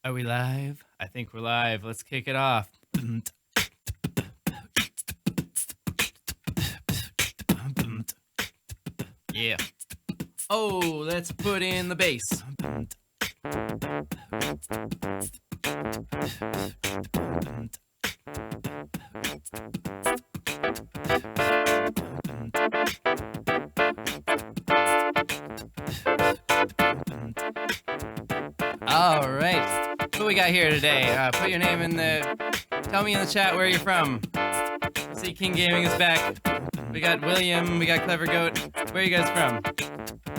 Are we live? I think we're live. Let's kick it off. Yeah. Oh, let's put in the bass. All right. What we got here today? Put your name in the. Tell me in the chat where you're from. See, King Gaming is back. We got William. We got Clever Goat. Where are you guys from?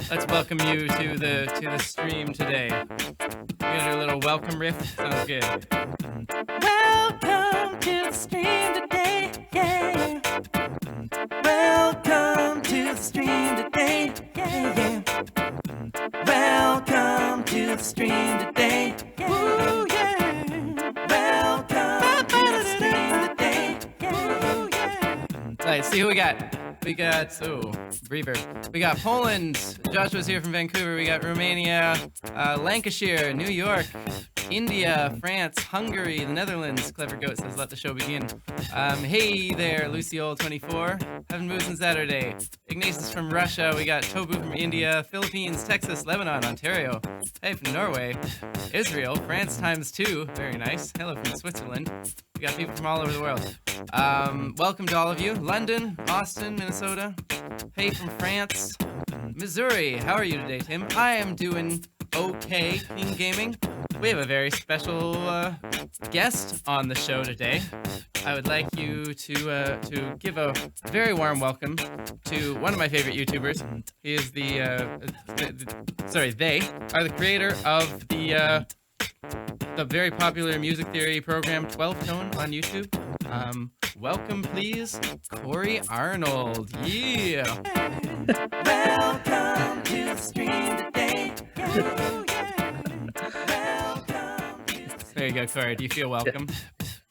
Let's welcome you to the stream today. We're gonna do a little welcome riff. Sounds good. Welcome to the stream today. Yeah. Welcome to the stream today. Yeah. Welcome to the stream today. Woo, yeah. Welcome to the stream today. Woo, yeah. All right, see who we got. We got, reverb. We got Poland. Joshua's here from Vancouver. We got Romania, Lancashire, New York, India, France, Hungary, the Netherlands. Clever Goat says, let the show begin. Hey there, Luciole24. Haven't moved since Saturday. Ignatius from Russia. We got Tobu from India, Philippines, Texas, Lebanon, Ontario. Hey from Norway, Israel, France ×2. Very nice. Hello from Switzerland. We got people from all over the world. Welcome to all of you. London, Austin, Minnesota. Hey from France, Missouri. How are you today, Tim? I am doing okay in gaming. We have a very special guest on the show today. I would like you to give a very warm welcome to one of my favorite YouTubers. He is they are the creator of the very popular music theory program 12 Tone on YouTube. Welcome, please, Cory Arnold. Yeah. Welcome to the stream today. There you go, Cory. Do you feel welcome?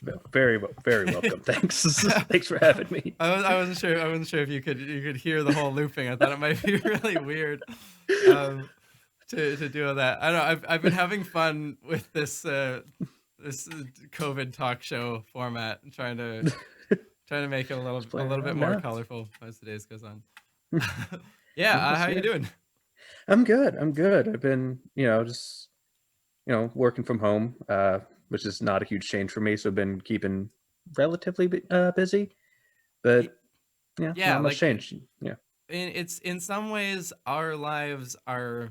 Yeah. Very welcome. Thanks. Thanks for having me. I wasn't sure if you could hear the whole looping. I thought it might be really weird to do all that. I don't know. I've been having fun with this this COVID talk show format, trying to make it a little bit more colorful as the days goes on. Yeah, how you doing? I'm good. I've been, just working from home, which is not a huge change for me. So I've been keeping relatively busy, but not much change. Yeah. It's in some ways our lives are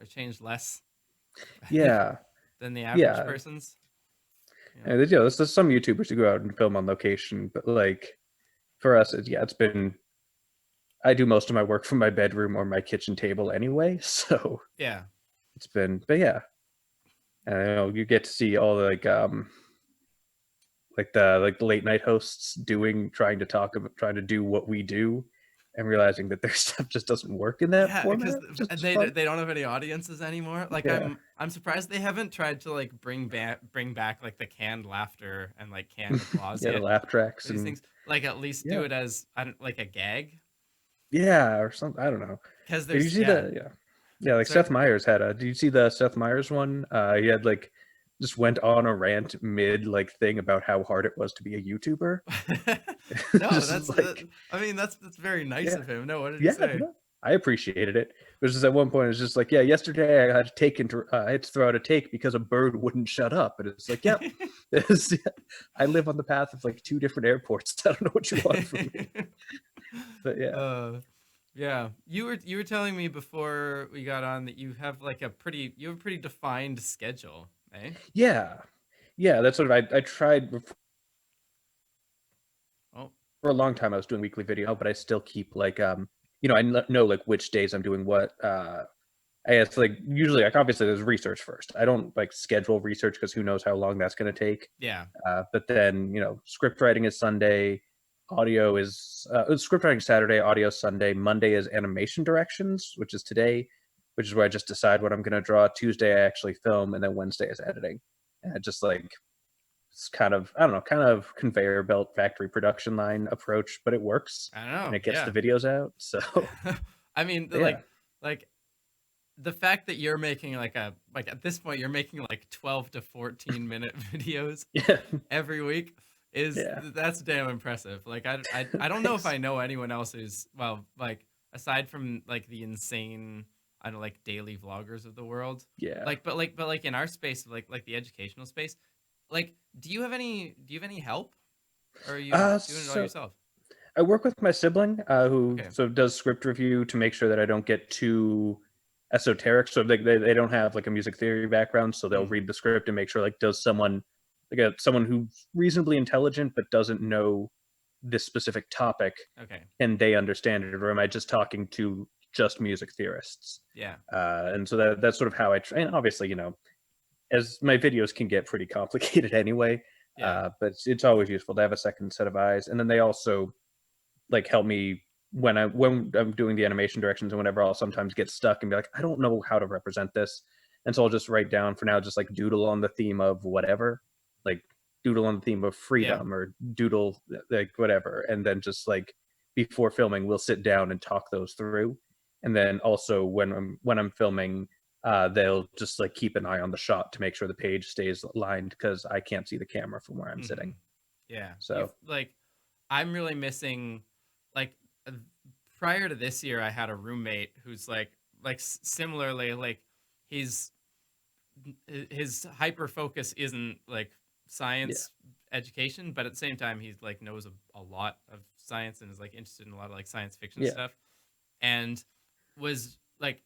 changed less. Yeah. Than the average person's. Yeah. There's some YouTubers who go out and film on location, but like for us, it's been. I do most of my work from my bedroom or my kitchen table anyway, so yeah, it's been. But yeah, and you get to see all the the late night hosts trying to do what we do, and realizing that their stuff just doesn't work in that format. Because they don't have any audiences anymore. Like I'm surprised they haven't tried to like bring back like the canned laughter and like canned applause. The laugh tracks and things. Like at least do it as like a gag. Yeah, or something. I don't know. Because did you see like Seth Meyers had a. Did you see the Seth Meyers one? He had like just went on a rant mid like thing about how hard it was to be a YouTuber. No, that's like. I mean, that's very nice of him. No, what did he say? No, I appreciated it. It was just at one point, it was just like, yesterday I had to throw out a take because a bird wouldn't shut up. And it's like, I live on the path of like 2 different airports. I don't know what you want from me. But yeah, you were telling me before we got on that you have like a pretty defined schedule, eh? Yeah, that's sort of I tried for a long time. I was doing weekly video, but I still keep like I know like which days I'm doing what. I guess like usually like obviously there's research first. I don't like schedule research because who knows how long that's going to take. Yeah. But then script writing is Sunday. Audio is script writing Saturday, audio Sunday. Monday is animation directions, which is today, which is where I just decide what I'm going to draw. Tuesday I actually film, and then Wednesday is editing. And it just like it's kind of conveyor belt factory production line approach, but it works. I don't know. And it gets the videos out. So I mean, like the fact that you're making like at this point you're making like 12 to 14-minute videos Yeah, every week is yeah. that's damn impressive. Like I don't know if Thanks. I know anyone else who's, well, like aside from like the insane, I don't know, like daily vloggers of the world. Yeah. Like in our space, like the educational space, like do you have any help, or are you doing it all So yourself? I work with my sibling, who Okay. so does script review to make sure that I don't get too esoteric. So they don't have like a music theory background, so they'll Mm, read the script and make sure like does someone someone who's reasonably intelligent but doesn't know this specific topic, okay. and they understand it, or am I just talking to just music theorists? Yeah. And so that's sort of how I train. Obviously, as my videos can get pretty complicated anyway, Yeah. but it's always useful to have a second set of eyes. And then they also like help me when I'm doing the animation directions, and whenever I'll sometimes get stuck and be like, I don't know how to represent this, and so I'll just write down for now, just like doodle on the theme of whatever, like doodle on the theme of Yeah. freedom or doodle like whatever, and then just like before filming, we'll sit down and talk those through, and then also when I'm filming. They'll just like keep an eye on the shot to make sure the page stays aligned because I can't see the camera from where I'm Hmm. sitting. Yeah. So I'm really missing, like, uh, prior to this year I had a roommate who's like similarly, like he's his hyper focus isn't like yeah, science education, but at the same time he's like knows a lot of science and is like interested in a lot of like science fiction yeah, stuff, and was like,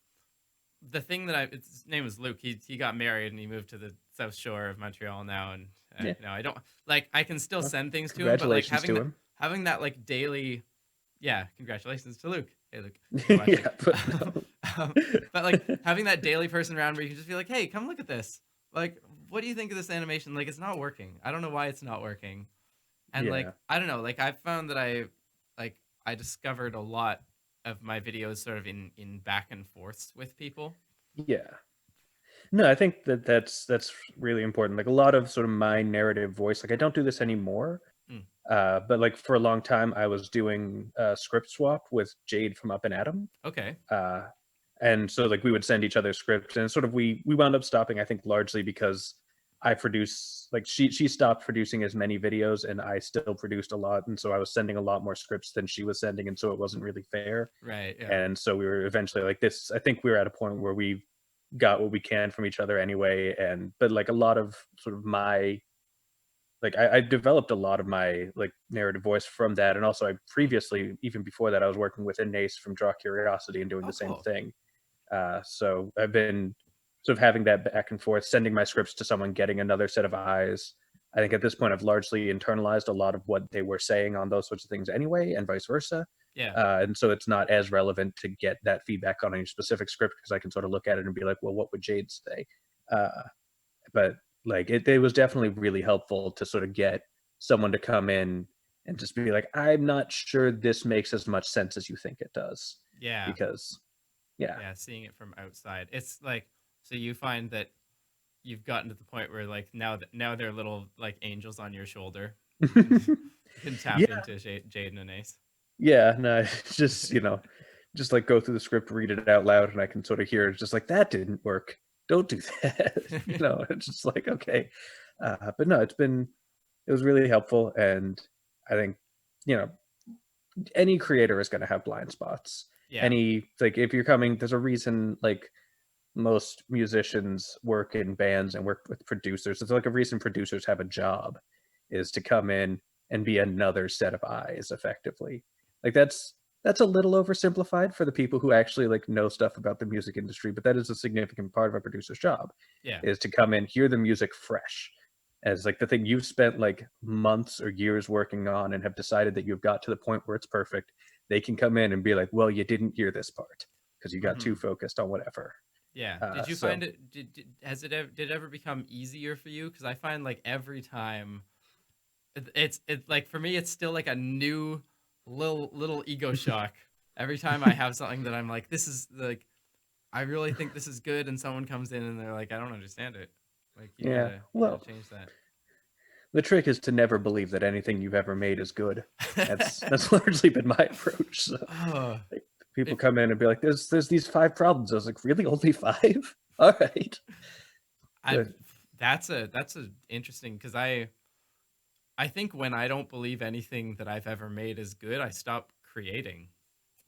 the thing that his name was Luke. He got married and he moved to the South Shore of Montreal now, and yeah. I don't, like, I can still Well, send things to him, but like congratulations to him. having that like daily, yeah, congratulations to Luke. Hey Luke, if you're watching. Yeah, but um, but like having that daily person around where you can just be like, hey, come look at this. Like, what do you think of this animation? Like, it's not working. I don't know why it's not working. And like, yeah, I don't know. Like, I found that like I discovered a lot of my videos sort of in back and forths with people. yeah. No, I think that's really important. Like a lot of sort of my narrative voice. Like I don't do this anymore. Mm, But like for a long time, I was doing script swap with Jade from Up and Atom. okay. Uh, and so like we would send each other scripts, and sort of we wound up stopping. I think largely because I produce like she stopped producing as many videos, and I still produced a lot, and so I was sending a lot more scripts than she was sending, and so it wasn't really fair. Right. Yeah. And so we were eventually like this. I think we were at a point where we got what we can from each other anyway, and but like a lot of sort of my like I developed a lot of my like narrative voice from that, and also I Mm. previously, even before that, I was working with Inace from Draw Curiosity and doing Oh, the same cool. thing. So I've been sort of having that back and forth, sending my scripts to someone, getting another set of eyes. I think at this point I've largely internalized a lot of what they were saying on those sorts of things anyway, and vice versa. Yeah. And so it's not as relevant to get that feedback on any specific script because I can sort of look at it and be like, well, what would Jade say? Uh, but like it was definitely really helpful to sort of get someone to come in and just be like, I'm not sure this makes as much sense as you think it does, Yeah. because yeah. Yeah. Seeing it from outside, it's like, so you find that you've gotten to the point where like now they're little like angels on your shoulder, and you can tap Yeah, into Jaden and Ace. yeah, no, it's just just like go through the script, read it out loud, and I can sort of hear it just like that didn't work, don't do that. It's just like okay. But no, it was really helpful, and I think you know any creator is going to have blind spots. Yeah. Any like if you're coming, there's a reason like most musicians work in bands and work with producers. It's like a reason producers have a job is to come in and be another set of eyes effectively. Like that's a little oversimplified for the people who actually like know stuff about the music industry, but that is a significant part of a producer's job Yeah. is to come in, hear the music fresh as like the thing you've spent like months or years working on and have decided that you've got to the point where it's perfect. They can come in and be like, well, you didn't hear this part because you got too Hmm. focused on whatever. Yeah. Did you So find it? Has did it ever become easier for you? Because I find like every time it's like, for me it's still like a new little ego shock every time I have something that I'm like, this is like, I really think this is good, and someone comes in and they're like, I don't understand it. Like, yeah, you gotta well, change that. the trick is to never believe that anything you've ever made is good. That's largely been my approach. So, Oh, like, people come in and be like, "There's these 5 problems." I was like, "Really, only 5? All right." But That's a interesting, because I think when I don't believe anything that I've ever made is good, I stop creating.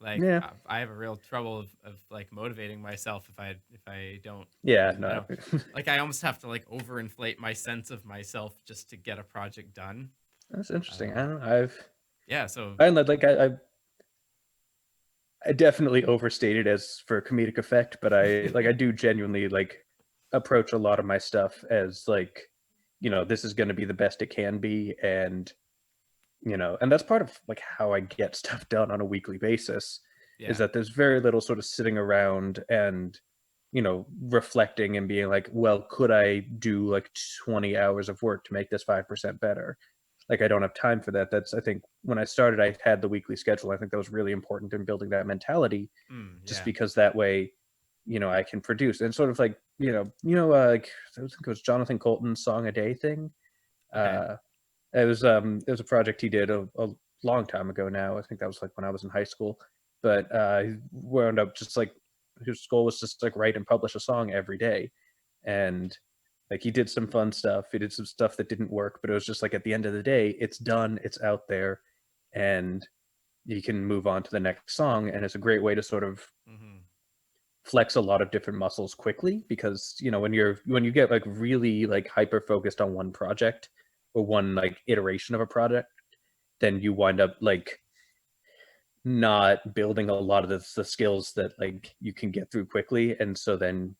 Like yeah, I have a real trouble of like motivating myself if I don't, yeah, I no, don't, like I almost have to like overinflate my sense of myself just to get a project done. that's interesting. I Um, don't know. yeah, so I like I definitely overstated as for comedic effect, but I do genuinely like approach a lot of my stuff as like, this is going to be the best it can be, and and that's part of like how I get stuff done on a weekly basis, is yeah, that there's very little sort of sitting around and reflecting and being like, well, could I do like 20 hours of work to make this 5% better? Like, I don't have time for that. That's, I think, when I started, I had the weekly schedule. I think that was really important in building that mentality, just yeah, because that way, I can produce. And sort of like, like I think it was Jonathan Colton's Song a Day thing. okay, uh it was a project he did a long time ago now. I think that was like when I was in high school. But he wound up just like, his goal was just like write and publish a song every day. And like, he did some fun stuff. He did some stuff that didn't work, but it was just like, at the end of the day, it's done, it's out there, and you can move on to the next song. And it's a great way to sort of hmm, flex a lot of different muscles quickly, because when you get like really like hyper focused on one project or one like iteration of a product, then you wind up like not building a lot of the skills that like you can get through quickly. And so then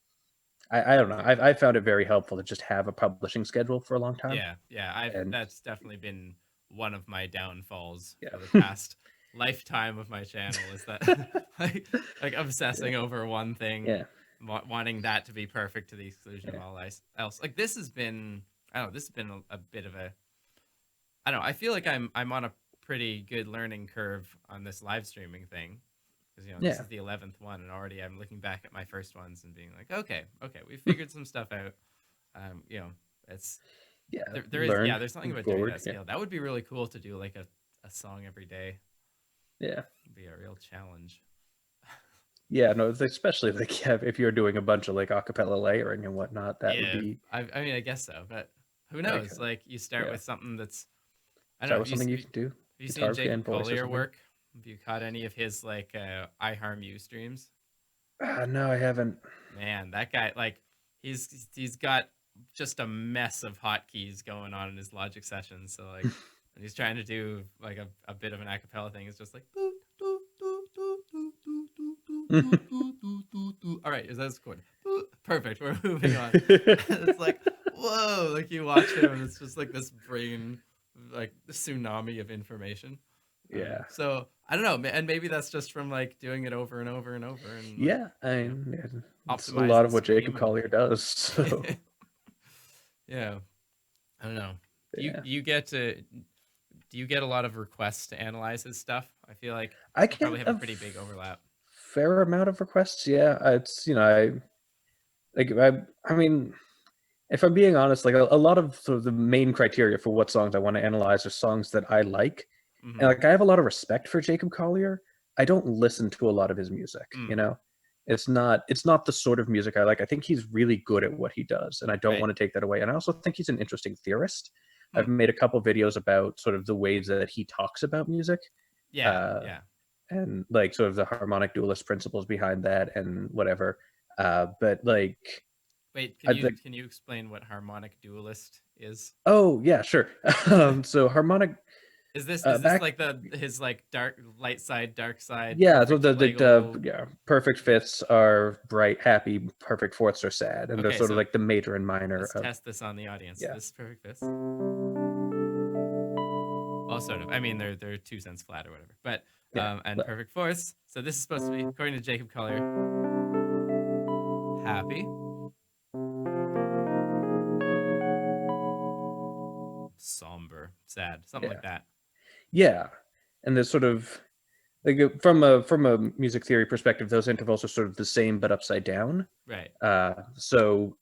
I don't know, I found it very helpful to just have a publishing schedule for a long time. yeah, yeah. I've And That's definitely been one of my downfalls for the yeah. past lifetime of my channel, is that like obsessing over one thing, Yeah, wanting that to be perfect to the exclusion of yeah, all else. Like this has been, I don't know, this has been a bit of a, I don't know, I feel like I'm on a pretty good learning curve on this live streaming thing, because this yeah, is the 11th one, and already I'm looking back at my first ones and being like, okay, we figured some stuff out. It's yeah. there is, Learn, yeah, there's something move about doing forward. that Yeah, scale that would be really cool to do, like a song every day. yeah. It'd be a real challenge. Yeah, no, especially like, yeah, if you're doing a bunch of like acapella layering and whatnot, that would Yeah, be I mean, I guess so, but who like, knows? Like you start yeah. with something that's, I Is don't that know. was something you could do? Have you seen Guitar Jacob and voice or Collier something? work? Have you caught any of his like I Harm You streams? No, I haven't. Man, that guy, like, he's got just a mess of hotkeys going on in his Logic sessions. So like, when he's trying to do like a bit of an acapella thing, it's just like, "Doo, doo, doo, doo, doo, doo, doo, doo, doo, doo, doo, doo, doo." All right, is that chord? Perfect. We're moving on. It's like, whoa! Like you watch him, and it's just like this brain, like tsunami of information. Yeah. So I don't know, and maybe that's just from like doing it over and over and over, and like, Yeah, yeah, it's a lot optimizing of the what Jacob stream and Collier does. So yeah, I don't know. yeah, Do you get a lot of requests to analyze his stuff? I feel like I you probably get have a a pretty big overlap. fair amount of requests. Yeah, it's I like I mean, if I'm being honest, like a lot of sort of the main criteria for what songs I want to analyze are songs that I like. And Mm-hmm. like, I have a lot of respect for Jacob Collier. I don't listen to a lot of his music. Mm, It's not the sort of music I like. I think he's really good at what he does, and I don't right. want to take that away. And I also think he's an interesting theorist. Hmm. I've made a couple videos about sort of the ways that he talks about music, Yeah, uh, yeah. and like sort of the harmonic dualist principles behind that and whatever. But like, Wait, I'd like, can you explain what harmonic dualist is? oh yeah, sure. So harmonic, Is this back, like the his like dark light side, dark side, yeah. So perfect Legel? yeah, perfect fifths are bright, happy. Perfect fourths are sad, and they're Okay, sort of so like the major and minor let's of, test this on the audience. yeah, This is perfect fifth. Well, sort of. I mean, they're 2 cents flat or whatever. But yeah. and perfect fourths. So this is supposed to be, according to Jacob Collier, happy, somber, sad, something Yeah, like that. yeah. And there's sort of like, from a music theory perspective, those intervals are sort of the same but upside down. Right. So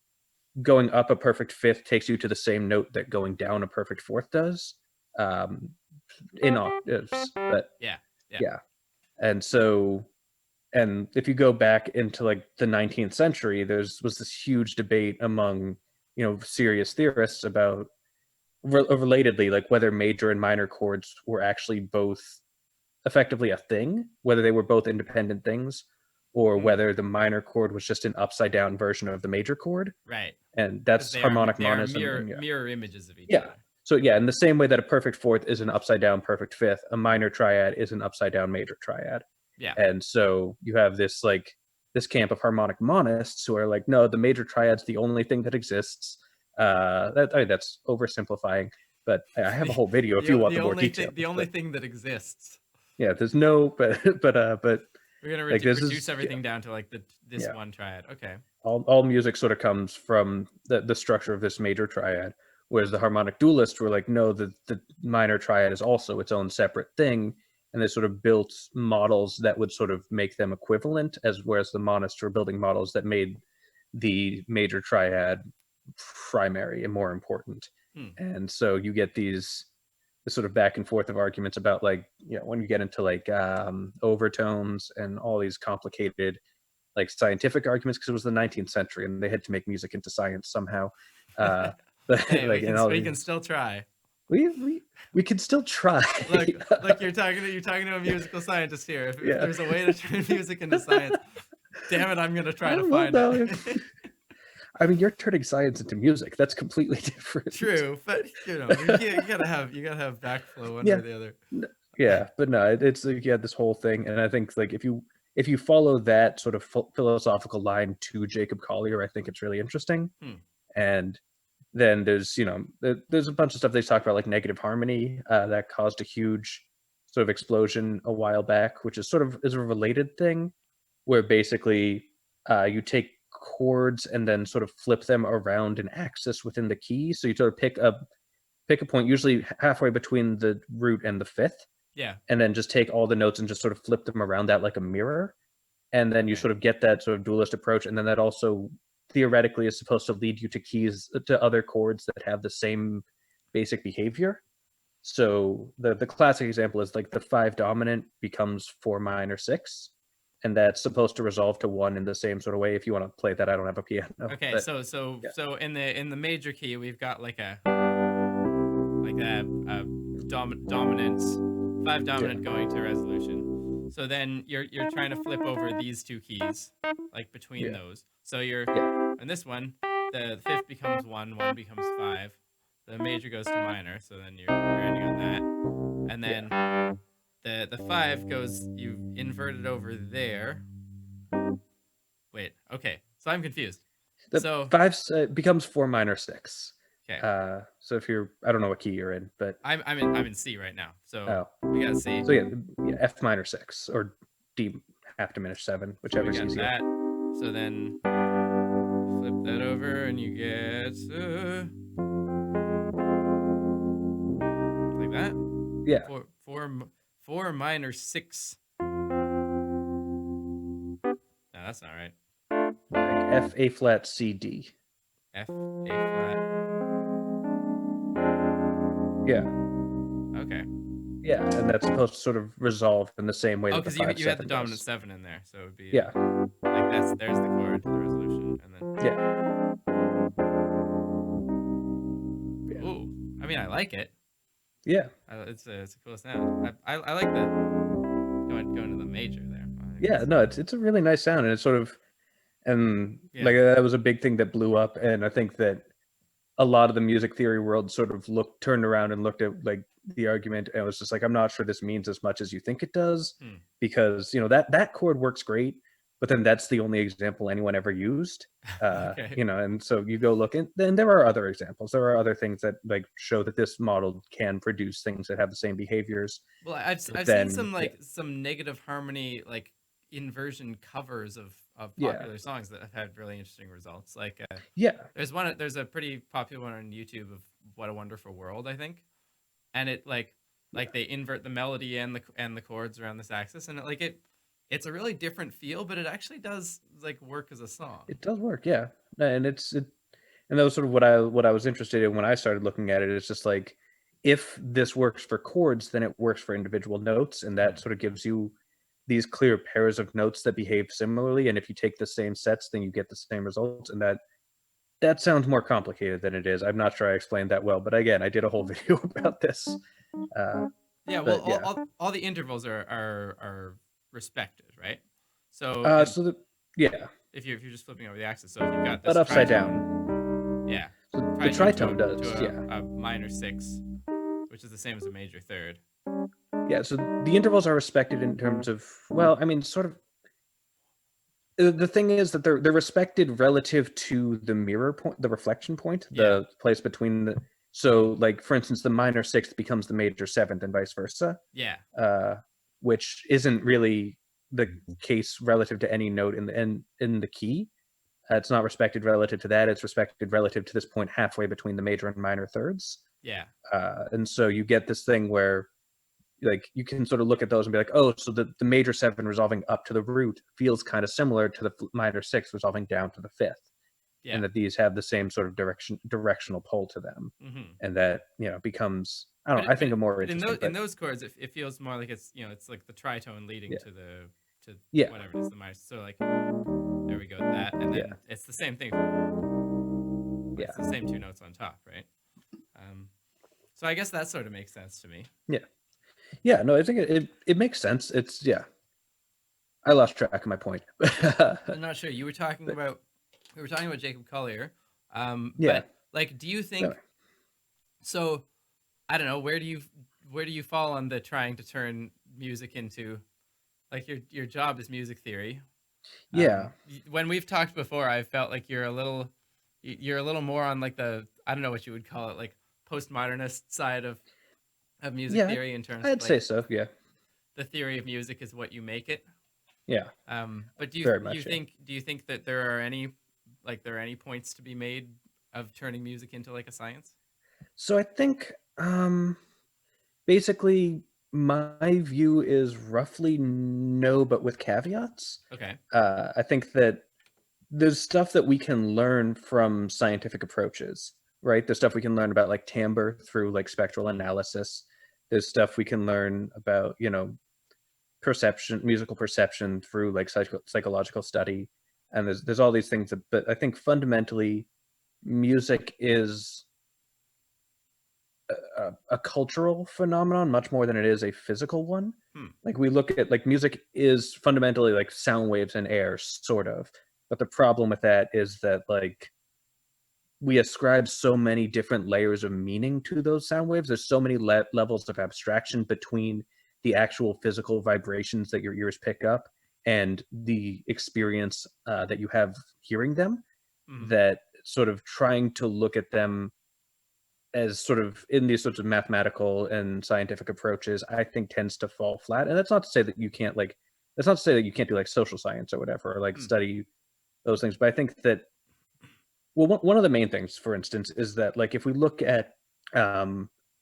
going up a perfect fifth takes you to the same note that going down a perfect fourth does, in octaves. But Yeah. Yeah. yeah, and so And if you go back into like the 19th century, was this huge debate among serious theorists about relatedly like whether major and minor chords were actually both effectively a thing, whether they were both independent things, or whether the minor chord was just an upside down version of the major chord. Right. And that's harmonic they are monism. And mirror images of each yeah. other. So yeah, in the same way that a perfect fourth is an upside down perfect fifth, a minor triad is an upside down major triad. Yeah. And so you have this camp of harmonic monists who are like, no, the major triad's the only thing that exists. That's oversimplifying, but I have a whole video if you want the more details. The only thing that exists. Yeah, there's no, but we're gonna reduce everything down to like this one triad. Okay. All music sort of comes from the structure of this major triad, whereas the harmonic dualists were like, no, the minor triad is also its own separate thing, and they sort of built models that would sort of make them equivalent, whereas the monists were building models that made the major triad primary and more important. And so you get this sort of back and forth of arguments about like, when you get into like overtones and all these complicated like scientific arguments, because it was the 19th century and they had to make music into science somehow. Hey, like, we can still try. We can still try. Look, you're talking to a musical scientist here. If there's a way to turn music into science, damn it, I'm gonna try to find it. I mean, you're turning science into music. That's completely different. True, but you gotta have backflow one or the other. Yeah, but no, it's like you had this whole thing, and I think like if you follow that sort of philosophical line to Jacob Collier, I think it's really interesting. And then there's a bunch of stuff they talk about, like negative harmony, that caused a huge sort of explosion a while back, which is a related thing, where basically you take chords and then sort of flip them around an axis within the key. So you sort of pick a point, usually halfway between the root and the fifth. Yeah. And then just take all the notes and just sort of flip them around that like a mirror. And then you sort of get that sort of dualist approach. And then that also theoretically is supposed to lead you to other chords that have the same basic behavior. So the classic example is like the 5 dominant becomes 4 minor 6. And that's supposed to resolve to 1 in the same sort of way. If you want to play that, I don't have a piano. Okay, but, so in the major key, we've got like a dominant 5 dominant going to resolution. So then you're trying to flip over these two keys, like between those. So in this one, the fifth becomes 1, 1 becomes 5. The major goes to minor, so then you're ending on that, and then. The 5 goes, you invert it over there. Wait, okay. So I'm confused. The 5 becomes 4 minor 6. Okay. So if I don't know what key you're in, but I'm in C right now. So we got C. So yeah, F minor 6 or D half diminished 7, whichever is easier. That. So then flip that over and you get like that. Yeah. 4 minor 6. No, that's not right. Like F, A flat, C, D. F, A flat. Yeah. Okay. Yeah, and that's supposed to sort of resolve in the same way. Oh, because you had the dominant 7 in there, so it would be like there's the chord to the resolution, and then Ooh, I mean, I like it. Yeah, it's a cool sound. I like the going to the major there. Yeah, no, it's a really nice sound, and it's sort of, and like that was a big thing that blew up, and I think that a lot of the music theory world sort of turned around and looked at like the argument, and it was just like, I'm not sure this means as much as you think it does, because that chord works great, but then that's the only example anyone ever used. And so you go look, and then there are other examples. There are other things that like show that this model can produce things that have the same behaviors. Well, I've seen some negative harmony like inversion covers of popular songs that have had really interesting results. Like there's a pretty popular one on YouTube of What a Wonderful World, I think, and it like they invert the melody and the chords around this axis, and it's a really different feel, but it actually does like work as a song. It does work, yeah. And and that was sort of what I was interested in when I started looking at it. It's just like, if this works for chords, then it works for individual notes, and that sort of gives you these clear pairs of notes that behave similarly, and if you take the same sets, then you get the same results, and that sounds more complicated than it is. I'm not sure I explained that well, but again, I did a whole video about this. Uh, Yeah, well, but yeah, all the intervals are respected, right? So, and yeah, if you're just flipping over the axis, so if you've got but this upside tritone, down. yeah, So the tritone tritone to does, yeah. a minor six, which is the same as a major third. Yeah, so the intervals are respected in terms of, well, I mean, sort of. The thing is that they're respected relative to the mirror point, the reflection point, Yeah. the place between the. So, like for instance, the minor sixth becomes the major seventh, and vice versa. Yeah. Which isn't really the case relative to any note in the key. It's not respected relative to that. It's respected relative to this point halfway between the major and minor thirds. Yeah. And so you get this thing where, like, you can sort of look at those and be like, oh, so the major seven resolving up to the root feels kind of similar to the minor six resolving down to the fifth, Yeah. and that these have the same sort of directional pull to them, and that becomes, I don't know, I think a more interesting. In those chords, it feels more like it's like the tritone leading to yeah, whatever it is, the minor. So like there we go, that, and then it's the same thing. It's the same two notes on top, right? So I guess that sort of makes sense to me. Yeah, no, I think it makes sense. It's I lost track of my point. I'm not sure. We were talking about Jacob Collier. Yeah. But like, do you think? So, I don't know. Where do you fall on the trying to turn music into, like, your job is music theory? Yeah. When we've talked before, I felt like you're a little more on like the, I don't know what you would call it, like postmodernist side of music theory in terms. I'd say so. Yeah. The theory of music is what you make it. Yeah. But do Very much, you think that there are any points to be made of turning music into like a science? So I think basically my view is roughly no, but with caveats. Okay. I think that there's stuff that we can learn from scientific approaches, right? There's stuff we can learn about like timbre through like spectral analysis. There's stuff we can learn about, perception, musical perception through like psychological study. And there's all these things but I think fundamentally music is a cultural phenomenon much more than it is a physical one. Like we look at, like, music is fundamentally like sound waves in air, sort of. But the problem with that is that, like, we ascribe so many different layers of meaning to those sound waves. There's so many levels of abstraction between the actual physical vibrations that your ears pick up and the experience that you have hearing them, that sort of trying to look at them as sort of in these sorts of mathematical and scientific approaches, I think tends to fall flat. And that's not to say that you can't do like social science or whatever, or like study those things. But I think that, well, one of the main things, for instance, is that, like, if we look at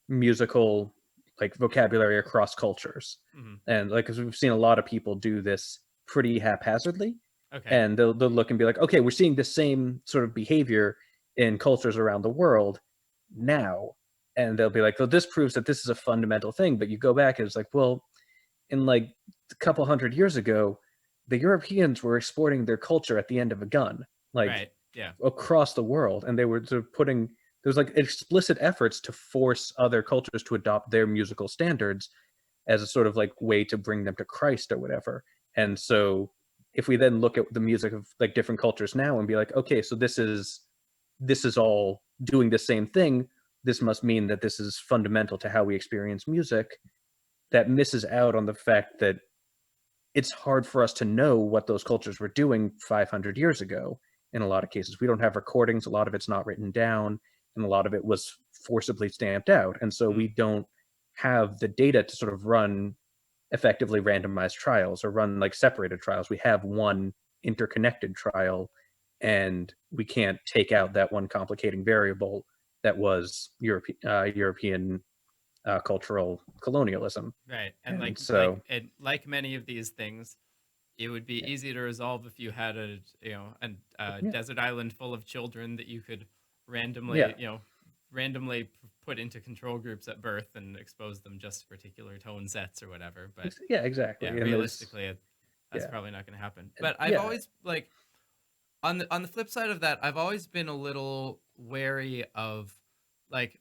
musical, like, vocabulary across cultures, and like, because we've seen a lot of people do this pretty haphazardly, and they'll look and be like, okay, we're seeing the same sort of behavior in cultures around the world now, and they'll be like, well, this proves that this is a fundamental thing. But you go back and it's like, well, in like a couple hundred years ago, the Europeans were exporting their culture at the end of a gun, like, across the world, and they were sort of there's like explicit efforts to force other cultures to adopt their musical standards as a sort of like way to bring them to Christ or whatever. And so if we then look at the music of like different cultures now and be like, okay, so this is all doing the same thing, this must mean that this is fundamental to how we experience music, that misses out on the fact that it's hard for us to know what those cultures were doing 500 years ago. In a lot of cases, we don't have recordings. A lot of it's not written down, and a lot of it was forcibly stamped out. And so we don't have the data to sort of run effectively randomized trials or run like separated trials. We have one interconnected trial, and we can't take out that one complicating variable that was European cultural colonialism. Right. And like many of these things, it would be easy to resolve if you had a desert island full of children that you could randomly randomly put into control groups at birth and expose them just to particular tone sets or whatever. But Yeah, exactly. yeah, And there's realistically, that's yeah, probably not going to happen. But I've yeah, always like on the flip side of that, I've always been a little wary of like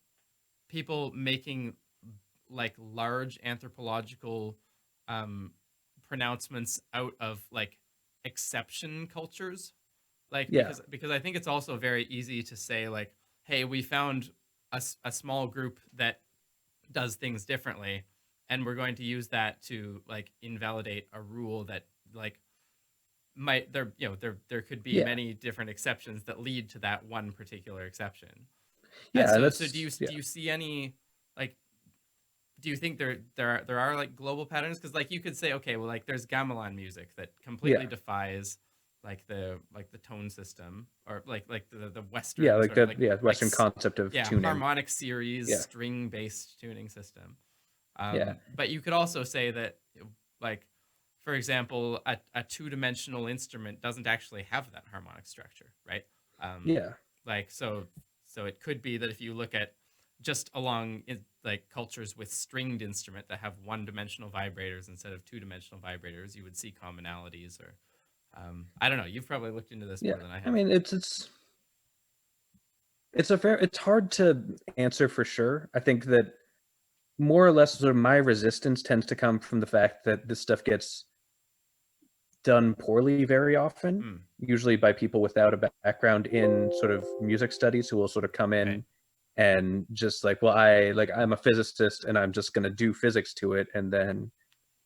people making like large anthropological um pronouncements out of like exception cultures, like yeah, because I think it's also very easy to say like, hey, we found a small group that does things differently, and we're going to use that to like invalidate a rule that like might there there could be yeah, many different exceptions that lead to that one particular exception. And yeah. so That's yeah, do you see any like do you think there are like global patterns? Because like you could say, okay, well, like there's gamelan music that completely yeah, defies like the tone system, or like the yeah. Western Like sort of that. Yeah, Western concept of yeah, tuning. harmonic series Yeah, string based tuning system. yeah, But you could also say that like for example, a two-dimensional instrument doesn't actually have that harmonic structure, right? Um, yeah, like so it could be that if you look at just along like cultures with stringed instrument that have one-dimensional vibrators instead of two-dimensional vibrators, you would see commonalities. Or I don't know. You've probably looked into this yeah. more than I I have. mean, it's a fair. It's hard to answer for sure. I think that more or less, sort of my resistance tends to come from the fact that this stuff gets done poorly very often, Mm, usually by people without a background in sort of music studies who will sort of come right. in and just like, well, I'm a physicist and I'm just going to do physics to it, and then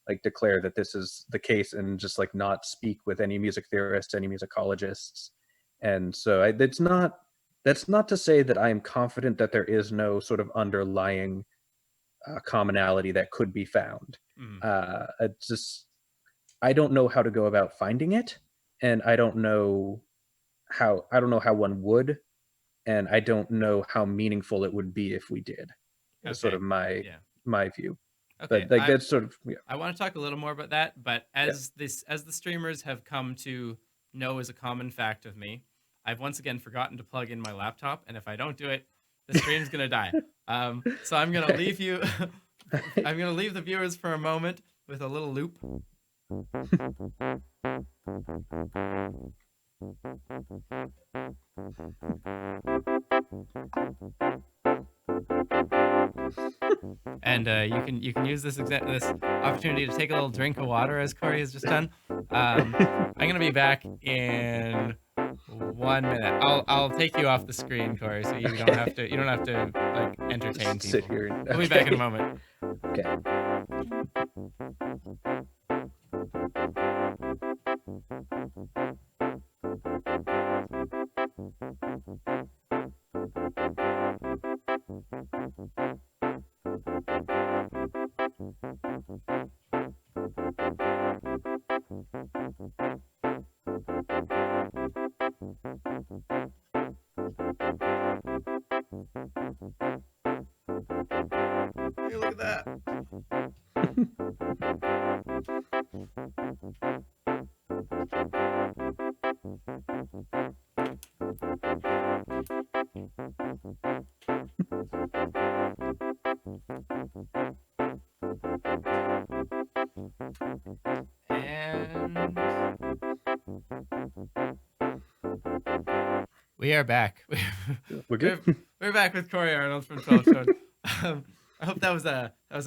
like declare that this is the case and just like not speak with any music theorists, any musicologists. And so it's not, that's not to say that I am confident that there is no sort of underlying commonality that could be found. Mm, It's just, I don't know how to go about finding it, and I don't know how one would, and I don't know how meaningful it would be if we did. Is sort okay. of my Yeah. view. Okay. But like that's sort of yeah, I want to talk a little more about that, but yeah. as the streamers have come to know as a common fact of me, I've once again forgotten to plug in my laptop, and if I don't do it, the stream's gonna die. So I'm gonna leave you. I'm gonna leave the viewers for a moment with a little loop. And you can use this opportunity to take a little drink of water, as Cory has just done. I'm gonna be back in 1 minute. I'll take you off the screen, Cory, so Okay. you don't have to like entertain Just sit people. here and We'll be back in a okay. moment. Okay. Hey, look at that. And we are back. We're good. we're, we're back with Cory Arnold from 12 Tone. I hope that was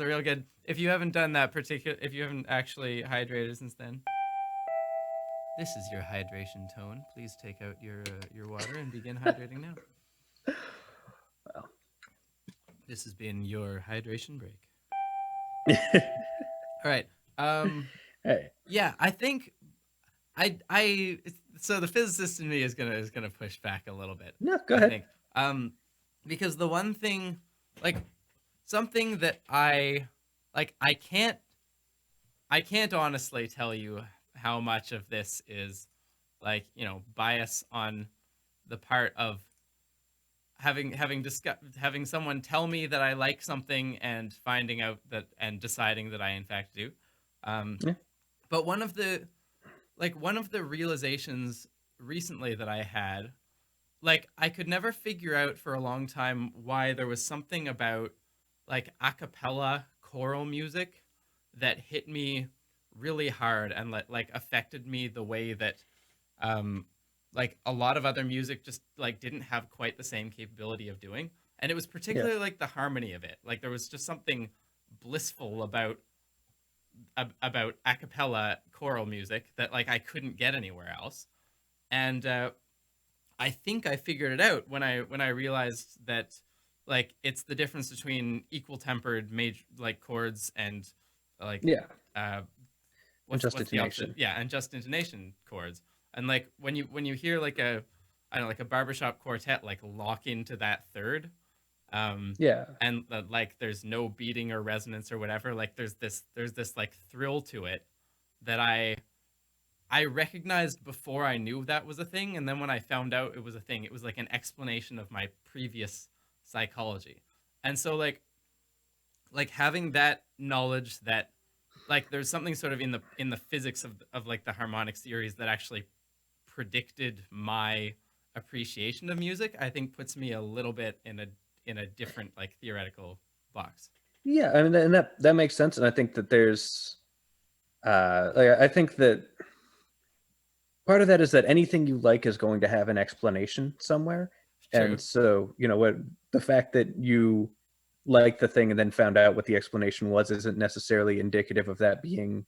a real good. If you haven't done that particular, if you haven't actually hydrated since then, this is your hydration tone. Please take out your water and begin hydrating now. Well. This has been your hydration break. All right. Hey. Yeah, I think I so the physicist in me is gonna push back a little bit. No, go I ahead. think because the one thing like something that like I can't honestly tell you how much of this is like bias on the part of having someone tell me that I like something and finding out that and deciding that I in fact do. Um, Yeah. but one of the realizations recently that I had like I could never figure out for a long time why there was something about like a cappella choral music that hit me really hard and like affected me the way that um like a lot of other music just like didn't have quite the same capability of doing. And it was Yeah, particularly like the harmony of it. Like there was just something blissful about a cappella choral music that like I couldn't get anywhere else. And I think I figured it out when I realized that like it's the difference between equal tempered major like chords and like yeah, uh and just what's the opposite? intonation. Yeah, and just intonation chords. And like when you hear like a I don't know like a barbershop quartet like lock into that third, um, Yeah, and like there's no beating or resonance or whatever. Like there's this like thrill to it that I recognized before I knew that was a thing, and then when I found out it was a thing, it was like an explanation of my previous psychology. And so like having that knowledge that like there's something sort of in the physics of like the harmonic series that actually predicted my appreciation of music, I think puts me a little bit in a different like theoretical box. yeah. I mean, and that makes sense, and I think that there's, like, I think that part of that is that anything you like is going to have an explanation somewhere. True. And so, what the fact that you liked the thing and then found out what the explanation was isn't necessarily indicative of that being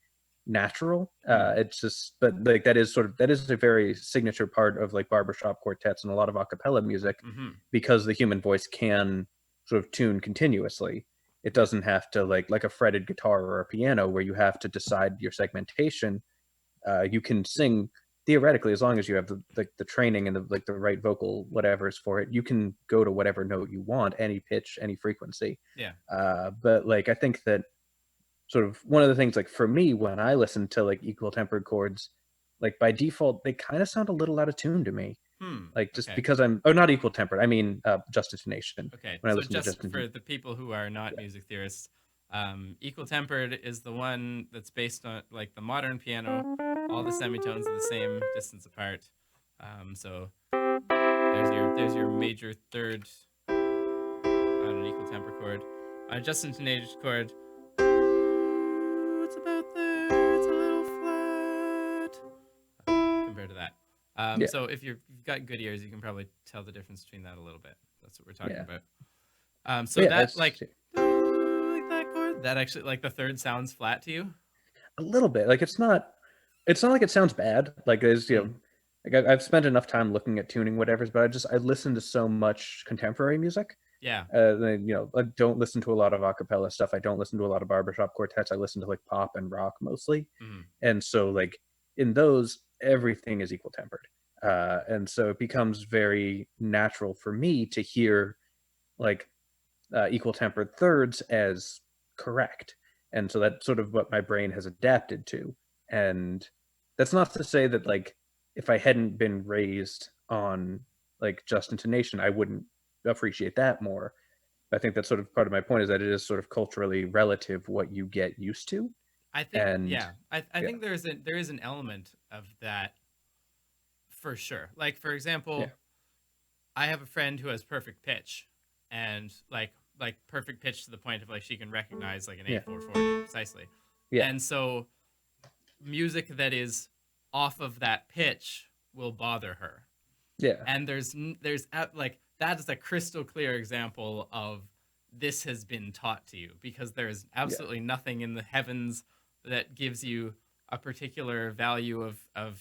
natural. Mm. It's just, but like that is a very signature part of like barbershop quartets and a lot of a cappella music, Hmm. because the human voice can sort of tune continuously. It Yeah. doesn't have to like a fretted guitar or a piano where you have to decide your segmentation. You can sing theoretically, as long as you have the training and the right vocal whatever's for it, you can go to whatever note you want, any pitch, any frequency. Yeah. But like I think that sort of one of the things, like for me, when I listen to like equal tempered chords, like by default they kind of sound a little out of tune to me, Hmm. like just Okay. because I'm, oh, not equal tempered, I mean just intonation. Okay. When I So listen to just just for the people who are not yeah, music theorists, equal tempered is the one that's based on like the modern piano. All the semitones are the same distance apart. So there's your major third on an equal temper chord. On a just intonated chord, it's about there. It's a little flat compared to that. yeah, So if you've got good ears, you can probably tell the difference between that a little bit. That's what we're talking yeah, about. but So yeah, that that's like that chord, that actually like the third sounds flat to you. a little bit like it's not like it sounds bad. Like there's, Hmm. like I've spent enough time looking at tuning whatever's, but I listen to so much contemporary music. Yeah. Then, I don't listen to a lot of acapella stuff. I don't listen to a lot of barbershop quartets. I listen to like pop and rock mostly. Hmm. And so like in those, everything is equal tempered. And so it becomes very natural for me to hear like equal tempered thirds as correct. And so that's sort of what my brain has adapted to. And that's not to say that like if I hadn't been raised on like just intonation, I wouldn't appreciate that more. I think that's sort of part of my point, is that it is sort of culturally relative what you get used to. I think And yeah. I yeah, think there is an element of that for sure. Like for yeah, example, I have a friend who has perfect pitch, and like perfect pitch to the point of like she can recognize like an yeah, A440 precisely. yeah, And so music that is off of that pitch will bother her. yeah, And like that is a crystal clear example of this has been taught to you, because there is yeah, absolutely nothing in the heavens that gives you a particular value of a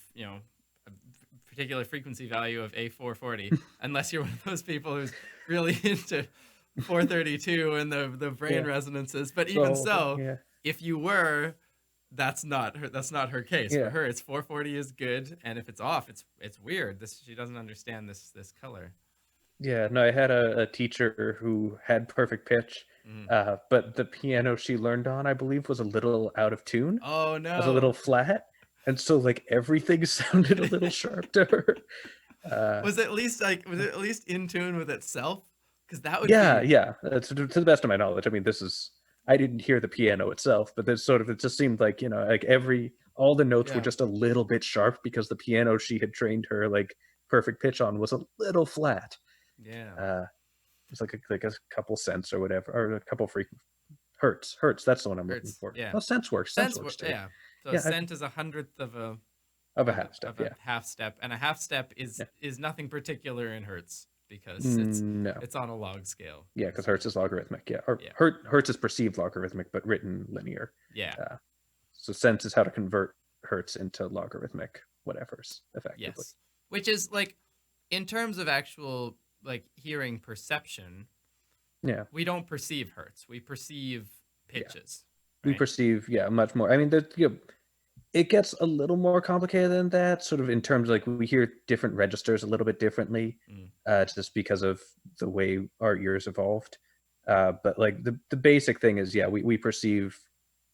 particular frequency value of A440, unless you're one of those people who's really into 432 and the brain yeah. resonances. But even So so, yeah, if you were, that's not her case. For yeah. her, it's 440 is good, and if it's off, it's weird. She doesn't understand this color. Yeah, no, I had a teacher who had perfect pitch, Mm. but the piano she learned on, I believe, was a little out of tune, Oh was a little no. flat, and so like everything sounded a little sharp to her. Uh, Was it at least in tune with itself? Because that would yeah, be yeah, to the best of my knowledge. I mean, I didn't hear the piano itself, but there's sort of, it just seemed like, like all the notes were yeah. just a little bit sharp because the piano she had trained her like perfect pitch on was a little flat. Yeah. It's like a couple cents or whatever, or a couple hertz. Hertz, that's the one I'm looking Hertz. for. Yeah. Oh, cents works. Cents works too. Yeah. So a Yeah, cent is a hundredth of a half step. Yeah, a half step, and a half step yeah. is nothing particular in hertz because No, it's on a log scale. yeah, because hertz is logarithmic. Yeah, or Yeah. hertz is perceived logarithmic, but written linear. Yeah. So cents is how to convert hertz into logarithmic whatevers effectively. Yes. Which is like, in terms of actual like hearing perception, Yeah, we don't perceive hertz. We perceive pitches. we Right? perceive much more. I mean, it gets a little more complicated than that, sort of in terms of like we hear different registers a little bit differently, just because of the way our ears evolved. But like the basic thing is, we perceive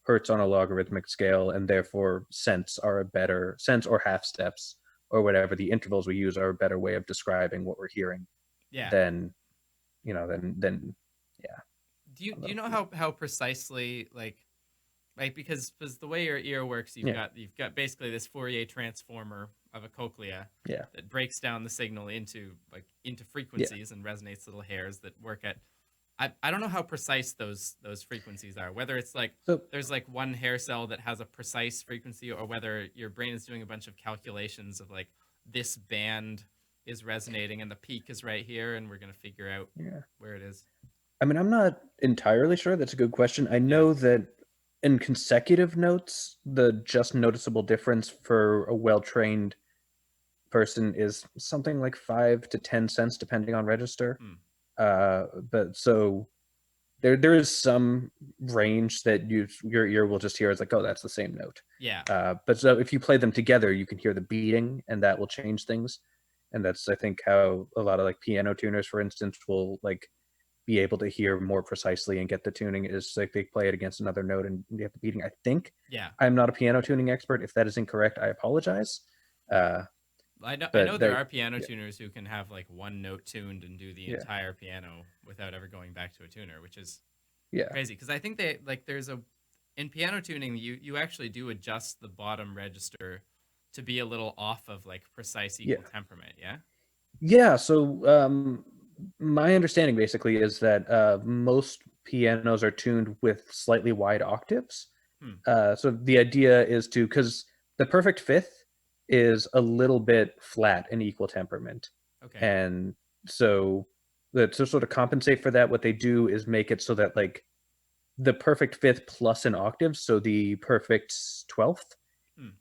hertz on a logarithmic scale, and therefore cents or half steps or whatever the intervals we use are a better way of describing what we're hearing Yeah. than than yeah. Do you know how precisely like because the way your ear works, you've got basically this Fourier transformer of a cochlea that breaks down the signal into frequencies and resonates little hairs that work at. I don't know how precise those frequencies are. Whether it's like there's like one hair cell that has a precise frequency, or whether your brain is doing a bunch of calculations of like this band is resonating and the peak is right here, and we're gonna figure out where it is. I mean, I'm not entirely sure. That's a good question. I know that in consecutive notes, the just noticeable difference for a well-trained person is something like 5 to 10 cents, depending on register. But so there is some range that your ear will just hear as like, oh, that's the same note. Yeah. But so if you play them together, you can hear the beating, and that will change things. And that's, I think, how a lot of like piano tuners, for instance, will like be able to hear more precisely and get the tuning, is like they play it against another note and you have the beating. I think. Yeah. I'm not a piano tuning expert. If that is incorrect, I apologize. I know there are piano tuners who can have like one note tuned and do the entire piano without ever going back to a tuner, which is crazy. Because I think they like in piano tuning you actually do adjust the bottom register to be a little off of like precise equal temperament. Yeah. Yeah. So my understanding basically is that most pianos are tuned with slightly wide octaves. So the idea is because the perfect fifth is a little bit flat in equal temperament. Okay. And so to sort of compensate for that, what they do is make it so that like the perfect fifth plus an octave, so the perfect 12th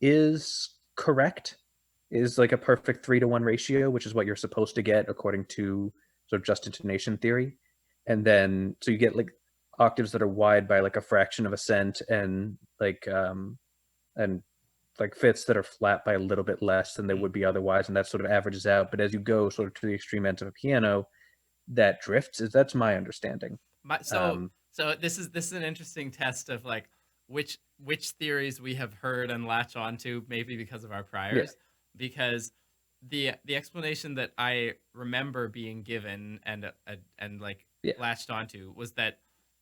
is correct, is like a perfect 3-to-1 ratio, which is what you're supposed to get according to sort of just intonation theory. And then so you get like octaves that are wide by like a fraction of a cent, and like fifths that are flat by a little bit less than they would be otherwise, and that sort of averages out. But as you go sort of to the extreme ends of a piano, that drifts. That's my understanding. So this is an interesting test of like which theories we have heard and latch onto, maybe because of our priors. Because the explanation that I remember being given and latched onto was that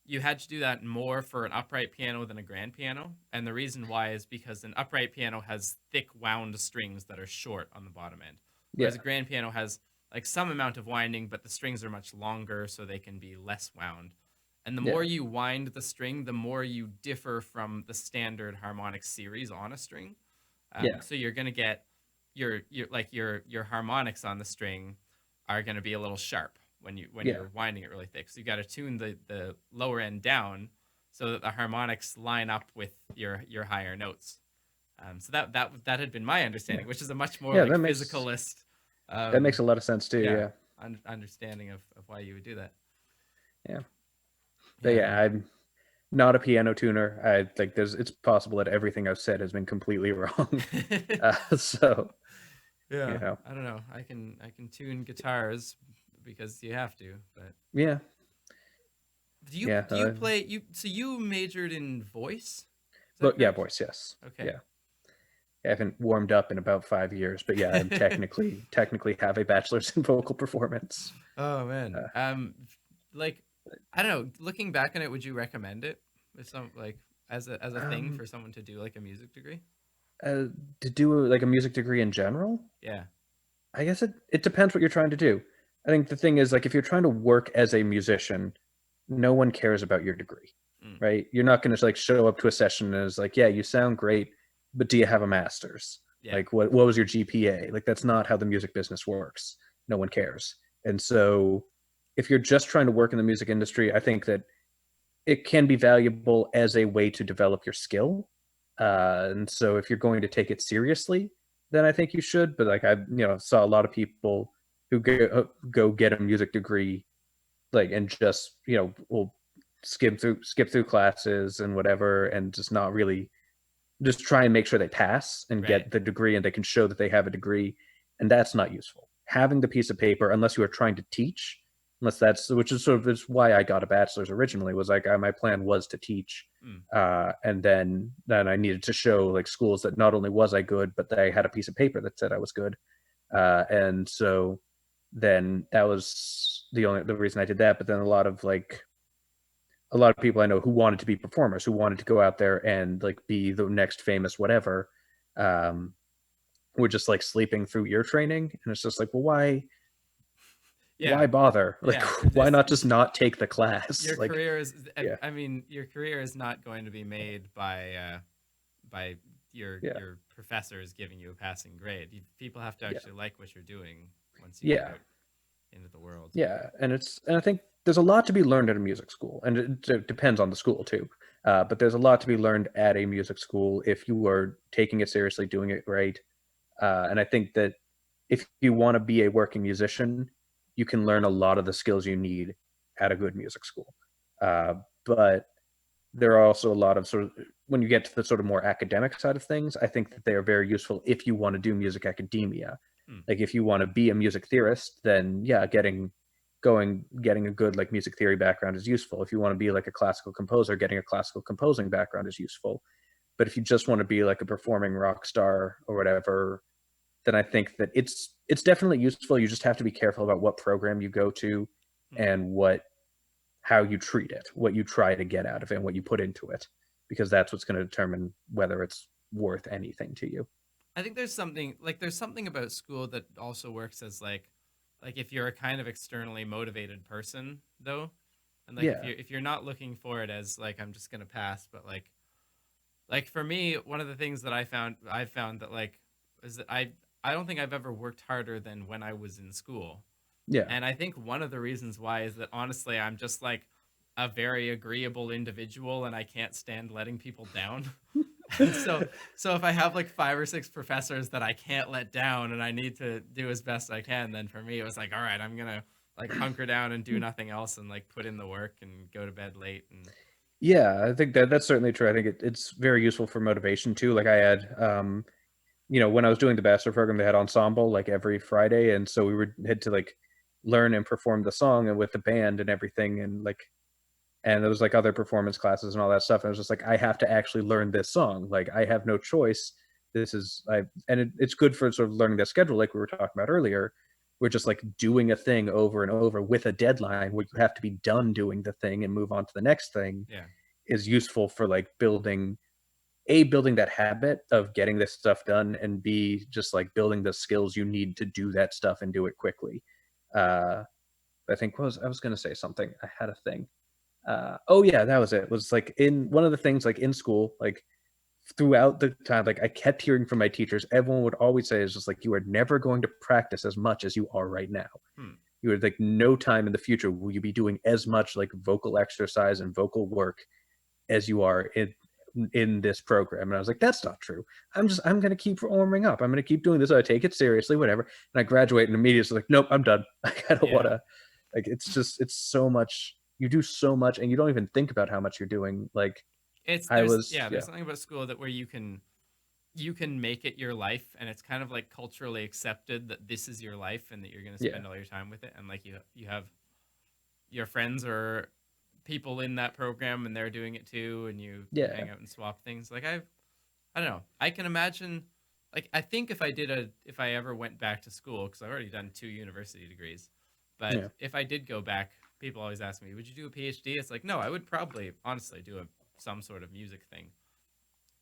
you had to do that more for an upright piano than a grand piano, and the reason why is because an upright piano has thick wound strings that are short on the bottom end, whereas a grand piano has like some amount of winding, but the strings are much longer, so they can be less wound. And the more you wind the string, the more you differ from the standard harmonic series on a string. So you're gonna get your harmonics on the string are gonna be a little sharp when you're winding it really thick. So you got to tune the lower end down so that the harmonics line up with your higher notes. So that had been my understanding, which is a much more like physicalist. That makes a lot of sense too. Yeah. Understanding of why you would do that. Yeah. But I'm not a piano tuner. I think it's possible that everything I've said has been completely wrong. So I don't know. I can tune guitars because you have to, but do you play so you majored in voice? But voice, yes. Okay. I haven't warmed up in about 5 years, but I'm technically have a bachelor's in vocal performance. Oh man. Like I don't know, looking back on it, would you recommend it with some like as a thing for someone to do like a music degree? To do like a music degree in general? Yeah. I guess it depends what you're trying to do. I think the thing is, like, if you're trying to work as a musician, no one cares about your degree, Mm, right? You're not going to like show up to a session and it's like, yeah, you sound great, but do you have a master's? yeah, Like, what was your GPA? Like, that's not how the music business works. No one cares. And so, if you're just trying to work in the music industry, I think that it can be valuable as a way to develop your skill. And so if you're going to take it seriously, then I think you should. But like I, saw a lot of people who go get a music degree, like and just will skip through classes and whatever, and just not really just try and make sure they pass and right. get the degree, and they can show that they have a degree, and that's not useful. Having the piece of paper, unless you are trying to teach, unless that's which is sort of is why I got a bachelor's originally, was like my plan was to teach, Mm, and then I needed to show like schools that not only was I good, but that I had a piece of paper that said I was good, and so then that was the reason I did that. But then a lot of people I know who wanted to be performers, who wanted to go out there and like be the next famous whatever, um, were just like sleeping through ear training, and it's just like, well, why yeah, bother? Like, yeah. why not just not take the class? Your Like, career is, yeah, I mean, your career is not going to be made by yeah, your professors giving you a passing grade. People have to yeah, actually like what you're doing once you get yeah, out into the world. yeah, and I think there's a lot to be learned at a music school, and it depends on the school too. But there's a lot to be learned at a music school if you are taking it seriously, doing it right. And I think that if you want to be a working musician, you can learn a lot of the skills you need at a good music school. Uh, but there are also a lot of sort of when you get to the sort of more academic side of things, I think that they are very useful if you want to do music academia. Hmm. Like if you want to be a music theorist, then yeah, getting a good like music theory background is useful. If you want to be like a classical composer, getting a classical composing background is useful. But if you just want to be like a performing rock star or whatever, then I think that it's definitely useful. You just have to be careful about what program you go to Hmm. and what how you treat it, what you try to get out of it, and what you put into it, because that's what's going to determine whether it's worth anything to you. I think there's something about school that also works as like if you're a kind of externally motivated person though, and like Yeah, if you're not looking for it as like I'm just gonna pass, but like for me, one of the things that I've found that like is that I don't think I've ever worked harder than when I was in school. yeah. And I think one of the reasons why is that honestly I'm just like a very agreeable individual and I can't stand letting people down. And so if I have like five or six professors that I can't let down and I need to do as best I can, then for me it was like, all right, I'm gonna like hunker down and do nothing else and like put in the work and go to bed late and Yeah, I think that's certainly true. I think it's very useful for motivation too. Like I had, when I was doing the bachelor program, they had ensemble like every Friday, and so we would had to like learn and perform the song and with the band and everything, and there was like other performance classes and all that stuff. And I was just like, I have to actually learn this song. Like I have no choice. This is it's good for sort of learning that schedule, like we were talking about earlier. We're just like doing a thing over and over with a deadline where you have to be done doing the thing and move on to the next thing yeah. is useful for like building that habit of getting this stuff done, and b just like building the skills you need to do that stuff and do it quickly. uh I think I was going to say something. I had a thing. Oh yeah, that was it. It was like in one of the things like in school, like throughout the time, like I kept hearing from my teachers, everyone would always say is just like, you are never going to practice as much as you are right now. Hmm. You are like, no time in the future will you be doing as much like vocal exercise and vocal work as you are in this program. And I was like, that's not true. I'm gonna keep warming up. I'm gonna keep doing this. I take it seriously, whatever. And I graduate and immediately like, nope, I'm done. Like, I don't Yeah. wanna like it's so much. You do so much and you don't even think about how much you're doing. Like It's I was, there's yeah, something about school that where you can make it your life and it's kind of like culturally accepted that this is your life and that you're going to yeah, spend all your time with it and like you have your friends or people in that program and they're doing it too and you yeah, hang out and swap things like I don't know, I can imagine like I think if I ever went back to school because I've already done 2 university degrees, but yeah, if I did go back, people always ask me, would you do a PhD? It's like, no, I would probably honestly do some sort of music thing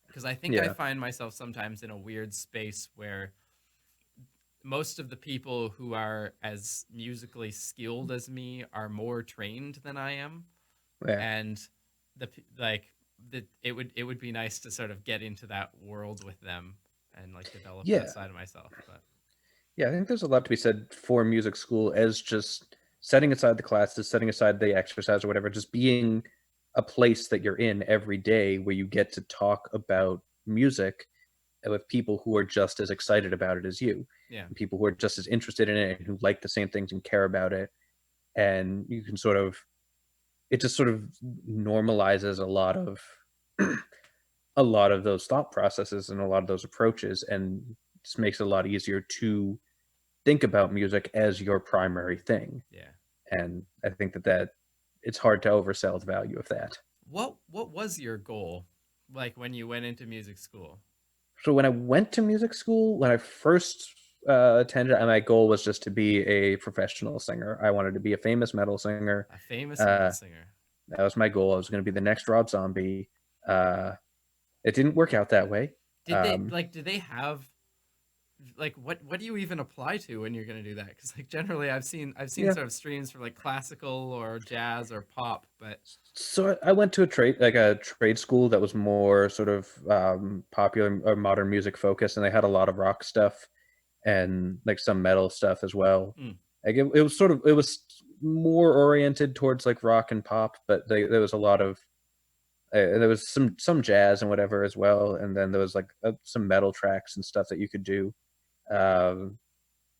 because I think I yeah, find myself sometimes in a weird space where most of the people who are as musically skilled as me are more trained than I am, Yeah. and like it would be nice to sort of get into that world with them and like develop that Yeah. side of myself. But Yeah, I think there's a lot to be said for music school as just setting aside the classes, setting aside the exercise or whatever, just being a place that you're in every day where you get to talk about music with people who are just as excited about it as you, yeah, and people who are just as interested in it and who like the same things and care about it. And you can sort of, it just sort of normalizes a lot of those thought processes and a lot of those approaches, and just makes it a lot easier to think about music as your primary thing. yeah. And I think that it's hard to oversell the value of that. What was your goal, like when you went into music school? So when I went to music school, when I first attended, my goal was just to be a professional singer. I wanted to be a famous metal singer. A famous metal Uh, singer. that was my goal. I was going to be the next Rob Zombie. Uh, it didn't work out that way. Did they Um, like? Did they have like what do you even apply to when you're going to do that? Because like generally I've seen yeah. sort of streams for like classical or jazz or pop, but So I went to a trade school that was more sort of popular or modern music focused, and they had a lot of rock stuff and like some metal stuff as well. mm, Like it was more oriented towards like rock and pop, but there was a lot of there was some jazz and whatever as well, and then there was like some metal tracks and stuff that you could do. Um,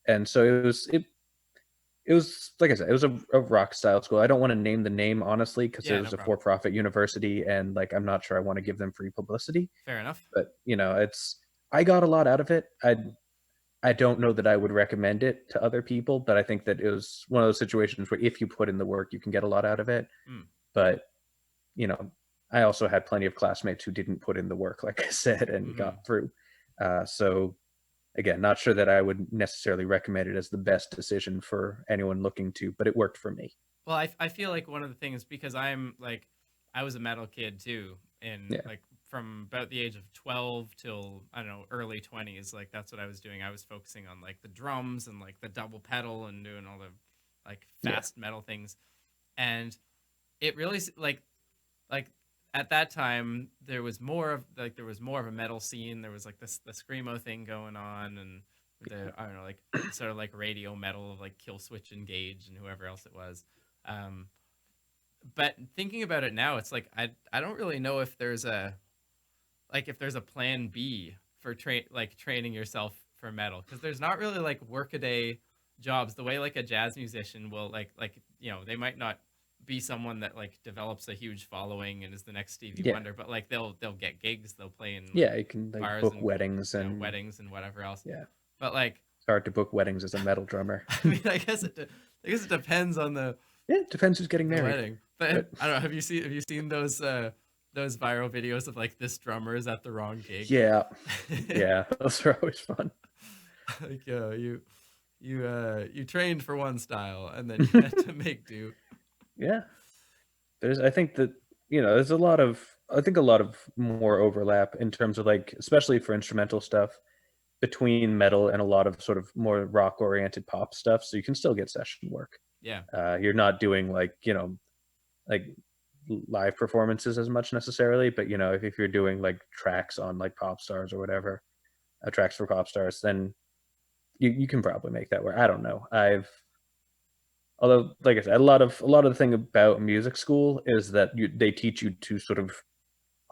and so it was like I said, it was a rock style school. I don't want to name the name honestly because it yeah, no was a problem. for profit university, and like I'm not sure I want to give them free publicity. Fair enough. But it's I got a lot out of it. I don't know that I would recommend it to other people, but I think that it was one of those situations where if you put in the work, you can get a lot out of it. Mm, But you know, I also had plenty of classmates who didn't put in the work, like I said, and mm-hmm. got through. So again, not sure that I would necessarily recommend it as the best decision for anyone looking to, but it worked for me. Well, I feel like one of the things because I'm like I was a metal kid too, and Yeah, like from about the age of 12 till I don't know early 20s, like that's what I was doing. I was focusing on like the drums and like the double pedal and doing all the like yeah, fast metal things, and it really like at that time there was more of a metal scene. There was like this the screamo thing going on, and the I don't know like sort of like radio metal of like Kill Switch Engage and whoever else it was. Um, but thinking about it now, it's like I don't really know if there's a plan B for training yourself for metal because there's not really like workaday jobs the way like a jazz musician will they might not be someone that like develops a huge following and is the next Stevie yeah, Wonder, but like they'll get gigs, they'll play in like yeah. You can like bars book and weddings and weddings and whatever else. yeah, But like it's hard to book weddings as a metal drummer. I mean, I guess it depends on Yeah, it depends who's getting the married. wedding. But But I don't know. Have you seen those viral videos of like this drummer is at the wrong gig? yeah, yeah, those are always fun. Like you trained for one style and then you had to make do. Yeah, I think that there's I think a lot of more overlap in terms of like, especially for instrumental stuff, between metal and a lot of sort of more rock oriented pop stuff. So you can still get session work. Yeah, You're not doing like like live performances as much necessarily, but if you're doing like tracks on like pop stars or whatever, tracks for pop stars, then you can probably make that work. I don't know. Although like I said, a lot of the thing about music school is that they teach you to sort of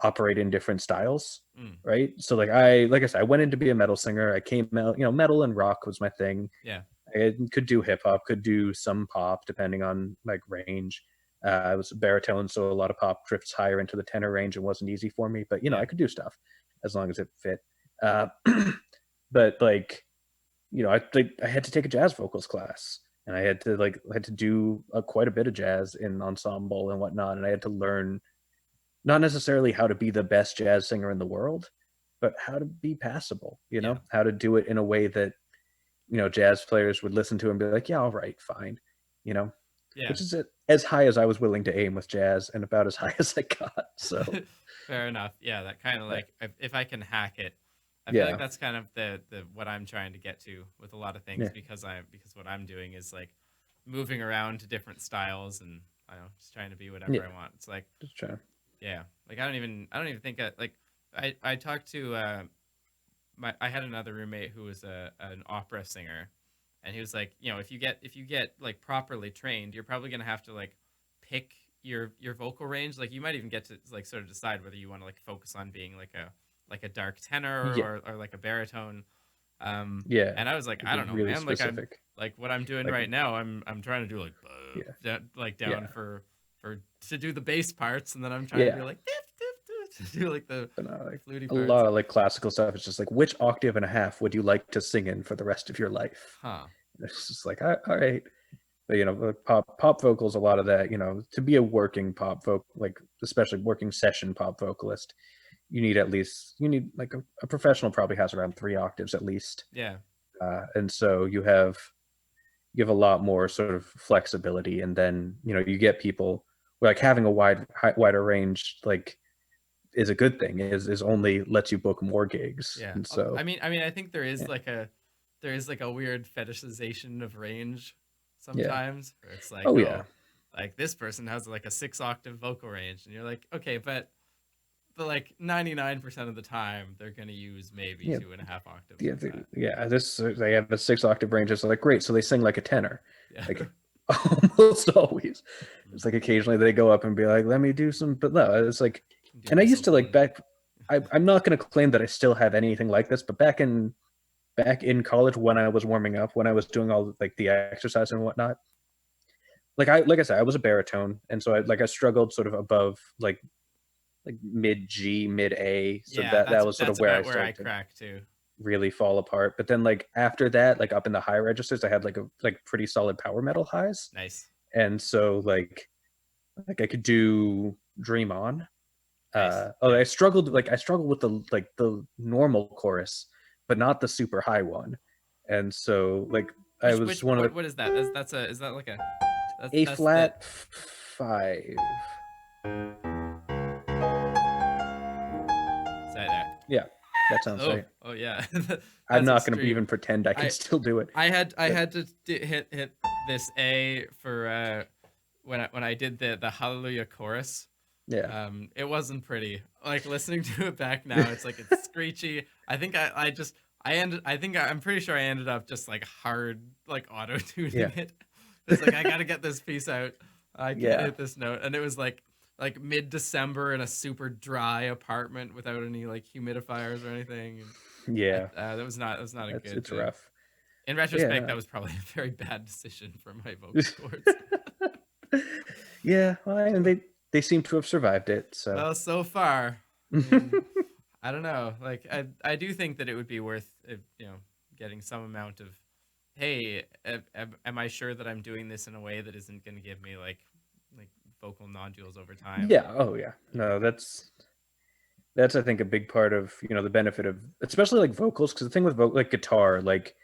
operate in different styles, mm, right? So like I said, I went in to be a metal singer. I came out, metal and rock was my thing. yeah, I could do hip hop, could do some pop depending on like range. I was a baritone, so a lot of pop drifts higher into the tenor range and wasn't easy for me. But yeah, I could do stuff as long as it fit. Uh, but like I had to take a jazz vocals class, and I had to do quite a bit of jazz in ensemble and whatnot, and I had to learn not necessarily how to be the best jazz singer in the world, but how to be passable. yeah, How to do it in a way that jazz players would listen to and be like, yeah, all right, fine, you know, yeah. which is as high as I was willing to aim with jazz and about as high as I got. So, Fair enough. Yeah, that kind of but like if I can hack it, I feel like Yeah. that's kind of the what I'm trying to get to with a lot of things Yeah. because what I'm doing is like moving around to different styles and I don't know, just trying to be whatever Yeah. I want. It's like Just trying. yeah, like I don't even think like I talked to I had another roommate who was an opera singer, and he was like, you know, if you get like properly trained, you're probably gonna have to like pick your vocal range. Like you might even get to like sort of decide whether you want to like focus on being like a dark tenor Yeah. or like a baritone. Yeah. And I was like, To I be don't know, really man. Like I'm specific. like what I'm doing Like right now. I'm trying to do like yeah. like Yeah. down for to do the bass parts, and then I'm trying to Yeah. do like to do like But no, like fluty a parts. lot of like classical stuff. It's just like which octave and a half would you like to sing in for the rest of your life? Huh. And it's just like all right. But pop vocals, a lot of that. To be a working pop vocal, like especially working session pop vocalist, you need like a professional probably has around 3 octaves at least. Yeah. And so you have a lot more sort of flexibility, and then you get people like having a wider range like is a good thing, is only lets you book more gigs. Yeah. And so I think yeah. there is like a weird fetishization of range Yeah. sometimes where it's like, Oh yeah. oh, like this person has like a 6 octave vocal range, and you're like, okay, but like 99% of the time they're gonna use maybe Yeah. 2.5 octaves Yeah, of that. they have a 6 octave range. It's like great, so they sing like a tenor, Yeah. like almost always. Mm. It's like occasionally they go up and be like, "Let me do some," but no, it's like, Do and I used to like mistletoe. back. I'm not going to claim that I still have anything like this, but back in college when I was warming up, when I was doing all like the exercise and whatnot, like I said, I was a baritone, and so I struggled sort of above like mid G, mid A, so Yeah, that was sort that's of where I about where I started to crack too. really fall apart. But then like after that, like up in the high registers, I had like pretty solid power metal highs, Nice. and so like I could do Dream On. Nice. Oh, Yeah. I struggled with the normal chorus, but not the super high one. And so like I was one of the What is that? That's a is that like a A that's the flat 5. say there. Yeah, that sounds Oh, right. oh yeah. I'm That's not going to extreme. even pretend I can I still do it. I But had to hit this A for when I did the Hallelujah chorus. yeah, It wasn't pretty. Like listening to it back now, it's like it's screechy. I think I just I'm pretty sure I ended up just like hard like auto tuning yeah, it. It's like I gotta get this piece out. I can't yeah, hit this note, and it was like mid December in a super dry apartment without any like humidifiers or anything. And yeah. that was not a good. It's rough. In Yeah, retrospect, that no. was probably a very bad decision for my vocal cords. Yeah, well, and So, they seem to have survived it. So well, so far, I mean, I don't know. Like, I do think that it would be worth, you know, getting some amount of, hey, am I sure that I'm doing this in a way that isn't going to give me like vocal nodules over time? yeah, oh yeah. No, that's I think a big part of the benefit of especially like vocals, because the thing with like guitar, like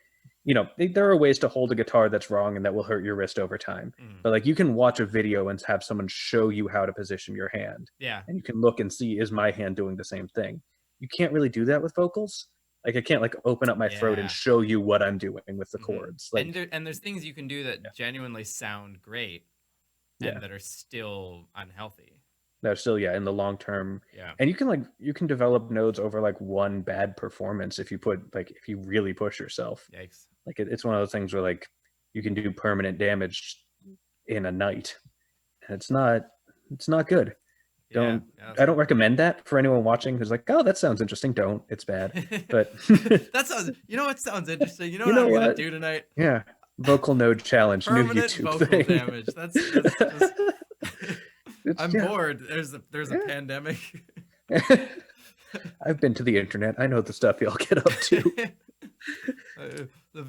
there are ways to hold a guitar that's wrong and that will hurt your wrist over time, Mm, but like you can watch a video and have someone show you how to position your hand, yeah. and you can look and see, is my hand doing the same thing? You can't really do that with vocals. Like I can't like open up my throat and Yeah. show you what I'm doing with the Hmm. chords. Like And there's things you can do yeah, that genuinely sound great and yeah. that are still unhealthy. No, still, yeah, in the long term. Yeah. And you can develop nodes over like one bad performance if you really push yourself. Yikes. Like it's one of those things where like you can do permanent damage in a night, and it's not good. Yeah. Don't Yeah, that's I don't not recommend that for anyone watching who's like, oh, that sounds interesting. Don't. It's bad. good. But That sounds. You know what sounds interesting? You know you what know I'm gonna what? do tonight? Yeah. Vocal node challenge, new Permanent YouTube vocal thing. damage. That's just. It's I'm yeah. bored. There's a Yeah. pandemic. I've been to the internet. I know the stuff y'all get up to.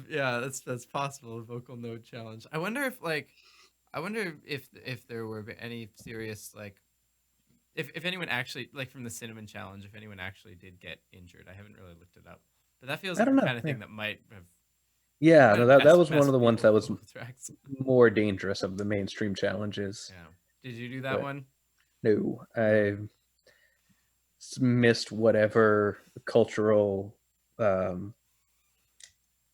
Yeah, that's possible. A vocal node challenge. I wonder if there were any serious like if anyone actually like from the cinnamon challenge if anyone actually did get injured. I haven't really looked it up, but that feels I like don't the know. kind of Yeah. thing that Yeah, might no, have that was one of messed the ones people's that was vocal tracks. more dangerous of the mainstream challenges. Yeah. Did you do that But one? no, I missed whatever cultural um,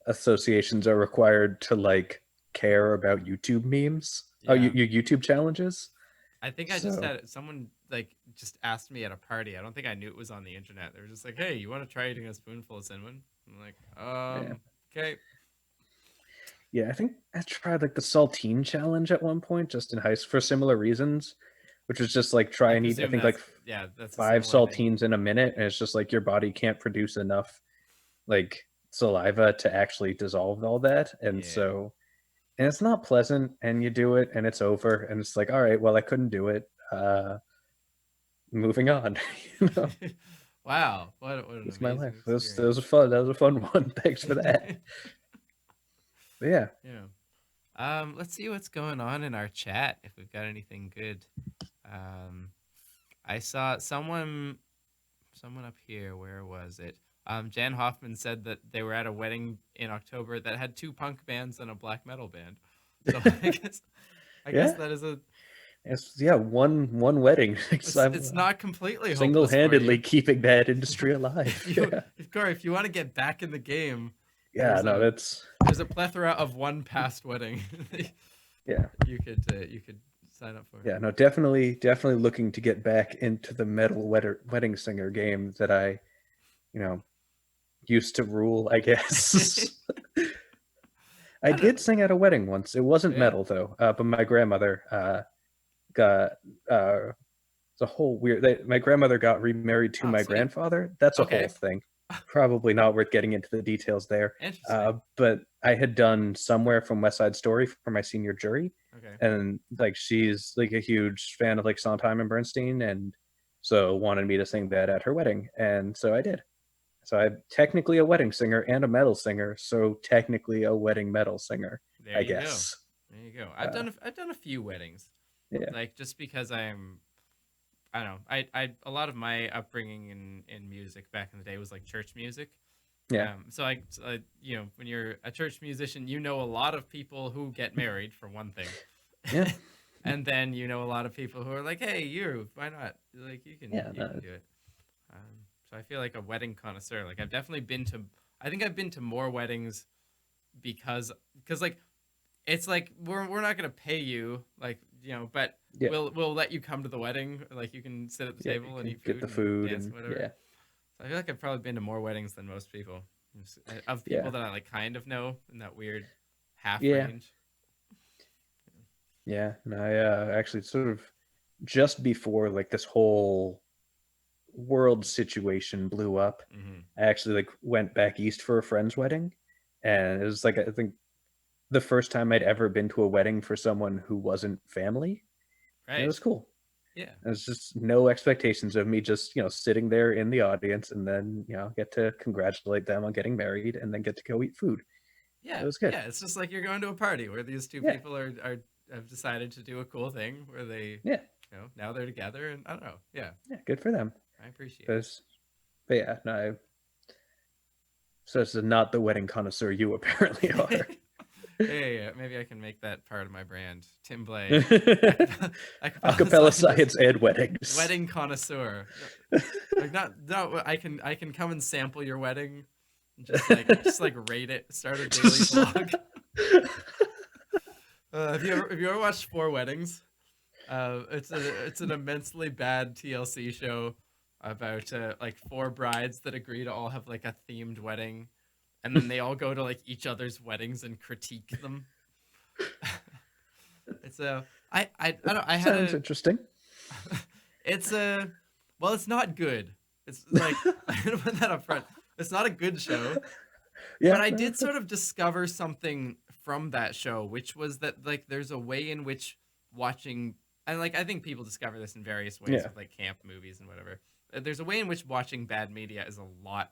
associations are required to like care about YouTube memes. Oh, Yeah. YouTube challenges. I think I just So had someone like just asked me at a party. I don't think I knew it was on the internet. They were just like, "Hey, you want to try eating a spoonful of cinnamon?" I'm like, yeah, okay." yeah. I think I tried like the saltine challenge at one point, just in high school for similar reasons, which was just like try I and eat. I presume think like that's yeah, that's a five similar thing. saltines in a minute, and it's just like your body can't produce enough like saliva to actually dissolve all that, and Yeah. so and it's not pleasant. And you do it, and it's over, and it's like, all right, well, I couldn't do it. Moving on. You know, Wow, what an it's my life. amazing That was experience. a fun. That was a fun one. Thanks for that. But yeah, Yeah. Let's see what's going on in our chat if we've got anything good. Um, I saw someone up here. Where was it? Jan Hoffman said that they were at a wedding in October that had two punk bands and a black metal band. So I guess yeah. that is a It's yeah. One wedding. I'm it's not completely hopeless for single-handedly you. keeping that industry If alive. you Yeah. if Corey, if you want to get back in the game, Yeah. there's No, a that's there's a plethora of one past wedding yeah. you could sign up for. Yeah. No, definitely looking to get back into the metal wedding singer game that I, you know, used to rule, I guess. I I don't. did sing at a wedding once. It wasn't Yeah. metal though, but my grandmother got it's a whole weird. My grandmother got remarried to Oh, my sweet. grandfather. That's a whole Okay. thing. Probably not worth getting into the details there. Interesting. But I had done Somewhere from West Side Story for my senior jury, Okay. and like she's like a huge fan of like Sondheim and Bernstein, and so wanted me to sing that at her wedding, and so I did. So I'm technically a wedding singer and a metal singer, so technically a wedding metal singer, There I you go. guess. There you go. I've Uh, done I've done a few weddings, yeah, like just because I don't know. I a lot of my upbringing in music back in the day was like church music. yeah, So when you're a church musician, you know a lot of people who get married for one thing, yeah, and then you know a lot of people who are like, "Hey, why not? Like, you can yeah. you can No, do it." So I feel like a wedding connoisseur. Like I've definitely been to. I think I've been to more weddings because like it's like we're not gonna pay you like but yeah, we'll let you come to the wedding. Like you can sit at the yeah. You table and can eat get food the and food dance and and whatever. yeah, So I feel like I've probably been to more weddings than most people. Of yeah, people that I like kind of know in that weird half yeah. range. Yeah, and I actually sort of just before like this whole world situation blew up, Hmm. I actually like went back east for a friend's wedding, and it was like I think the first time I'd ever been to a wedding for someone who wasn't family, and it Right. was cool. Yeah. It was just no expectations of me just sitting there in the audience and then get to congratulate them on getting married and then get to go eat food. It Yeah. was good. Yeah. It's just like you're going to a party where these two Yeah, people are have decided to do a cool thing where they yeah, now they're together and I don't know. Yeah. yeah. Good for them. I appreciate it. There's, but yeah, no, so this is not the wedding connoisseur you apparently are. Hey, maybe I can make that part of my brand. Tim Blay, acapella Acapella scientist, science and weddings. wedding connoisseur. Like not no, I can come and sample your wedding, and just like rate it. Start a daily vlog. Have you ever watched Four Weddings? It's an immensely bad TLC show about like four brides that agree to all have like a themed wedding, and then they all go to like each other's weddings and critique them. It's a I don't I had Sounds a interesting. it's a well it's not good. It's like I'm gonna put that up front. It's not a good show, Yeah, but I did sort of discover something from that show, which was that like there's a way in which watching and like I think people discover this in various ways yeah, with like camp movies and whatever. There's a way in which watching bad media is a lot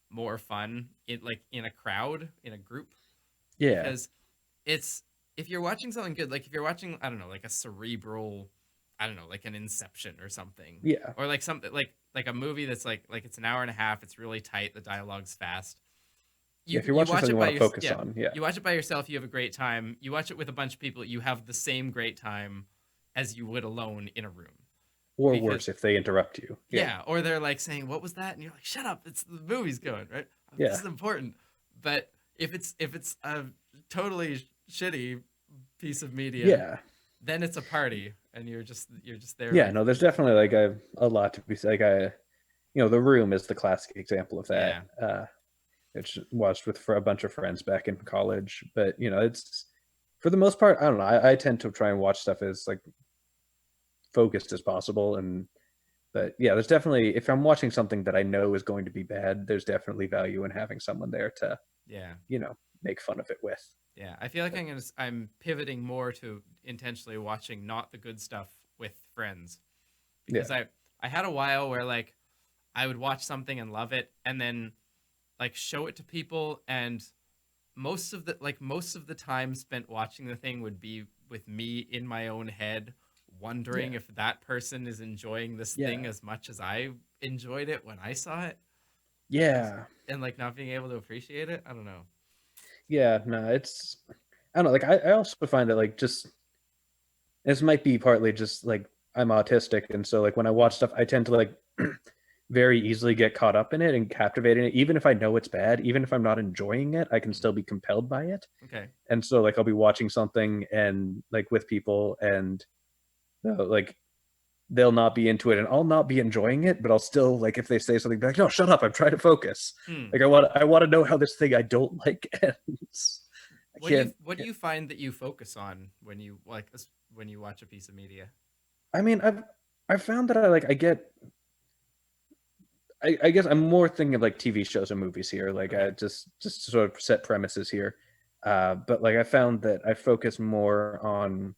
more fun in a crowd, in a group, yeah, because it's if you're watching something good, like if you're watching, I don't know, like a cerebral, I don't know, like an Inception or something, yeah, or like something like a movie that's like it's an hour and a half, it's really tight, the dialogue's fast. yeah. You If you're you watching watch something it you by want to your focus yeah, on, yeah, you watch it by yourself, you have a great time. You watch it with a bunch of people, you have the same great time as you would alone in a room. or Because worse if they interrupt you. Yeah, yeah, or they're like saying, "What was that?" And you're like, "Shut up! It's the movie's going right." this Yeah. is important. But if it's a totally shitty piece of media, Yeah. then it's a party, and you're just there Yeah, like no, there's definitely like a lot to be like The Room is the classic example of that. yeah, Which watched with for a bunch of friends back in college, but it's for the most part, I don't know. I tend to try and watch stuff as like focused as possible, and but yeah, there's definitely if I'm watching something that I know is going to be bad, there's definitely value in having someone there to yeah. make fun of it with. Yeah, I feel like But I'm pivoting more to intentionally watching not the good stuff with friends, because yeah, I had a while where like I would watch something and love it and then like show it to people, and most of the time spent watching the thing would be with me in my own head wondering yeah, if that person is enjoying this thing yeah, as much as I enjoyed it when I saw it, and, yeah, and like not being able to appreciate it. I don't know. yeah. No, it's I don't know. Like I also find that like just this might be partly just like I'm autistic, and so like when I Hmm. watch stuff, I tend to like very easily get caught up in it and captivated in it. Even if I know it's bad, even if I'm not enjoying it, I can Hmm. still be compelled by it. Okay. And so like I'll be watching something and like with people, and like they'll not be into it, and I'll not be enjoying it, but I'll still like if they say something, be like, no, shut up, I'm trying to focus. Hmm. Like I want to know how this thing I don't like ends. I can't. What do you find that you focus on when you when you watch a piece of media? I mean, I've found that I get I guess I'm more thinking of like TV shows and movies here. Like Okay. I just to sort of set premises here. But like I found that I focus more on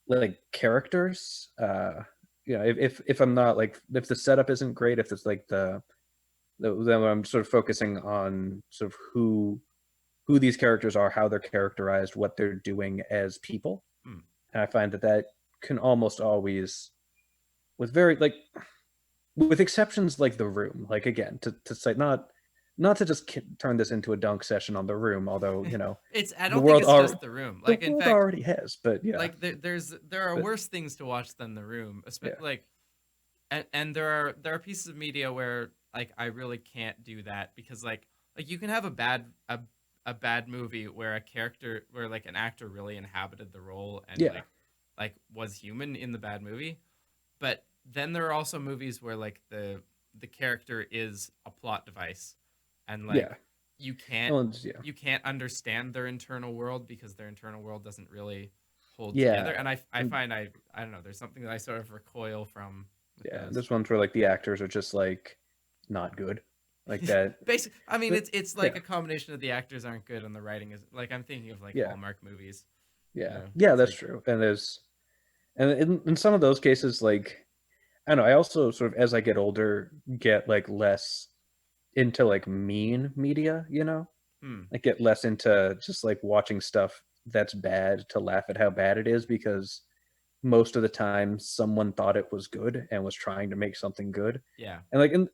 like characters. If I'm not like if the setup isn't great, if it's like then I'm sort of focusing on sort of who these characters are, how they're characterized, what they're doing as people. Hmm. And I find that can almost always with very like with exceptions like The Room, like again to say not to just turn this into a dunk session on The Room, although It's I the don't think world it's are just the room. the Like in world fact, already has, but yeah, like there are but worse things to watch than the room. yeah, Like and there are pieces of media where like I really can't do that, because like you can have a bad movie where a character where like an actor really inhabited the role and yeah, like was human in the bad movie. But then there are also movies where like the character is a plot device, and yeah, like you can't well, yeah, you can't understand their internal world because their internal world doesn't really hold together. yeah, And I and find I don't know, there's something that I sort of recoil from with yeah. those. There's ones where like the actors are just like not good, like that. Basic I mean But it's like yeah, a combination of the actors aren't good and the writing is like, I'm thinking of like yeah, Hallmark movies, you yeah, know. yeah. It's That's like true. And in some of those cases, like I don't know. I also sort of as I get older get like less into like mean media, hmm, I get less into just like watching stuff that's bad to laugh at how bad it is because most of the time someone thought it was good and was trying to make something good. yeah. And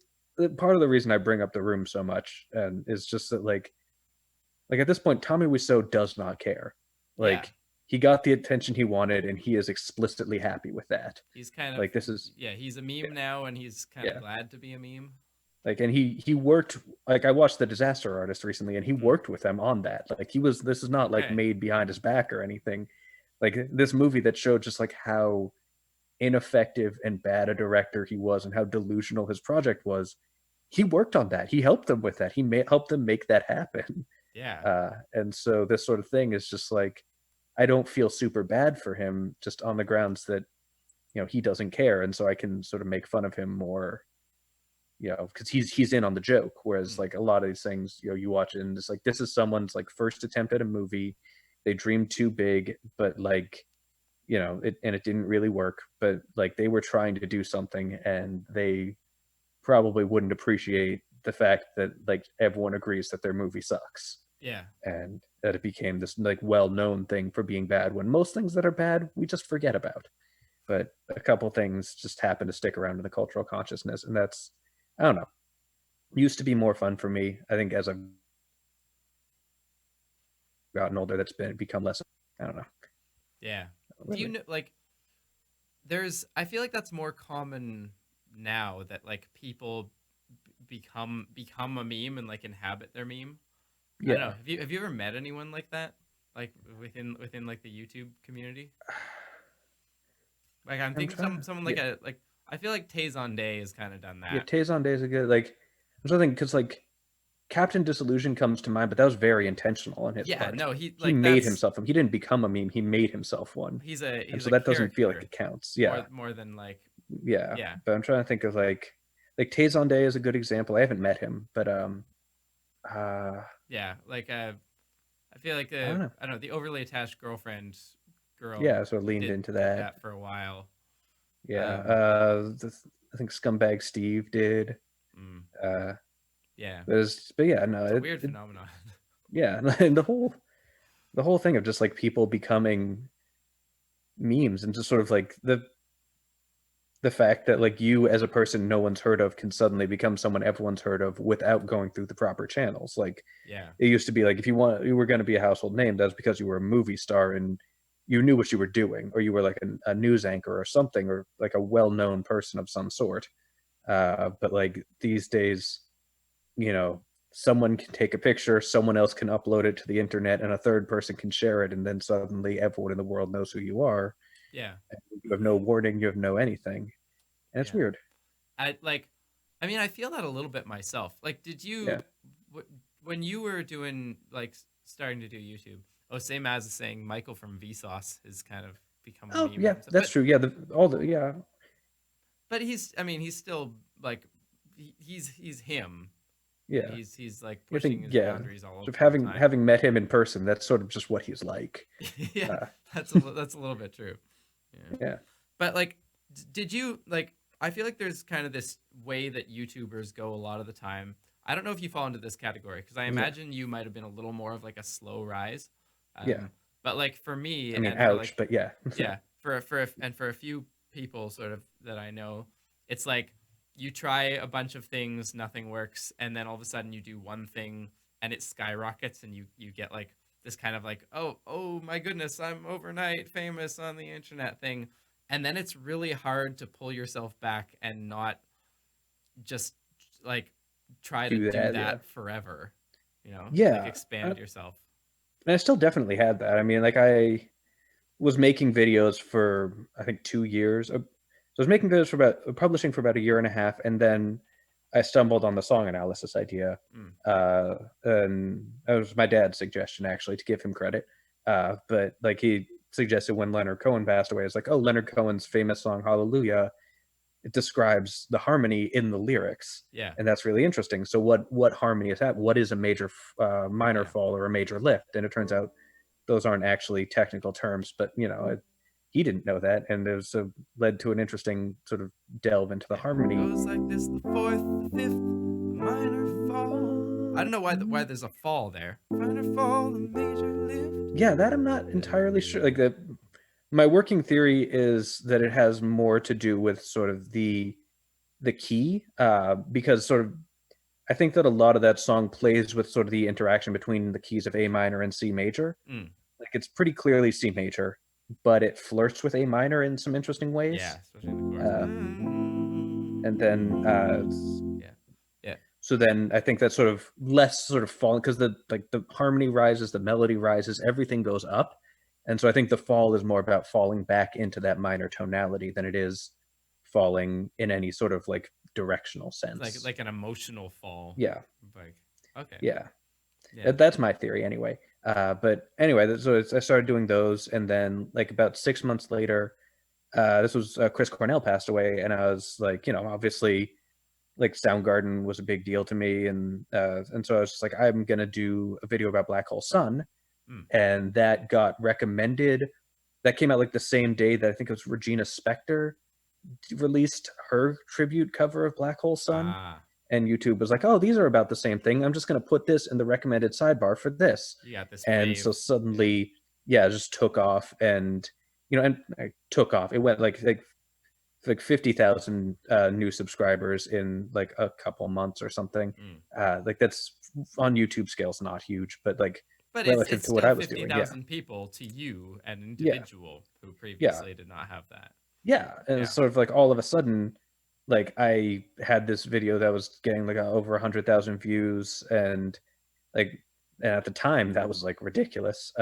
part of the reason I bring up The Room so much and is just that like at this point Tommy Wiseau does not care. Yeah. Like he got the attention he wanted and he is explicitly happy with that. He's kind of Like this is yeah, he's a yeah, meme now and he's kind of yeah. glad to be a meme. Like and he worked like I watched The Disaster Artist recently and he Hmm. worked with them on that. Like he was this is not like Okay. made behind his back or anything. Like this movie that showed just like how ineffective and bad a director he was and how delusional his project was. He worked on that. He helped them with that. Helped them make that happen. Yeah. And so this sort of thing is just like I don't feel super bad for him just on the grounds that he doesn't care, and so I can sort of make fun of him more because he's in on the joke. Whereas Hmm. like a lot of these things, you watch it and it's like this is someone's like first attempt at a movie. They dreamed too big, but like it didn't really work. But like they were trying to do something, and they probably wouldn't appreciate the fact that like everyone agrees that their movie sucks, Yeah. and that it became this like well-known thing for being bad when most things that are bad we just forget about. But a couple things just happen to stick around in the cultural consciousness, and that's I don't know used to be more fun for me. I think as I've gotten older, that's been become less. I don't know. Yeah. Do you Really. know like I feel like that's more common now that like people become a meme and like inhabit their meme. I don't know. Yeah. Have you ever met anyone like that? Like within like the YouTube community? Like I'm I'm thinking trying. someone like Yeah. a like I feel like Tazon Day has kind of done Yeah. that. Tazon Days are good. Like, I'm trying to think because like Captain Disillusion comes to mind, but that was very intentional on his Yeah, part. no, he He like made that's himself. He didn't become a meme. He made himself one, and he's so a that doesn't feel like character it counts. Yeah. more than like Yeah. yeah. But I'm trying to think of like Tazon Day is a good example. I haven't met him, but uh Yeah, like I feel like I don't know. I don't know, the overly attached girlfriend girl Yeah, so I leaned into did that. that for a while. Yeah. Um I think Scumbag Steve did. mm, Uh yeah. but yeah, no, It's a weird it phenomenon. yeah, and the whole thing of just like people becoming memes and just sort of like the fact that like you as a person no one's heard of can suddenly become someone everyone's heard of without going through the proper channels. Like Yeah. it used to be like if you were going to be a household name, that's because you were a movie star and you knew what you were doing, or you were like a news anchor or something, or like a well-known person of some sort. But like these days, you know, someone can take a picture, someone else can upload it to the internet, and a third person can share it, and then suddenly everyone in the world knows who you are. Yeah. You have no warning, you have no anything, and it's Yeah. weird. I like I mean, I feel that a little bit myself. Like did Yeah. you when you were doing like starting to do YouTube? Oh, same as saying Michael from Vsauce has kind of become a Oh meme yeah, himself. that's true. Yeah, all the yeah But he's I mean, he's still like he's him and yeah. he's like I pushing think his yeah. boundaries Sort of all the having time. having met him in person, that's sort of just what he's like. Yeah, Uh, that's a little bit true. Yeah. yeah, But like did you like I feel like there's kind of this way that YouTubers go a lot of the time. I don't know if you fall into this category because I yeah, imagine you might have been a little more of like a slow rise. yeah. But like for me I mean, and for ouch, like but yeah, yeah, and for a few people sort of that I know, it's like you try a bunch of things, nothing works, and then all of a sudden you do one thing and it skyrockets and you get like this kind of like, oh my goodness, I'm overnight famous on the internet thing. And then it's really hard to pull yourself back and not just like try to do do that. Yeah, that forever, like yeah. expand yourself. And I still definitely had that. I mean, like I was making videos for I think 2 years. So I was making videos for about publishing for about a year and a half, and then I stumbled on the song analysis idea, Mm. and that was my dad's suggestion actually to give him credit. But like he suggested when Leonard Cohen passed away, it's like, oh, Leonard Cohen's famous song Hallelujah, it describes the harmony in the lyrics, Yeah. and that's really interesting. So what harmony is that? What is a major minor Yeah. fall or a major lift? And it turns out those aren't actually technical terms, but he didn't know that, and it was led to an interesting sort of delve into the Yeah. harmony. Goes like this: the fourth, the fifth, the minor fall. I don't know why there's a fall there. Minor fall, the major lift. Yeah, that I'm not entirely sure. Like that, my working theory is that it has more to do with sort of the key, because sort of I think that a lot of that song plays with sort of the interaction between the keys of A minor and C major. Mm. Like it's pretty clearly C major, but it flirts with A minor in some interesting ways. Yeah, especially in the chorus. Uh, and then Yeah. Yeah. so then I think that's sort of less sort of falling because the harmony rises, the melody rises, everything goes up. And so I think the fall is more about falling back into that minor tonality than it is falling in any sort of like directional sense. Like an emotional fall. Yeah. Like okay. Yeah. Yeah. That's my theory anyway. But anyway, so I started doing those, and then like about 6 months later, this was Chris Cornell passed away, and I was like, obviously, like Soundgarden was a big deal to me, and so I was just like, I'm gonna do a video about Black Hole Sun, Mm. and that got recommended. That came out like the same day that I think it was Regina Spektor released her tribute cover of Black Hole Sun. Ah, And YouTube was like, oh, these are about the same thing. I'm just going to put this in the recommended sidebar for this. you got this And wave. so suddenly, yeah, it just took off, and it took off. It went like 50,000 new subscribers in like a couple months or something. Mm. Like that's on YouTube scales, not huge, but like But relative it's to what still I was doing, yeah, 50,000 people to you, an yeah, individual who yeah, previously did not have that. yeah. And it's Yeah. sort of like all of a sudden, like I had this video that was getting like over 100,000 views, like and at the time that was like ridiculous.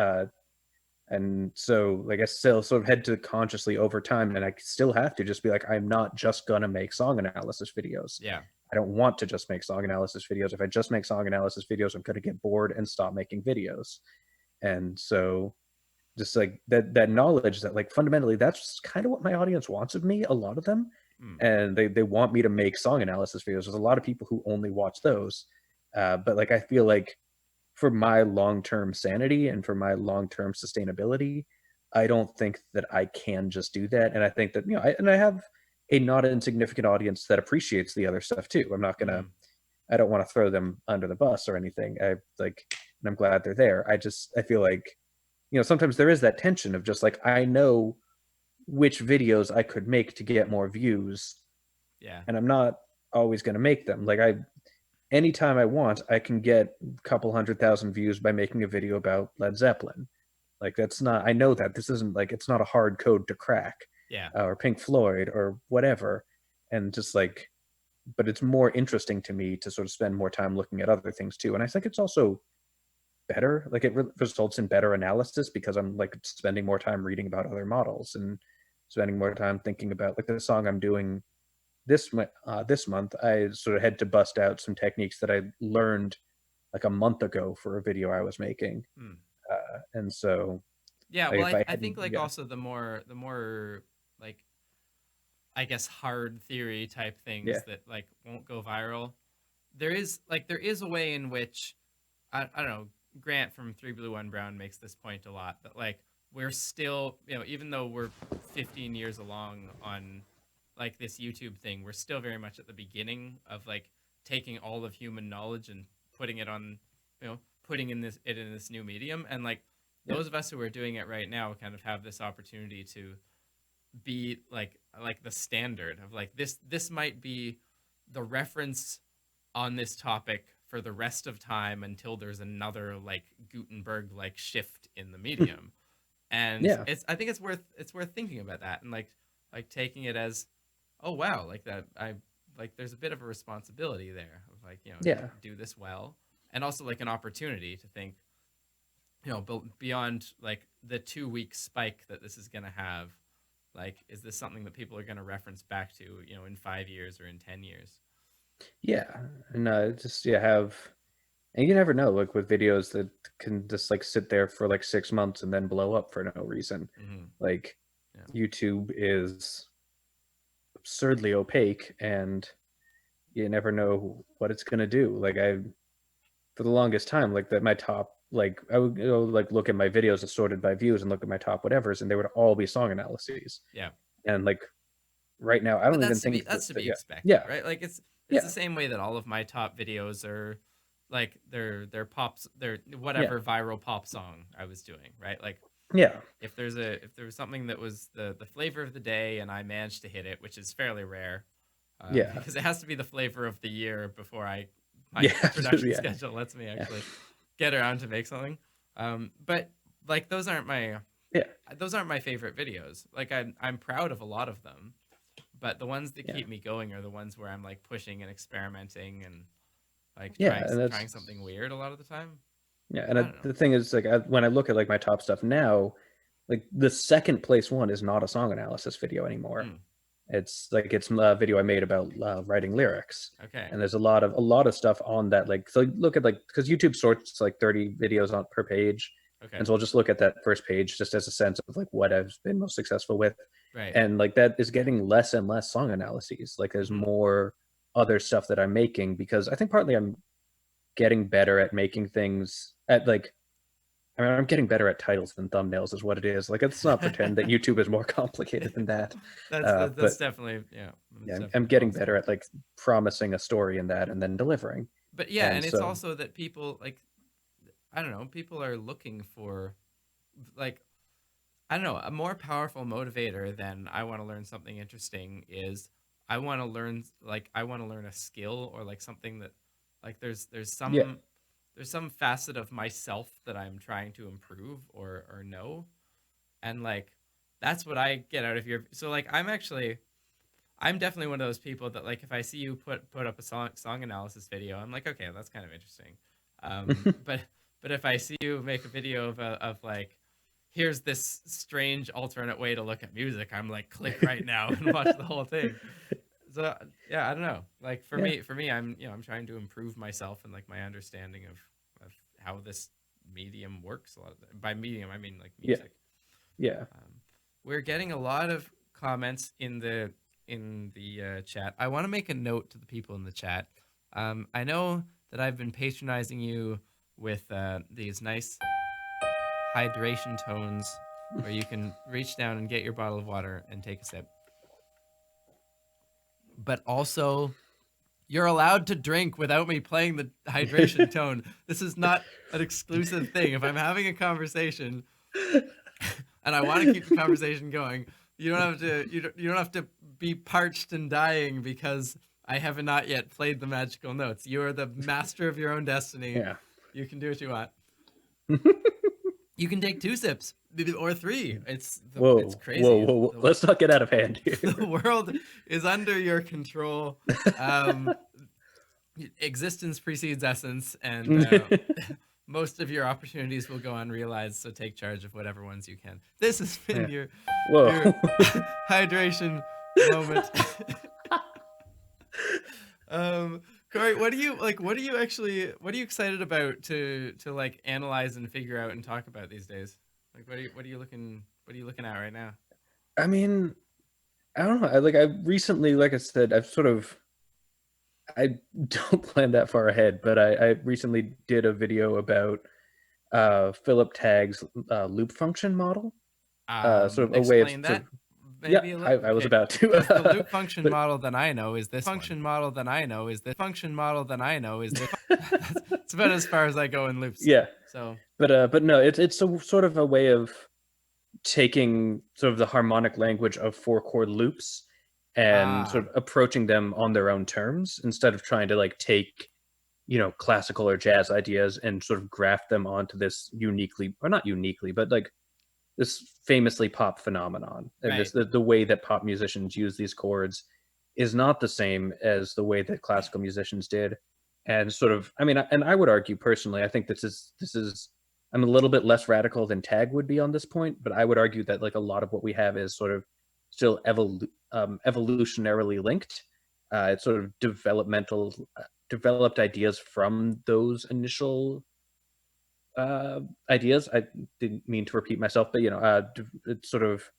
And so like I still sort of had to consciously over time, and I still have to just be like, I'm not just gonna make song analysis videos. Yeah. I don't want to just make song analysis videos. If I just make song analysis videos, I'm gonna get bored and stop making videos. And so just like that knowledge that like fundamentally that's kind of what my audience wants of me, a lot of them. Mm. And they want me to make song analysis videos. There's a lot of people who only watch those. But like I feel like for my long-term sanity and for my long-term sustainability, I don't think that I can just do that. And I think that, I have a not insignificant audience that appreciates the other stuff too. Mm. I don't want to throw them under the bus or anything. And I'm glad they're there. I feel like, sometimes there is that tension of just like, I know which videos I could make to get more views, Yeah. and I'm not always going to make them. Anytime I want, I can get a couple 100,000 views by making a video about Led Zeppelin. Like that's not. I know that this isn't like it's not a hard code to crack, Yeah. or Pink Floyd or whatever, and just like, but it's more interesting to me to sort of spend more time looking at other things too. And I think it's also better. Like results in better analysis because I'm like spending more time reading about other models and spending more time thinking about like the song I'm doing this month. I sort of had to bust out some techniques that I learned like a month ago for a video I was making. Mm. And so Yeah, like well, if I I think hadn't, like yeah, also the more like I guess hard theory type yeah, things that like won't go viral. There is a way in which I don't know, Grant from Three Blue One Brown makes this point a lot that like we're still, even though we're 15 years along on like this YouTube thing, we're still very much at the beginning of like taking all of human knowledge and putting it on, putting in this new medium. And like yeah, those of us who are doing it right now kind of have this opportunity to be like the standard of like this might be the reference on this topic for the rest of time until there's another like Gutenberg like shift in the medium. And yeah, I think it's worth thinking about that and like taking it as, oh wow, like that I like there's a bit of a responsibility there of like, yeah, do this well, and also like an opportunity to think, beyond like the 2 week spike that this is going to have, like is this something that people are going to reference back to, in 5 years or in 10 years. yeah. And just yeah, and you never know, like with videos that can just like sit there for like 6 months and then blow up for no reason. Mm-hmm. Like Yeah. YouTube is absurdly opaque, and you never know what it's gonna do. Like for the longest time, like that my top, like I would like look at my videos assorted by views and look at my top whatevers, and they would all be song analyses. Yeah. And like right now, I But don't even think that's to be yeah, expected, yeah, right? Like it's the yeah, same way that all of my top videos are like they're pops, they're yeah, whatever viral pop song I was doing, right? Like yeah, if there was something that was the flavor of the day and I managed to hit it, which is fairly rare, yeah, because it has to be the flavor of the year before my yeah, production yeah, schedule lets me yeah, actually get around to make something. But like yeah, those aren't my favorite videos. Like I'm proud of a lot of them, but the ones that yeah, keep me going are the ones where I'm like pushing and experimenting and like yeah, and trying that's something weird a lot of the time. yeah. I And don't know. the thing is, like, when I look at like my top stuff now, like the second place one is not a song analysis video anymore. Hmm. It's a video I made about writing lyrics, Okay. and there's a lot of stuff on that. Like, so look at like because YouTube sorts like 30 videos on per page, Okay. and so I'll just look at that first page just as a sense of like what I've been most successful with, Right. and like that is getting less and less song analyses. Like, there's Hmm. more other stuff that I'm making because I think partly I'm getting better at making things at like I'm getting better at titles than thumbnails, is what it is. Like, let's not pretend that YouTube is more complicated than that. That's But definitely, yeah. yeah, That's I'm definitely getting better possible. at like promising a story in that and then delivering. But yeah, And and it's so, also that people like, I don't know, people are looking for like, I don't know, a more powerful motivator than I want to learn something interesting is I want to learn a skill or like something that like yeah, there's some facet of myself that I'm trying to improve or know, and like that's what I get out of your. So like I'm definitely one of those people that, like, if I see you put up a song analysis video, I'm like, okay, that's kind of interesting. But if I see you make a video of like, here's this strange alternate way to look at music, I'm like, click right now and watch the whole thing. So yeah, I don't know. Like Yeah. for me, I'm trying to improve myself and like my understanding of how this medium works. A lot of by medium, I mean like Yeah. music. Yeah. We're getting a lot of comments in the chat. I want to make a note to the people in the chat. I know that I've been patronizing you with these nice hydration tones where you can reach down and get your bottle of water and take a sip. But also, you're allowed to drink without me playing the hydration tone. This is not an exclusive thing. If I'm having a conversation and I want to keep the conversation going, you don't have to you don't have to be parched and dying because I have not yet played the magical notes. You are the master of your own destiny. Yeah. You can do what you want. You can take 2 sips or 3. It's crazy. Whoa. Let's not get out of hand here. The world is under your control. Existence precedes essence, and most of your opportunities will go unrealized. So take charge of whatever ones you can. This has been your hydration moment. Cory, what are you excited about to like analyze and figure out and talk about these days? Like what are you looking at right now? I mean, I don't know. I recently, like I said, I don't plan that far ahead, but I recently did a video about Philip Tagg's loop function model. Sort of a way of explain that. Maybe I was about to. The loop function model that I know is this function model that I know is the function model that I know is the. It's about as far as I go in loops. Yeah. So. But no, it's a sort of a way of taking sort of the harmonic language of 4-chord loops and sort of approaching them on their own terms instead of trying to like take, classical or jazz ideas and sort of graft them onto this uniquely, or not uniquely, but like this famously pop phenomenon. And right. the way that pop musicians use these chords is not the same as the way that classical musicians did. And sort of, I mean, and I would argue personally, I think this is I'm a little bit less radical than Tag would be on this point, but I would argue that like a lot of what we have is sort of still evolutionarily linked. It's sort of developed ideas from those initial ideas. I didn't mean to repeat myself, but it's sort of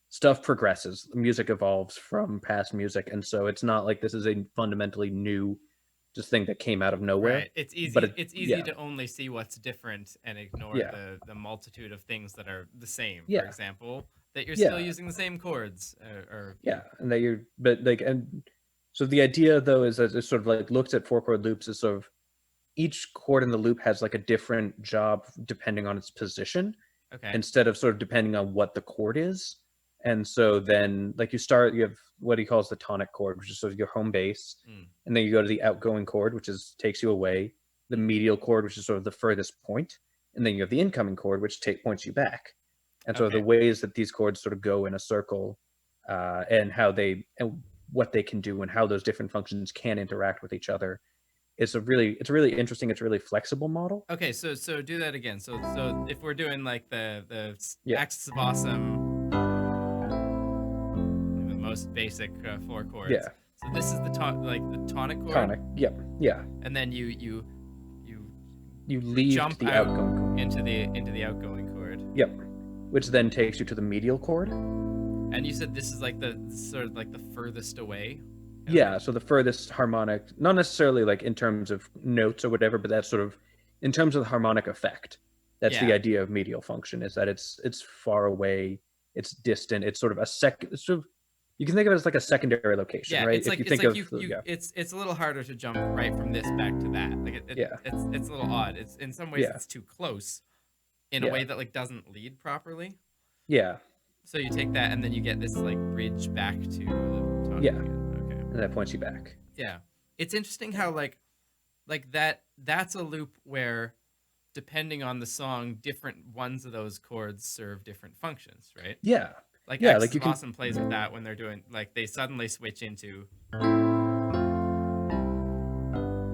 stuff progresses. Music evolves from past music, and so it's not like this is a fundamentally new just thing that came out of nowhere. Right. It's easy. It's easy to only see what's different and ignore the multitude of things that are the same. For example, that you're still using the same chords. And that you're, but like, and so the idea though is that it sort of like looks at 4-chord loops as sort of each chord in the loop has like a different job depending on its position. Okay. Instead of sort of depending on what the chord is. And so then like you have what he calls the tonic chord, which is sort of your home base. And then you go to the outgoing chord, which takes you away, the medial chord, which is sort of the furthest point. And then you have the incoming chord, which points you back. And so the ways that these chords sort of go in a circle and what they can do and how those different functions can interact with each other. It's really interesting. It's a really flexible model. Okay, so do that again. So if we're doing like the axis of awesome, the most basic 4 chords. Yeah. So this is the tonic chord. Tonic. Yep. Yeah. And then you leave jump the outgoing chord into the outgoing chord. Yep. Which then takes you to the medial chord. And you said this is like the sort of like the furthest away. Yeah, so the furthest harmonic, not necessarily like in terms of notes or whatever, but that's sort of in terms of the harmonic effect. That's the idea of medial function, is that it's far away, it's distant, it's sort of you can think of it as like a secondary location, right? It's a little harder to jump right from this back to that. Like it's a little odd. It's in some ways it's too close in a way that like doesn't lead properly. Yeah. So you take that and then you get this like bridge back to the tonic again. And that points you back. Yeah. It's interesting how like that's a loop where depending on the song, different ones of those chords serve different functions, right? Yeah. Like Yeah, like Axis you of can. Awesome plays with that when they're doing like they suddenly switch into,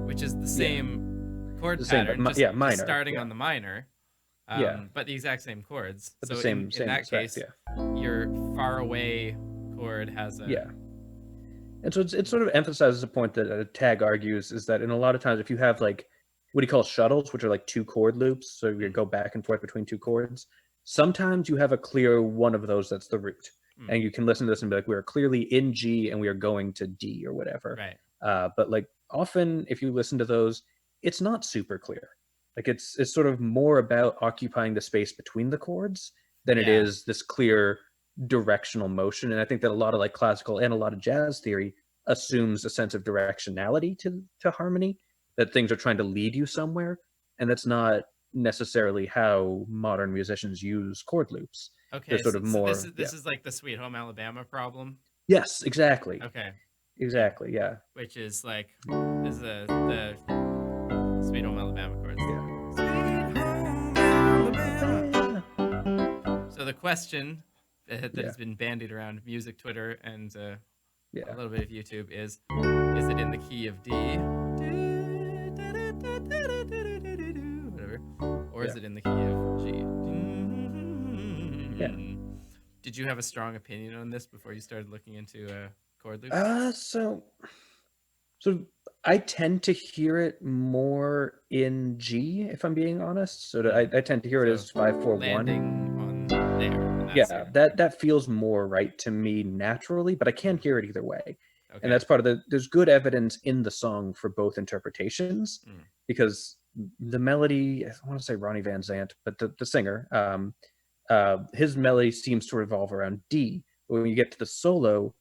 which is the Yeah, same chord the same, but pattern, just minor. starting Yeah, on the minor, yeah, but the exact same chords. but the So in same that effect. case, Yeah, your far away chord has a yeah. And so it sort of emphasizes a point that Tag argues is that in a lot of times, if you have like what he calls shuttles, which are like two chord loops, so you mm, go back and forth between two chords, sometimes you have a clear one of those that's the root. mm, And you can listen to this and be like, we are clearly in G and we are going to D or whatever. right. But like often, if you listen to those, it's not super clear. Like it's sort of more about occupying the space between the chords than it Yeah. is this clear directional motion. And I think that a lot of like classical and a lot of jazz theory assumes a sense of directionality to harmony, that things are trying to lead you somewhere, and that's not necessarily how modern musicians use chord loops. They're Okay, sort so, of so more, yeah. this is like the Sweet Home Alabama problem. Yes, exactly. Okay, yeah, Exactly, yeah. which is like this is the Sweet Home Alabama chords. Yeah. Sweet Home Alabama. So the question that Yeah. has been bandied around music Twitter and a Yeah. little bit of YouTube is it in the key of D, whatever, or is Yeah. it in the key of G? Yeah. Did you have a strong opinion on this before you started looking into chord loops? So I tend to hear it more in G, if I'm being honest. So I tend to hear it So as 5/4/1. landing on there, and that's Yeah, your that feels more right to me naturally, but I can mm, hear it either way. And okay. that's part of there's good evidence in the song for both interpretations, Mm, because the melody, I want to say Ronnie Van Zant, but the singer, his melody seems to revolve around D. But when you get to the solo,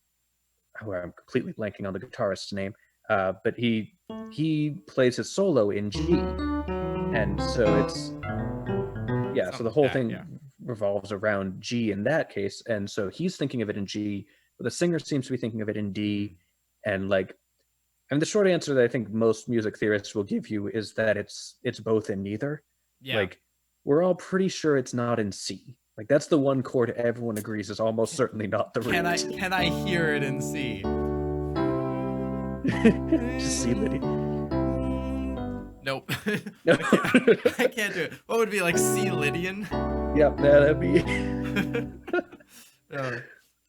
I'm completely blanking on the guitarist's name, but he plays his solo in G, and so it's, yeah, so something the like whole that, thing yeah. revolves around G in that case, and so he's thinking of it in G, but the singer seems to be thinking of it in Mm, D, and like, and the short answer that I think most music theorists will give you is that it's both and neither. yeah. Like, we're all pretty sure it's not in C. Like that's the one chord everyone agrees is almost certainly not the root. Can I hear it in C? Just C, Lydia. Nope. No. I can't do it. What would be like C Lydian? Yep, that'd be. No,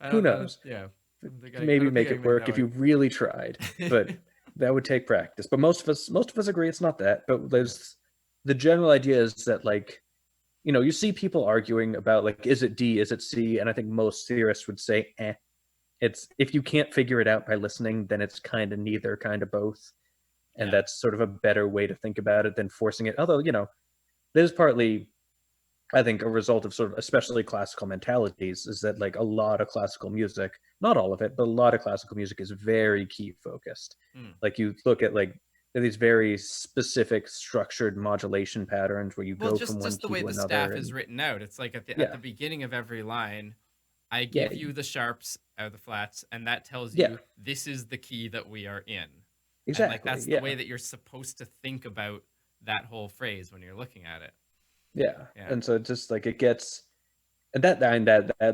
I Who don't know. knows? Yeah, Could maybe don't think make I can it make work that if you work. really tried, but that would take practice. But most of us agree it's not that. But there's the general idea is that like, you see people arguing about like, is it D, is it C, and I think most theorists would say, eh. It's, if you can't figure it out by listening, then it's kind of neither, kind of both, and Yeah. that's sort of a better way to think about it than forcing it. Although there's partly, I think, a result of sort of especially classical mentalities is that like a lot of classical music, not all of it, but a lot of classical music is very key focused. Mm. Like you look at like these very specific structured modulation patterns where you Well, go from one just the key way to the another, staff is and written out. It's like at yeah, the beginning of every line, I yeah, give you the sharps out of the flats, and that tells yeah, you this is the key that we are in. And like exactly, that's the yeah, way that you're supposed to think about that whole phrase when you're looking at it. yeah. Yeah. And so it just like it gets, and that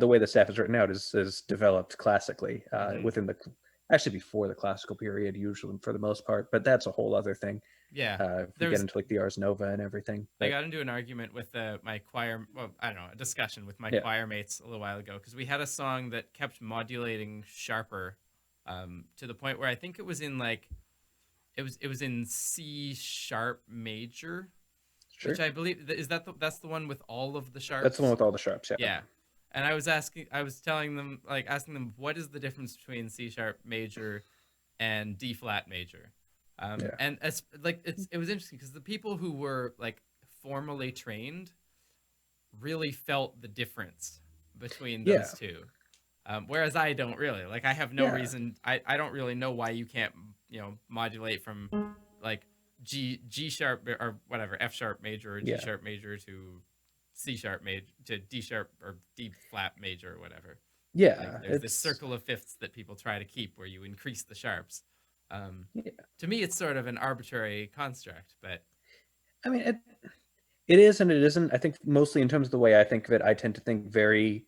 the way the staff is written out is developed classically, Hmm. within the, actually before the classical period usually for the most part, but that's a whole other thing. Yeah. If we get into like the Ars Nova and everything. I But got into an argument with my choir, well, I don't know, a discussion with my yeah, choir mates a little while ago because we had a song that kept modulating sharper, to the point where I think it was in like it was in C sharp major, which sure. I believe that's the one with all of the That's the one sharps. with all the sharps. Yeah. Yeah. And I was telling them, like, asking them, what is the difference between C sharp major and D flat major? Yeah. And as like, it was interesting because the people who were like formally trained really felt the difference between Yeah. those two. Whereas I don't really, like, I have no Yeah. reason. I don't really know why you can't, modulate from like G sharp or whatever, F sharp major or G Yeah. sharp major to C sharp major to D sharp or D flat major or whatever. Like Yeah. there's this circle of fifths that people try to keep where you increase the sharps. Yeah. To me, it's sort of an arbitrary construct, but I mean, it is and it isn't. I think mostly in terms of the way I think of it, I tend to think very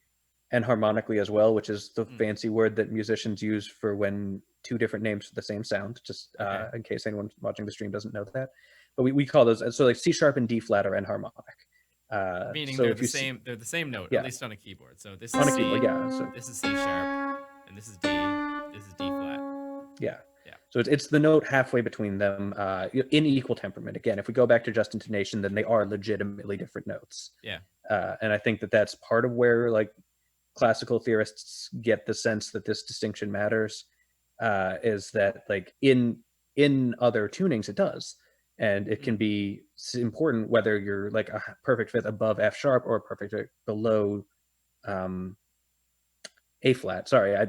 enharmonically as well, which is the Mm. fancy word that musicians use for when two different names for the same sound, just Okay. in case anyone watching the stream doesn't know that. But we call those, so like C sharp and D flat are enharmonic. Meaning So they're if the you same. They're the same note, at yeah, least on a keyboard. So this on is a C. keyboard, yeah. So This is C sharp, and this is D. This is D flat. yeah. Yeah. So it's the note halfway between them in equal temperament. Again, if we go back to just intonation, then they are legitimately different notes. Yeah. And I think that that's part of where like classical theorists get the sense that this distinction matters, is that like in other tunings it does, and it can be important whether you're like a perfect fifth above F sharp or a perfect fifth below A flat. Sorry, I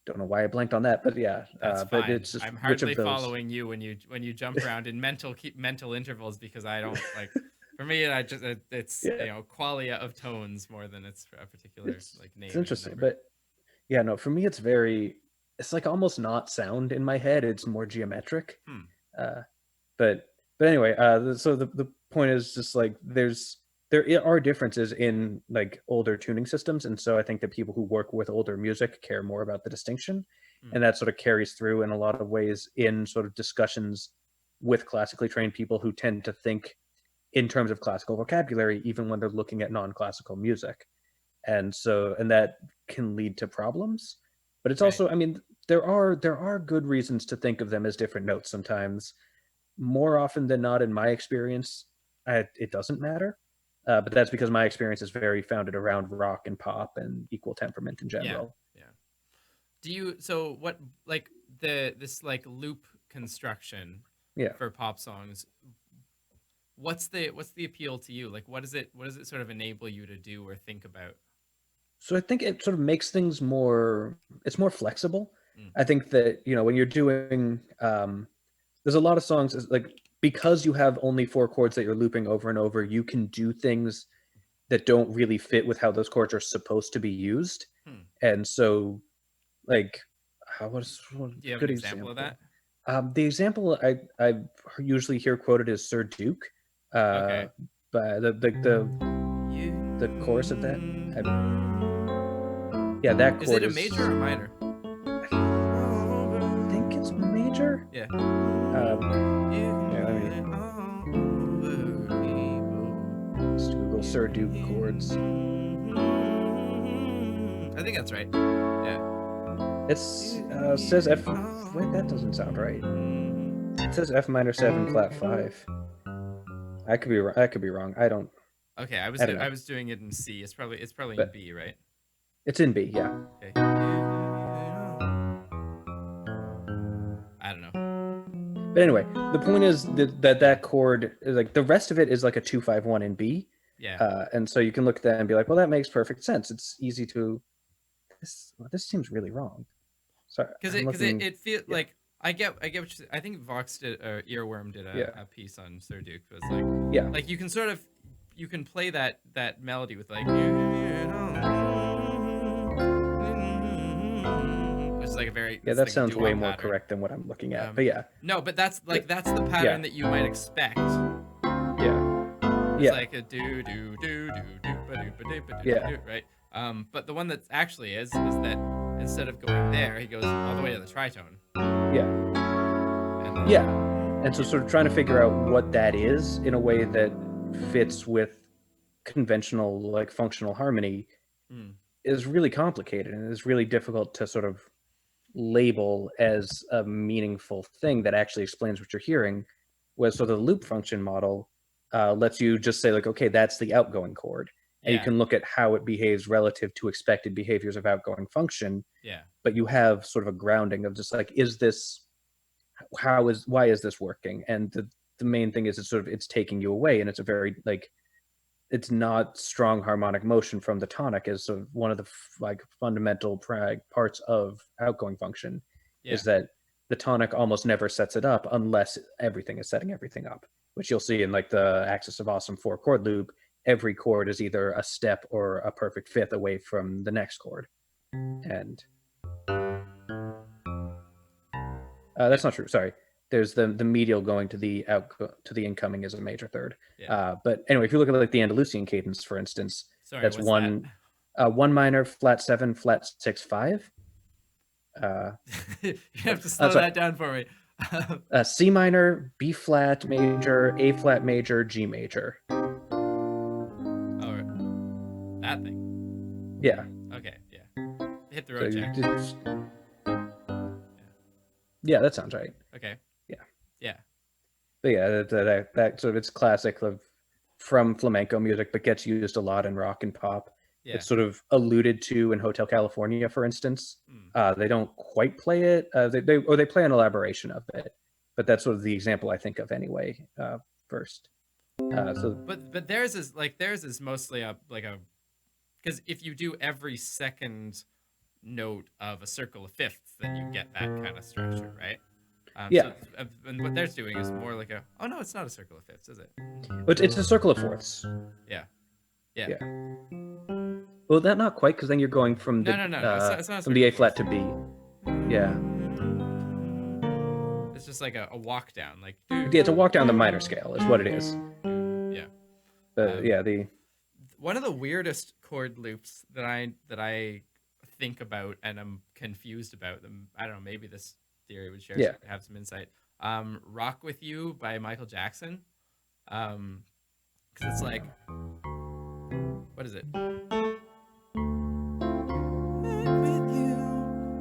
don't know why I blanked on that, but yeah, That's but fine. it's just I'm which hardly of those. following you when you jump around in mental intervals because I don't like. For me, I just it's Yeah, qualia of tones more than it's a particular like name it's and interesting, number. but yeah, no, for me it's like almost not sound in my head. It's more geometric. Hmm. Uh, but anyway, so the point is just like there are differences in like older tuning systems, and so I think that people who work with older music care more about the distinction, Hmm. and that sort of carries through in a lot of ways in sort of discussions with classically trained people who tend to think in terms of classical vocabulary even when they're looking at non-classical music. And so that can lead to problems, but it's Right. also, I mean, there are good reasons to think of them as different notes sometimes. More often than not, in my experience, it doesn't matter. But that's because my experience is very founded around rock and pop and equal temperament in Yeah. general. Yeah. Do you so what like this like loop construction Yeah. for pop songs? What's the appeal to you? Like what does it sort of enable you to do or think about? So I think it sort of makes things more, it's more flexible. Mm. I think that, when you're doing, there's a lot of songs like, because you have only four chords that you're looping over and over, you can do things that don't really fit with how those chords are supposed to be used. Hmm. And so like, what's Do you have an good example of that? example? The example I usually hear quoted is Sir Duke, Okay. by the chorus of that. Yeah, that Is it chord a is, major or minor? I think it's major. Yeah. Yeah, let me just Google Sir Duke chords. I think that's right. Yeah. It's says F. Wait, that doesn't sound right. It says F minor 7 flat 5. I could be wrong. I could be wrong. Okay, I was I don't know. I was doing it in C. It's probably in But B, right? it's in B. Yeah. Okay. I don't know. But anyway, the point is that chord is like, the rest of it is like a 2-5-1 in B, Yeah. and so you can look at that and be like, well, that makes perfect sense. It's easy to. This seems really wrong. Sorry, Because I'm looking. it feels Yeah, like I get what I think Vox did Earworm did yeah, a piece on Sir Duke. But it's yeah, like you can sort of you can play that melody with like which is like a very yeah. it's That like a sounds doo-wop way more pattern. correct than what I'm looking at. But yeah, No, but that's but, that's the pattern yeah, that you might expect. yeah, It's yeah, like a do do do do do ba do ba do ba do yeah, do, right? But the one that actually is that instead of going there, he goes all the way to the tritone, yeah, and then yeah. And so, sort of trying to figure out what that is in a way that fits with conventional, like, functional harmony mm, is really complicated, and is really difficult to sort of label as a meaningful thing that actually explains what you're hearing. Was so the loop function model lets you just say like, okay, that's the outgoing chord, and you yeah, can look at how it behaves relative to expected behaviors of outgoing function. yeah, But you have sort of a grounding of just like, is this, why is this working? And the main thing is it's taking you away, and it's a very like, it's not strong harmonic motion from the tonic is sort of one of the like fundamental parts of outgoing function, yeah, is that the tonic almost never sets it up unless everything is setting everything up, which you'll see in like the Axis of Awesome 4 chord loop. Every chord is either a step or a perfect fifth away from the next chord, and yeah, that's not true. Sorry. There's the medial going to the to the incoming is a major third. yeah. But anyway, if you look at like the Andalusian cadence, for instance, Sorry, that's what's that? one. 1 minor, flat 7, flat 6, 5. You have to slow sorry. that down for me. C minor, B flat major, A flat major, G major. Oh, that thing. Yeah. Okay, yeah. Hit the So road check. yeah, that sounds right. Okay. Yeah. Yeah. But yeah, that sort of, it's classic from flamenco music, but gets used a lot in rock and pop. Yeah. It's sort of alluded to in Hotel California, for instance. They don't quite play it. They play an elaboration of it, but that's sort of the example I think of anyway. First, but theirs is mostly because if you do every second note of a circle of fifths, then you get that kind of structure, right? Yeah. So, and what they're doing is more like no, it's not a circle of fifths, is it? It's a circle of fourths. Yeah. Well, that not quite, because then you're going from No. It's not from the A flat to B. Yeah. It's just like a walk down, like yeah, it's a walk down the minor scale, is what it is. Yeah. One of the weirdest chord loops that I think about and I'm confused about them. I don't know. Maybe this theory would have some insight. "Rock with You" by Michael Jackson. Because it's like, what is it?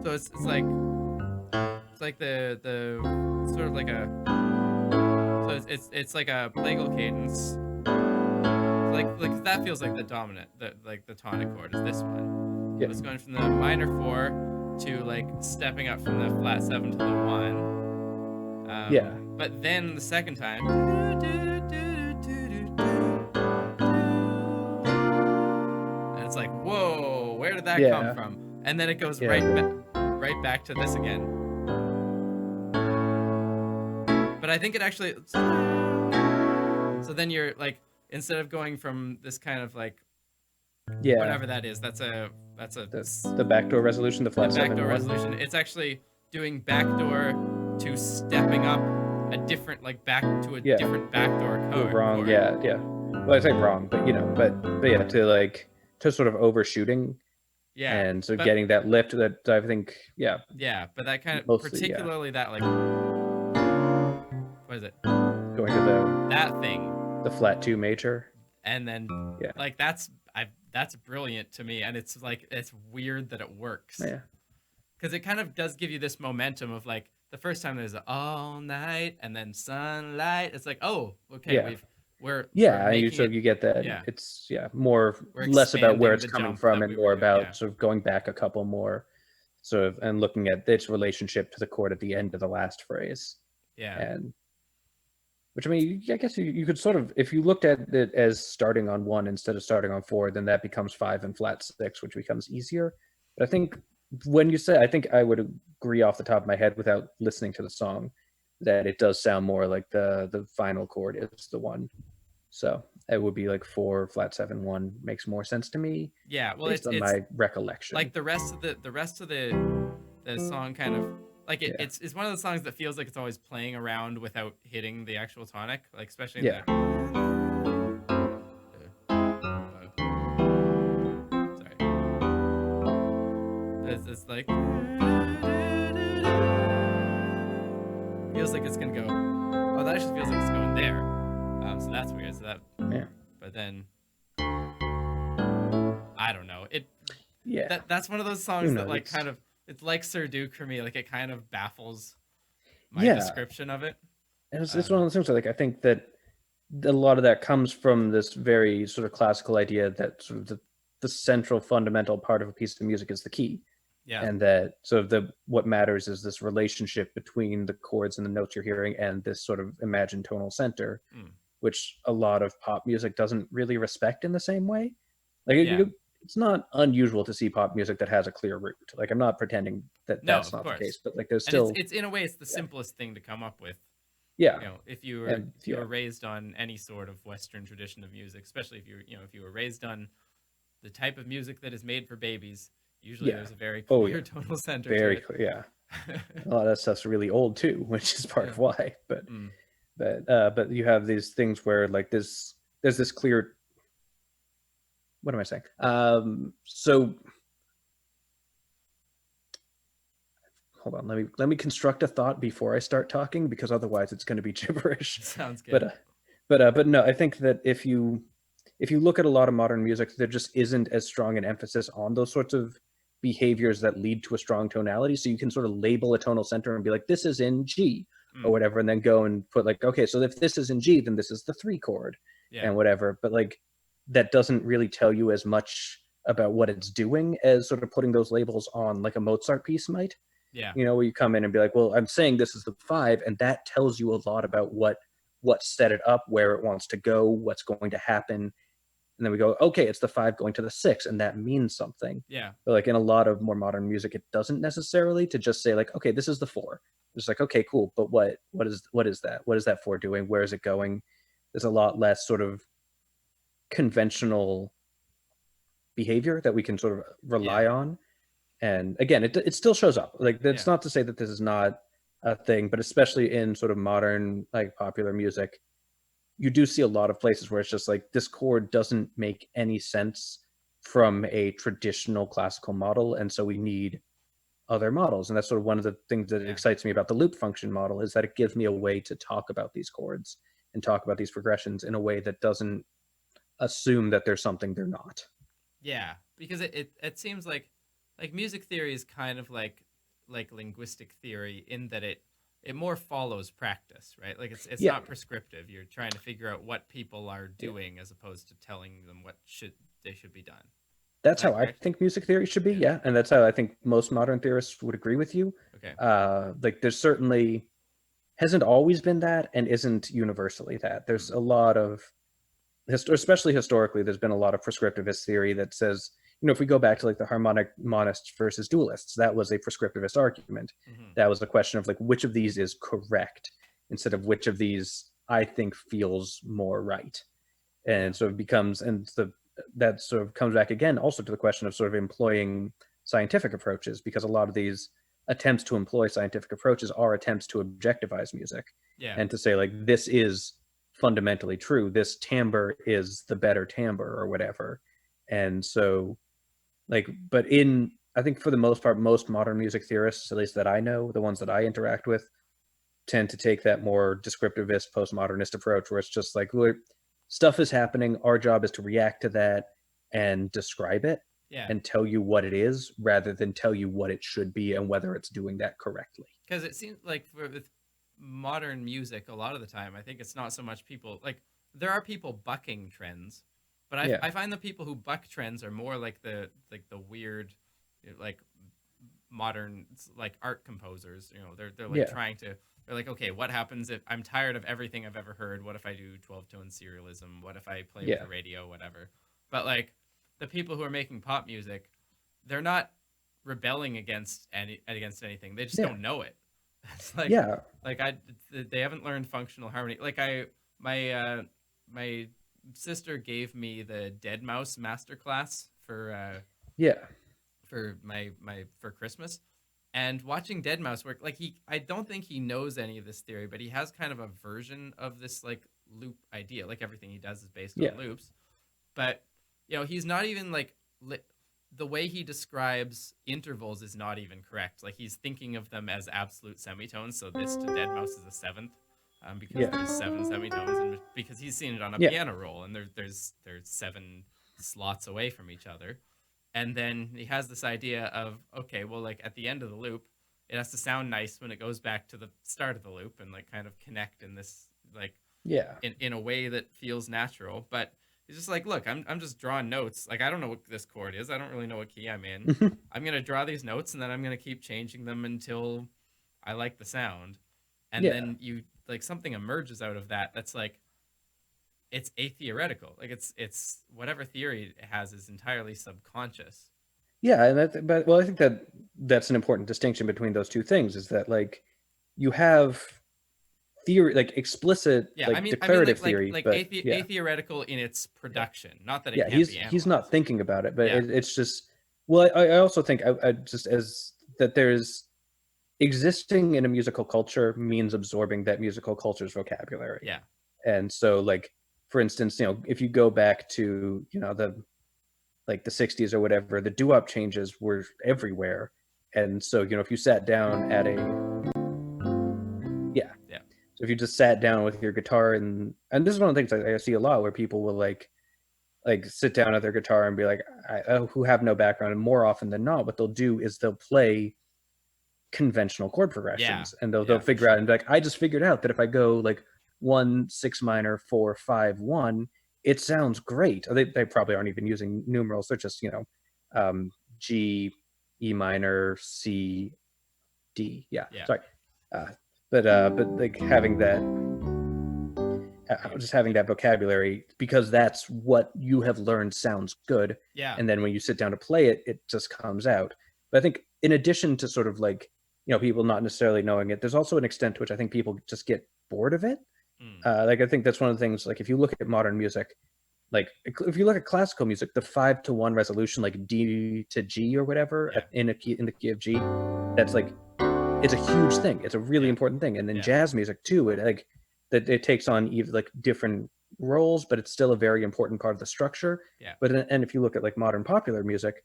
So it's like the sort of like a, so it's like a plagal cadence. Like that feels like the dominant, the tonic chord is this one. Yeah. It's going from the minor 4 to like stepping up from the flat 7 to the 1. But then the second time, and it's like, whoa, where did that come from? And then it goes right back to this again. But I think it actually, so then you're like, instead of going from this kind of like, whatever that is, that's the backdoor resolution, the flat 7 backdoor resolution. It's actually doing backdoor to stepping up a different, like back to a different backdoor chord. Wrong, chord. Yeah. Well, I say wrong, but yeah, to sort of overshooting. Yeah. And so getting that lift that I think, Yeah, but that kind of mostly, particularly that like, what is it? Going to that thing. The flat 2 major. And then like that's brilliant to me, and it's like, it's weird that it works. Yeah. Because it kind of does give you this momentum of like, the first time there's all night and then sunlight. It's like, oh, okay, we're you get that. Yeah. It's more less about where it's coming from and more about sort of going back a couple more, sort of, and looking at its relationship to the chord at the end of the last phrase. Yeah. And which, I mean, I guess you could sort of, if you looked at it as starting on 1 instead of starting on 4, then that becomes 5 and flat 6, which becomes easier. But I think when you say, I think I would agree off the top of my head without listening to the song, that it does sound more like the final chord is the 1. So it would be like 4 flat 7 1 makes more sense to me. Yeah, well, it's my recollection. Like the rest of the song kind of like it's one of the songs that feels like it's always playing around without hitting the actual tonic, like especially in the it's like feels like it's gonna go. Oh, that actually feels like it's going there. So that's weird. So that. But then I don't know. That's one of those songs that like kind of, it's like Sir Duke for me. Like it kind of baffles my description of it. And it's one of those things. Like I think that a lot of that comes from this very sort of classical idea that sort of the central fundamental part of a piece of music is the key. Yeah. And that sort of what matters is this relationship between the chords and the notes you're hearing and this sort of imagined tonal center, which a lot of pop music doesn't really respect in the same way. Like it's not unusual to see pop music that has a clear root. Like I'm not pretending that that's not the case, but like there's still, it's in a way, it's the simplest thing to come up with. Yeah. If you were raised on any sort of Western tradition of music, especially if if you were raised on the type of music that is made for babies, usually there's a very clear tonal center. Very clear, yeah. A lot of that stuff's really old too, which is part of why. But you have these things where like there's this clear what am I saying? So hold on, let me construct a thought before I start talking, because otherwise it's going to be gibberish. Sounds But good. but no, I think that if you look at a lot of modern music, there just isn't as strong an emphasis on those sorts of behaviors that lead to a strong tonality. So you can sort of label a tonal center and be like, this is in G or Mm, whatever, and then go and put like, okay, so if this is in G, then this is the 3 chord yeah, and whatever. But like that doesn't really tell you as much about what it's doing as sort of putting those labels on like a Mozart piece might. yeah, Where you come in and be like, well, I'm saying this is the 5, and that tells you a lot about what set it up, where it wants to go, what's going to happen. And then we go, okay, it's the 5 going to the 6, and that means something. yeah, But like in a lot of more modern music, it doesn't necessarily, to just say like, okay, this is the 4. It's like, okay, cool, but what is that? What is that 4 doing? Where is it going? There's a lot less sort of conventional behavior that we can sort of yeah, rely on. And again, it still shows up. Like that's yeah, not to say that this is not a thing, but especially in sort of modern like popular music, you do see a lot of places where it's just like this chord doesn't make any sense from a traditional classical model, and so we need other models. And that's sort of one of the things that yeah, excites me about the loop function model, is that it gives me a way to talk about these chords and talk about these progressions in a way that doesn't assume that there's something they're not. yeah. Because it seems like music theory is kind of like linguistic theory in that it more follows practice, right? Like it's Yeah, not prescriptive. You're trying to figure out what people are doing as opposed to telling them what should they should be done. Is that's how that I correct? think music theory should be. Yeah. Yeah, and that's how I think most modern theorists would agree with you. Okay. Like there's certainly hasn't always been that, and isn't universally that. There's Hmm. a lot of especially historically, there's been a lot of prescriptivist theory that says, if we go back to like the harmonic monists versus dualists, that was a prescriptivist argument. Hmm. That was a question of like which of these is correct, instead of which of these I think feels more right. Yeah. And so it becomes, and that sort of comes back again also to the question of sort of employing scientific approaches, because a lot of these attempts to employ scientific approaches are attempts to objectivize music Yeah. and to say like this is fundamentally true, this timbre is the better timbre or whatever. And so like, but in, I think for the most part, most modern music theorists, at least that I know, the ones that I interact with, tend to take that more descriptivist postmodernist approach, where it's just like, look, stuff is happening, our job is to react to that and describe it Yeah. and tell you what it is, rather than tell you what it should be and whether it's doing that correctly. Because it seems like with modern music, a lot of the time, I think it's not so much people like there are people bucking trends, but Yeah, I find the people who buck trends are more like the weird, like modern like art composers. They're like yeah, trying to. They're like, okay, what happens if I'm tired of everything I've ever heard? What if I do 12-tone serialism? What if I play with yeah, the radio? Whatever. But like the people who are making pop music, they're not rebelling against anything. They just yeah, don't know it. It's like yeah, like I they haven't learned functional harmony. Like my sister gave me the Dead Mouse masterclass yeah, for my for Christmas. And watching Dead Mouse work, like I don't think he knows any of this theory, but he has kind of a version of this like loop idea. Like everything he does is based yeah, on loops, but he's not even like the way he describes intervals is not even correct. Like he's thinking of them as absolute semitones. So this to Dead Mouse is a seventh, because yeah, there's seven semitones, and because he's seen it on a yeah, piano roll, and there's seven slots away from each other. And then he has this idea of, okay, well, like at the end of the loop, it has to sound nice when it goes back to the start of the loop and like kind of connect in this like yeah. in a way that feels natural. But he's just like, look, I'm just drawing notes. Like I don't know what this chord is. I don't really know what key I'm in. I'm gonna draw these notes and then I'm gonna keep changing them until I like the sound. And Yeah, then you like something emerges out of that that's like it's atheoretical. Like it's whatever theory it has is entirely subconscious. yeah, and but well, I think that that's an important distinction between those two things. Is that like you have theory, like explicit, Yeah, like I mean declarative theory, but yeah, atheoretical in its yeah, production. Not that it yeah. can't be He's not analyzed. thinking about it, but Yeah, it's just, well, I also think I just as that there's existing in a musical culture means absorbing that musical culture's vocabulary. yeah, And so like, for instance, if you go back to the like the 60s or whatever, the doo-wop changes were everywhere. And so, if you sat down at a yeah. Yeah. So if you just sat down with your guitar and this is one of the things I see a lot where people will like sit down at their guitar and be like, who have no background. And more often than not, what they'll do is they'll play conventional chord progressions, and they'll figure out and be like, I just figured out that if I go like 1 6 minor 4 5 1, it sounds great. They probably aren't even using numerals. They're just G, E minor, C, D. Yeah. Sorry. But like having that just having that vocabulary, because that's what you have learned sounds good. Yeah. And then when you sit down to play it, it just comes out. But I think in addition to sort of like, people not necessarily knowing it, there's also an extent to which I think people just get bored of it. Like I think that's one of the things, like if you look at modern music, like if you look at classical music, the 5-to-1 resolution, like D to G or whatever, in the key of G, that's like, it's a huge thing. It's a really important thing. And then jazz music too, it takes on either like different roles, but it's still a very important part of the structure. But and if you look at like modern popular music,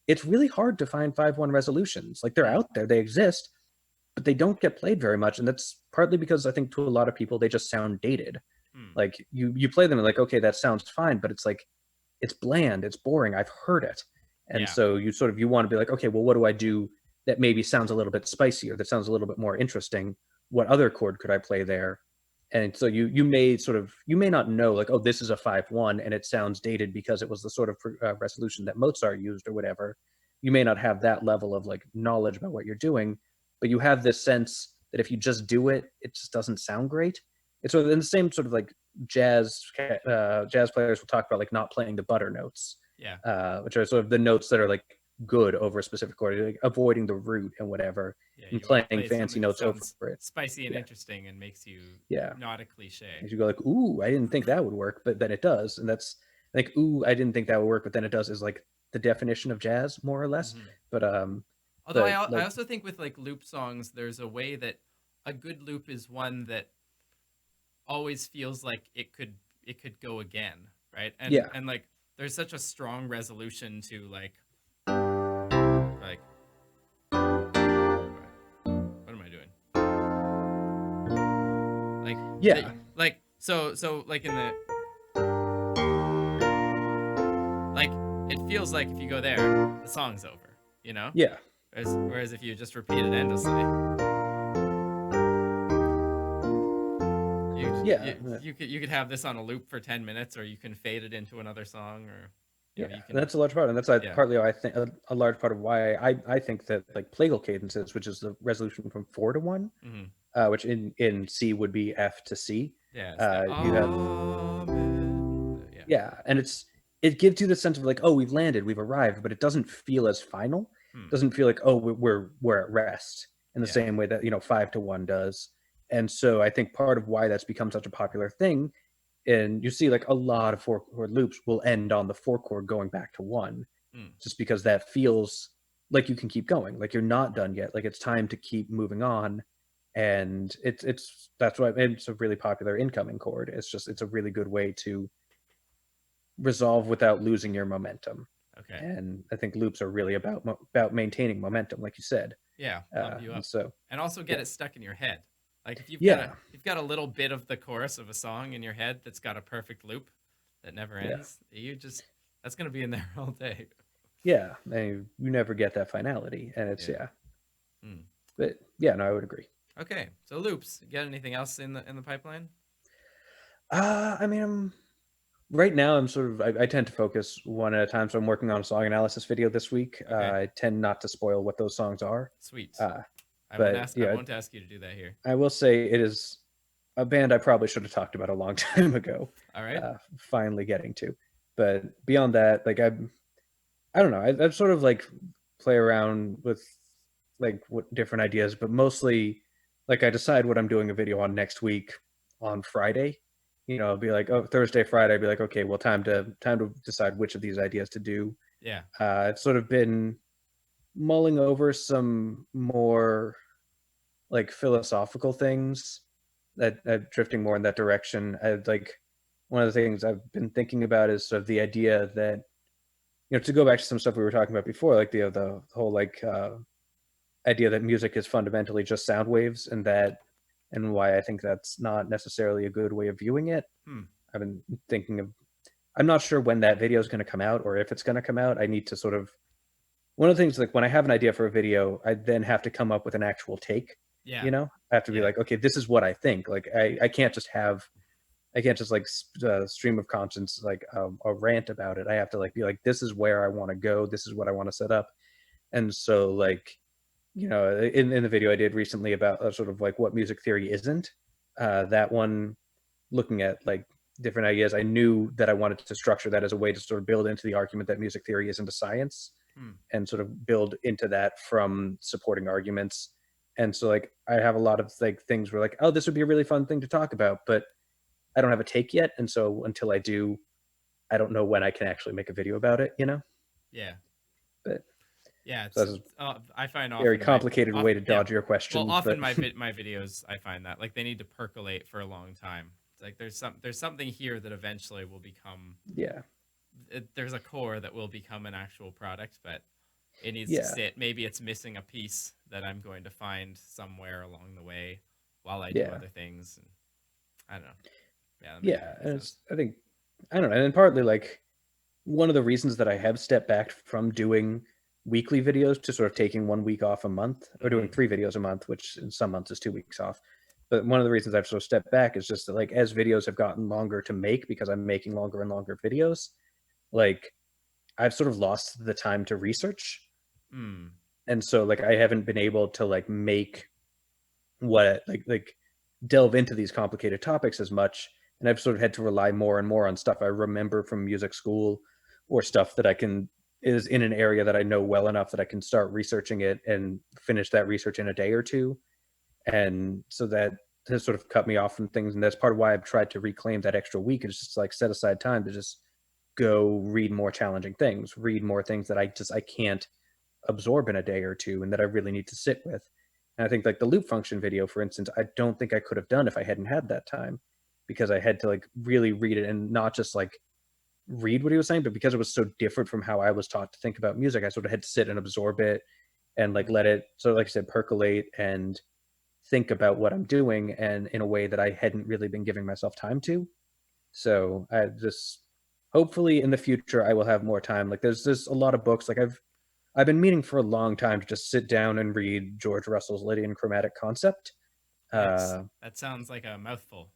it's really hard to find 5-1 resolutions. Like they're out there, they exist, but they don't get played very much. And that's partly because I think to a lot of people, they just sound dated. Like you play them and like, okay, that sounds fine, but it's like, it's bland, it's boring, I've heard it. And so you want to be like, okay, well, what do I do that maybe sounds a little bit spicier, that sounds a little bit more interesting? What other chord could I play there? And so you may not know like, oh, this is a 5-1 and it sounds dated because it was the sort of resolution that Mozart used or whatever. You may not have that level of like knowledge about what you're doing, but you have this sense that if you just do it, it just doesn't sound great. It's sort of in the same sort of like jazz players will talk about like not playing the butter notes, which are sort of the notes that are like good over a specific chord, like avoiding the root and whatever, and playing fancy notes over it. Spicy and interesting and makes you not a cliche. You go like, ooh, I didn't think that would work, but then it does. And that's like, ooh, I didn't think that would work, but then it does is like the definition of jazz, more or less. But although I also think with like loop songs, there's a way that a good loop is one that always feels like it could go again, right? And and like there's such a strong resolution to like what am I doing? Like so like in the like it feels like if you go there, the song's over, you know? Yeah. Whereas if you just repeat it endlessly, you could have this on a loop for 10 minutes, or you can fade it into another song, or you can, that's a large part, and that's partly why I think a large part of why I think that like plagal cadences, which is the resolution from 4-to-1, which in C would be F to C. You have and it gives you the sense of like, oh, we've landed, we've arrived, but it doesn't feel as final. It doesn't feel like, oh, we're at rest in the same way that 5-to-1 does. And so I think part of why that's become such a popular thing, and you see like a lot of 4-chord loops will end on the 4-chord going back to 1, just because that feels like you can keep going, like you're not done yet, like it's time to keep moving on. And that's why it's a really popular incoming chord. It's a really good way to resolve without losing your momentum. And I think loops are really about maintaining momentum, like you said. Pump you up. And also get it stuck in your head. Like if you've got a little bit of the chorus of a song in your head that's got a perfect loop that never ends, that's going to be in there all day. And you never get that finality, and it's but no, I would agree. Okay, so loops. You got anything else in the pipeline? I mean, right now I'm sort of I tend to focus one at a time, so I'm working on a song analysis video this week. I tend not to spoil what those songs are. Sweet. I won't ask you to do that here. I will say it is a band I probably should have talked about a long time ago. All right. Finally getting to. But beyond that, like I don't know. I sort of like play around with like what different ideas, but mostly like I decide what I'm doing a video on next week on Friday. I'll be like, oh, Thursday, Friday, I'd be like, okay, well, time to decide which of these ideas to do. It's sort of been mulling over some more like philosophical things that drifting more in that direction. Like one of the things I've been thinking about is sort of the idea that to go back to some stuff we were talking about before, like the whole like idea that music is fundamentally just sound waves, and why I think that's not necessarily a good way of viewing it. Hmm. I've been thinking of. I'm not sure when that video is going to come out or if it's going to come out. I need to sort of. One of the things, like when I have an idea for a video, I then have to come up with an actual take. Yeah. I have to be Yeah. like, okay, this is what I think. Like I can't just have I can't just like stream of conscience like a rant about it. I have to like be like, this is where I want to go. This is what I want to set up. And so like, in the video I did recently about sort of like what music theory isn't, that one, looking at like different ideas, I knew that I wanted to structure that as a way to sort of build into the argument that music theory isn't a science, Hmm. and sort of build into that from supporting arguments. And so like I have a lot of like things where like, oh, this would be a really fun thing to talk about, but I don't have a take yet. And so until I do, I don't know when I can actually make a video about it. Yeah. But Yeah. so It's that's I find a very often my complicated off way to yeah. dodge your Well, question, often but my videos, I find that like they need to percolate for a long time. It's like there's something here that eventually will become yeah, there's a core that will become an actual product, but it needs to yeah, sit. Maybe it's missing a piece that I'm going to find somewhere along the way while I do yeah, other things. And I don't know. Yeah, yeah. makes And sense. I think, I don't know. And then partly like one of the reasons that I have stepped back from doing weekly videos to sort of taking 1 week off a month, or doing Mm-hmm. 3 videos a month, which in some months is 2 weeks off. But one of the reasons I've sort of stepped back is just that like as videos have gotten longer to make because I'm making longer and longer videos, like I've sort of lost the time to research. Mm. And so like I haven't been able to like make what like delve into these complicated topics as much, and I've sort of had to rely more and more on stuff I remember from music school, or stuff that I can is in an area that I know well enough that I can start researching it and finish that research in a day or two. And so that has sort of cut me off from things, and that's part of why I've tried to reclaim that extra week, is just like set aside time to just go read more challenging things, read more things that I can't absorb in a day or two and that I really need to sit with. And I think like the loop function video, for instance, I don't think I could have done if I hadn't had that time, because I had to like really read it, and not just like read what he was saying, but because it was so different from how I was taught to think about music, I sort of had to sit and absorb it and like let it, so like I said, percolate and think about what I'm doing, and in a way that I hadn't really been giving myself time to. So I just, hopefully in the future I will have more time. Like there's a lot of books, like I've been meaning for a long time to just sit down and read George Russell's Lydian Chromatic Concept. Uh, That sounds like a mouthful.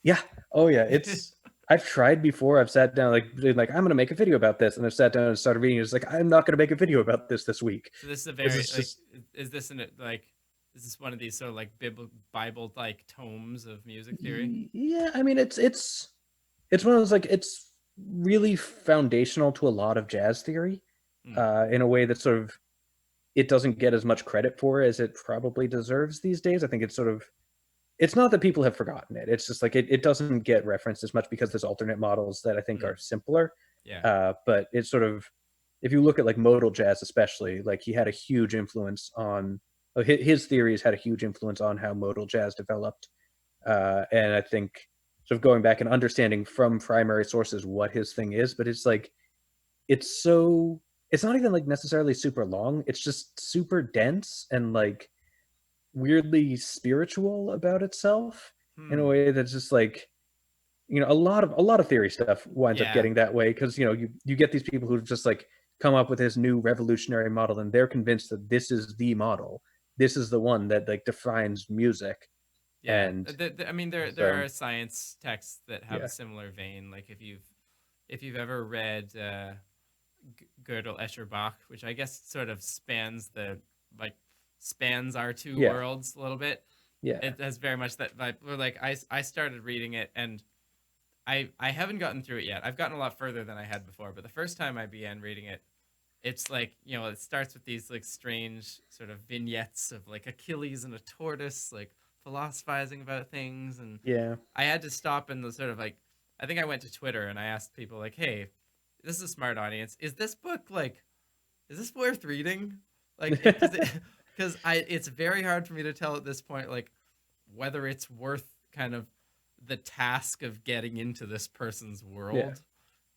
yeah. Oh yeah. It's, I've tried before. I've sat down like being like, I'm gonna make a video about this, and I've sat down and started reading. It's like, I'm not gonna make a video about this week. So this is a This very is like just, is this in it like is this one of these sort of like Bible like tomes of music theory? yeah. I mean, it's one of those like, it's really foundational to a lot of jazz theory, Mm. in a way that sort of it doesn't get as much credit for as it probably deserves these days. I think it's sort of, it's not that people have forgotten it. It's just like it doesn't get referenced as much because there's alternate models that I think Mm. are simpler. Yeah. But it's sort of, if you look at like modal jazz, especially, like he had a huge influence on, his theories had a huge influence on how modal jazz developed. And I think sort of going back and understanding from primary sources what his thing is, but it's like, it's so, it's not even like necessarily super long. It's just super dense and like weirdly spiritual about itself, in a Hmm. way that's just like, a lot of theory stuff winds up Yeah. getting that way, because you get these people who just like come up with this new revolutionary model, and they're convinced that this is the model, this is the one that like defines music. Yeah. And I mean there so are science texts that have a yeah, similar vein. Like if you've ever read Gödel Escher Bach, which I guess sort of like spans our two yeah, worlds a little bit. yeah, It has very much that vibe. Where like I started reading it and I haven't gotten through it yet. I've gotten a lot further than I had before, but the first time I began reading it, it's like, it starts with these like strange sort of vignettes of like Achilles and a tortoise like philosophizing about things, and yeah. I had to stop and the sort of like I think I went to Twitter and I asked people like, "Hey, this is a smart audience. Is this book like is this worth reading?" Like because I it's very hard for me to tell at this point like whether it's worth kind of the task of getting into this person's Yeah, world.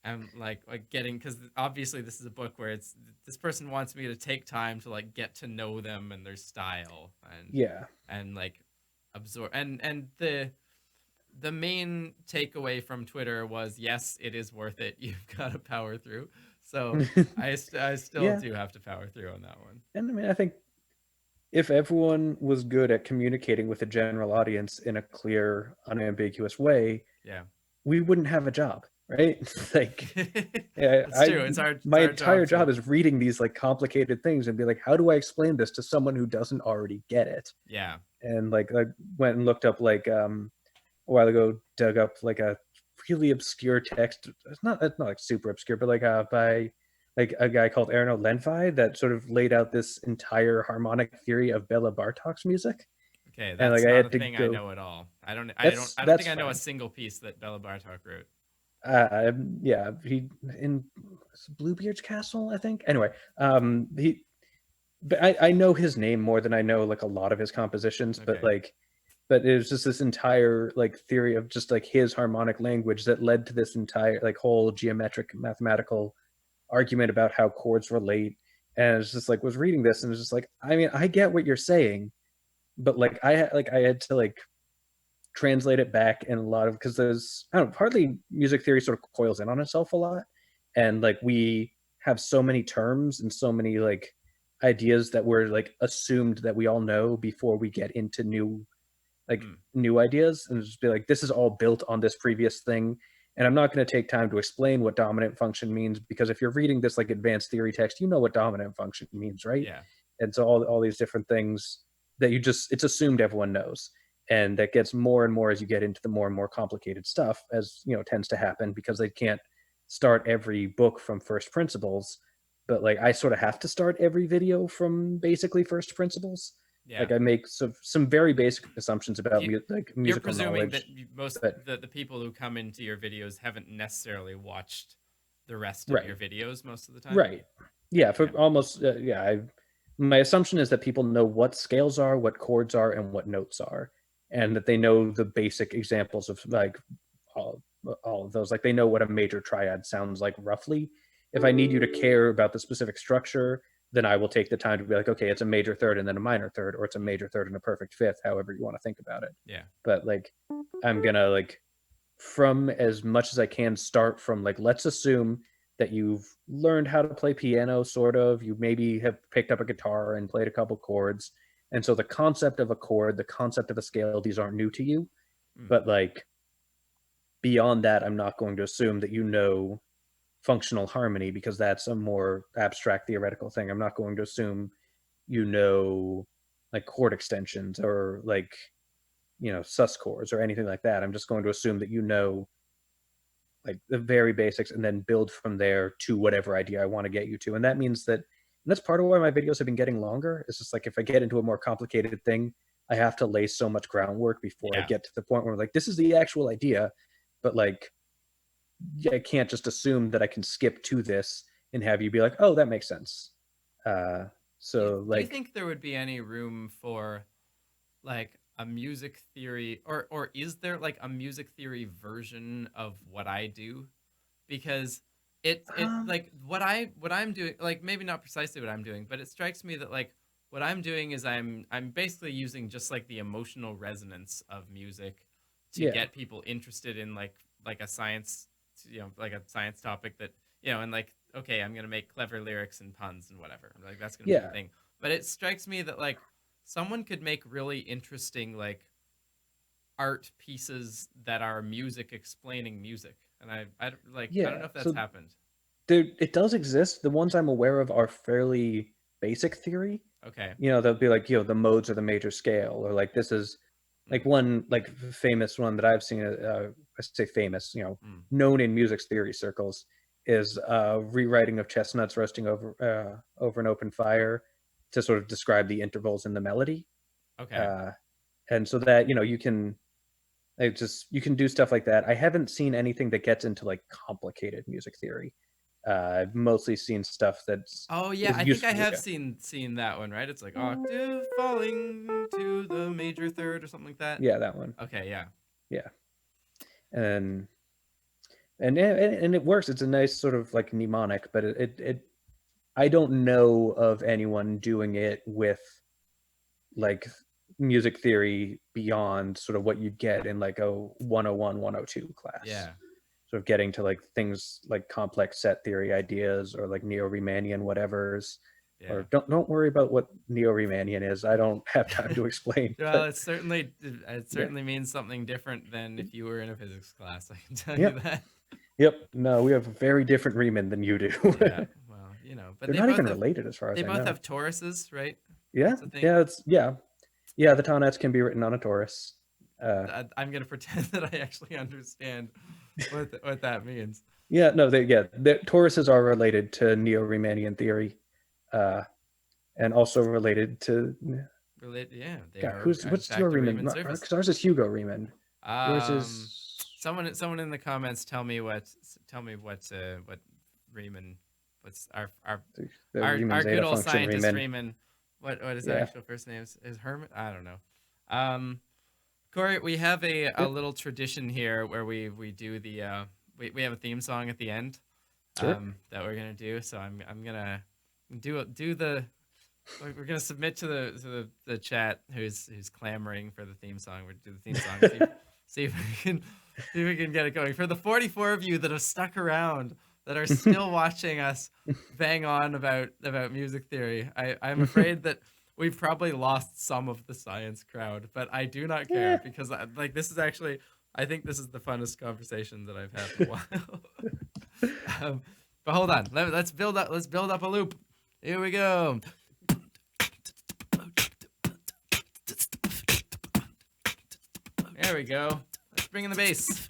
I'm like getting, because obviously this is a book where it's this person wants me to take time to like get to know them and their style Yeah. and like absorb and the main takeaway from Twitter was, yes, it is worth it. You've got to power through. So I still Yeah. do have to power through on that one. And I mean, I think if everyone was good at communicating with the general audience in a clear, unambiguous way, Yeah. we wouldn't have a job, right? Like, yeah, That's true. It's my our job entire job to, is reading these like complicated things and be like, how do I explain this to someone who doesn't already get it? yeah. And like, I went and looked up like a while ago, dug up like a really obscure text. It's not like super obscure, but like by like a guy called Arnold Lenfi that sort of laid out this entire harmonic theory of Bela Bartok's music. Okay, And like that's I not a had to thing I go. know at all. That's I don't that's think I know a fine. single piece that Bella Bartok wrote. Yeah, he in Bluebeard's Castle, I think. Anyway, he but I know his name more than I know like a lot of his compositions, but Okay. like but it was just this entire like theory of just like his harmonic language that led to this entire like whole geometric mathematical argument about how chords relate. And it's just like was reading this and it's just like, I mean, I get what you're saying, but like I had to like translate it back in a lot of, because there's, I don't know, partly music theory sort of coils in on itself a lot, and like we have so many terms and so many like ideas that we're like assumed that we all know before we get into like Mm, new ideas, and just be like, this is all built on this previous thing. And I'm not going to take time to explain what dominant function means, because if you're reading this like advanced theory text, you know what dominant function means, right? yeah. And so all these different things that you just, it's assumed everyone knows. And that gets more and more as you get into the more and more complicated stuff, as you know tends to happen, because they can't start every book from first principles. But like I sort of have to start every video from basically first principles. Yeah. Like I make some very basic assumptions about You like you're musical presuming knowledge, that most but the people who come into your videos haven't necessarily watched the rest of your right, videos most of the time. right, yeah, for Yeah. almost yeah. My assumption is that people know what scales are, what chords are, and what notes are, and that they know the basic examples of like all all of those. Like they know what a major triad sounds like roughly. If I need you to care about the specific structure, then I will take the time to be like, okay, it's a major third and then a minor third, or it's a major third and a perfect fifth, however you want to think about it. Yeah. But like I'm gonna like, from as much as I can, start from like, let's assume that you've learned how to play piano, sort of. You maybe have picked up a guitar and played a couple chords. And so the concept of a chord, the concept of a scale, these aren't new to you. Mm, But like beyond that, I'm not going to assume that you know functional harmony, because that's a more abstract theoretical thing. I'm not going to assume you know like chord extensions or like, you know, sus chords or anything like that. I'm just going to assume that you know like the very basics, and then build from there to whatever idea I want to get you to. And that means that, and that's part of why my videos have been getting longer. It's just like if I get into a more complicated thing, I have to lay so much groundwork before I yeah. get to the point where like this is the actual idea. But like I can't just assume that I can skip to this and have you be like, oh, that makes sense. Uh, so Do you like, think there would be any room for like a music theory, or is there like a music theory version of what I do? Because it um, like what I'm doing, like maybe not precisely what I'm doing, but it strikes me that like what I'm doing is I'm basically using just like the emotional resonance of music to yeah, get people interested in like a science, like a science topic that, and like, okay, I'm gonna make clever lyrics and puns and whatever, like that's gonna be the yeah, thing. But it strikes me that like someone could make really interesting like art pieces that are music explaining music, and I don't yeah. know if that's So happened. there, it does exist. The ones I'm aware of are fairly basic theory. Okay. You know, they'll be like, you know, the modes of the major scale, or like this is like Mm, one like famous one that I've seen. I should say famous, you know, mm. known in music theory circles, is rewriting of chestnuts roasting over an open fire to sort of describe the intervals in the melody. Okay. Uh, and so that, you know, you can like just, you can do stuff like that. I haven't seen anything that gets into like complicated music theory. I've mostly seen stuff that's Oh yeah, is I think I useful. have Yeah, seen that one, right? It's like octave falling to the major third or something like that. yeah, that one. Okay, yeah. Yeah, and and it works. It's a nice sort of like mnemonic, but I don't know of anyone doing it with like music theory beyond sort of what you get in like a 101, 102 class. Yeah. Sort of getting to like things like complex set theory ideas or like neo-Riemannian whatevers. Yeah. Or don't worry about what neo-Riemannian is. I don't have time to explain. Well, but it certainly means something different than if you were in a physics class. I can tell Yep. you that. Yep. No, we have a very different Riemann than you do. Yeah. Well, but They're they not both even have, related as far as they I both know. have toruses, right? Yeah. That's the thing. Yeah. The tonets can be written on a torus. I'm gonna pretend that I actually understand what that means. Yeah. No. The toruses are related to neo-Riemannian theory, and also related to. Yeah, they God, are. what's your Riemann? Because ours is Hugo Riemann. Yours is someone in the comments tell me what Riemann, what's our good old scientist Riemann. What his actual first name is Herman? I don't know. Cory, we have a little tradition here where we do the we have a theme song at the end that we're gonna do. So I'm gonna do the. We're gonna submit to the chat who's clamoring for the theme song. We're do the theme song. See if we can get it going. For the 44 of you that have stuck around, that are still watching us bang on about music theory, I'm afraid that we've probably lost some of the science crowd, but I do not care because this is actually, I think this is the funnest conversation that I've had in a while. But hold on, let's build up a loop. Here we go. There we go. Let's bring in the bass.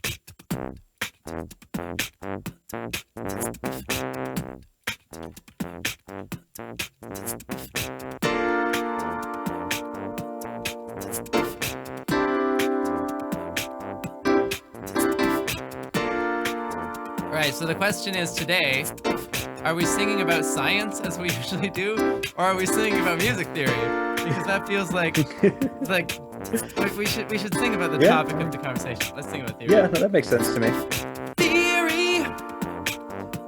All right, so the question is today, are we singing about science as we usually do, or are we singing about music theory? Because that feels like we should sing about the topic of the conversation. Let's sing about theory. Yeah, no, that makes sense to me. Theory.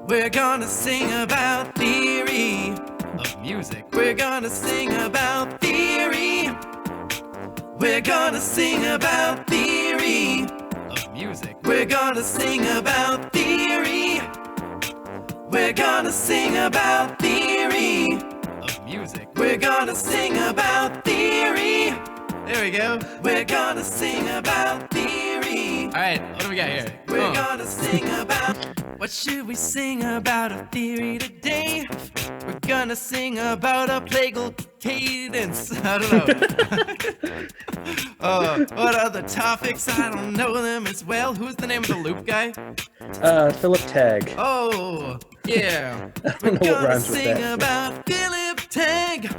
We're gonna sing about theory of music. We're gonna sing about theory. We're gonna sing about theory of music. We're gonna sing about theory. We're gonna sing about theory of music. We're gonna sing about theory. There we go. We're gonna sing about theory. All right, what do we got here? We're gonna sing about. What should we sing about a theory today? We're gonna sing about a plagal cadence. I don't know. What other topics? I don't know them as well. Who's the name of the loop guy? Philip Tagg. Oh, yeah. We're gonna sing about Philip Tagg.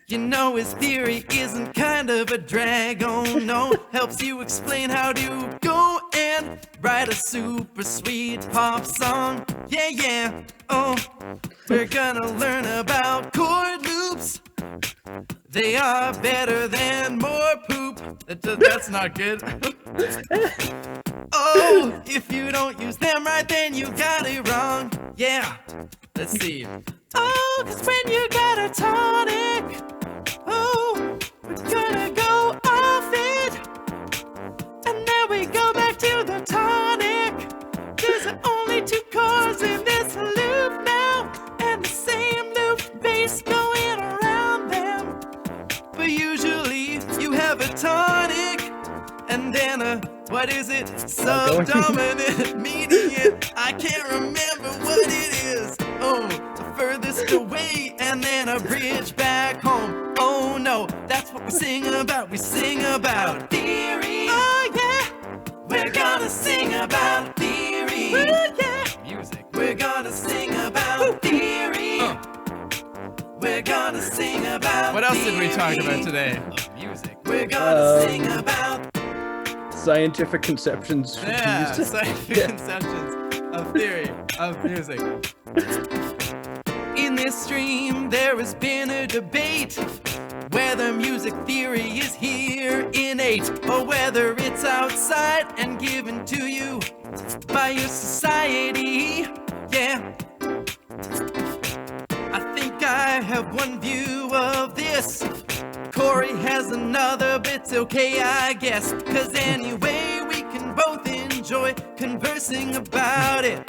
You know his theory isn't kind of a drag, oh no. Helps you explain how to go and write a super sweet pop song. Yeah, oh. We're gonna learn about chord loops. They are better than more poop. That's not good. Oh, if you don't use them right, then you got it wrong. Yeah, let's see. Oh, 'cause when you got a tonic, oh, we're gonna go off it. And then we go back to the tonic. There's only two chords in this loop now, and the same loop bass going around them. But usually you have a tonic, and then what is it? Subdominant median. I can't remember what it is. Oh, the furthest away, and then a bridge back home. Oh no, that's what we sing about. We sing about theory. Oh yeah, we're gonna sing about theory. Oh yeah, music. We're gonna sing about theory. We're gonna sing about. What else did we talk about today? Music. We're gonna sing about. Scientific conceptions. Yeah, scientific conceptions of theory of music. In this stream, there has been a debate whether music theory is here innate or whether it's outside and given to you by your society. Yeah, I think I have one view of this. Cory has another, but it's okay, I guess. 'Cause anyway, we can both enjoy conversing about it.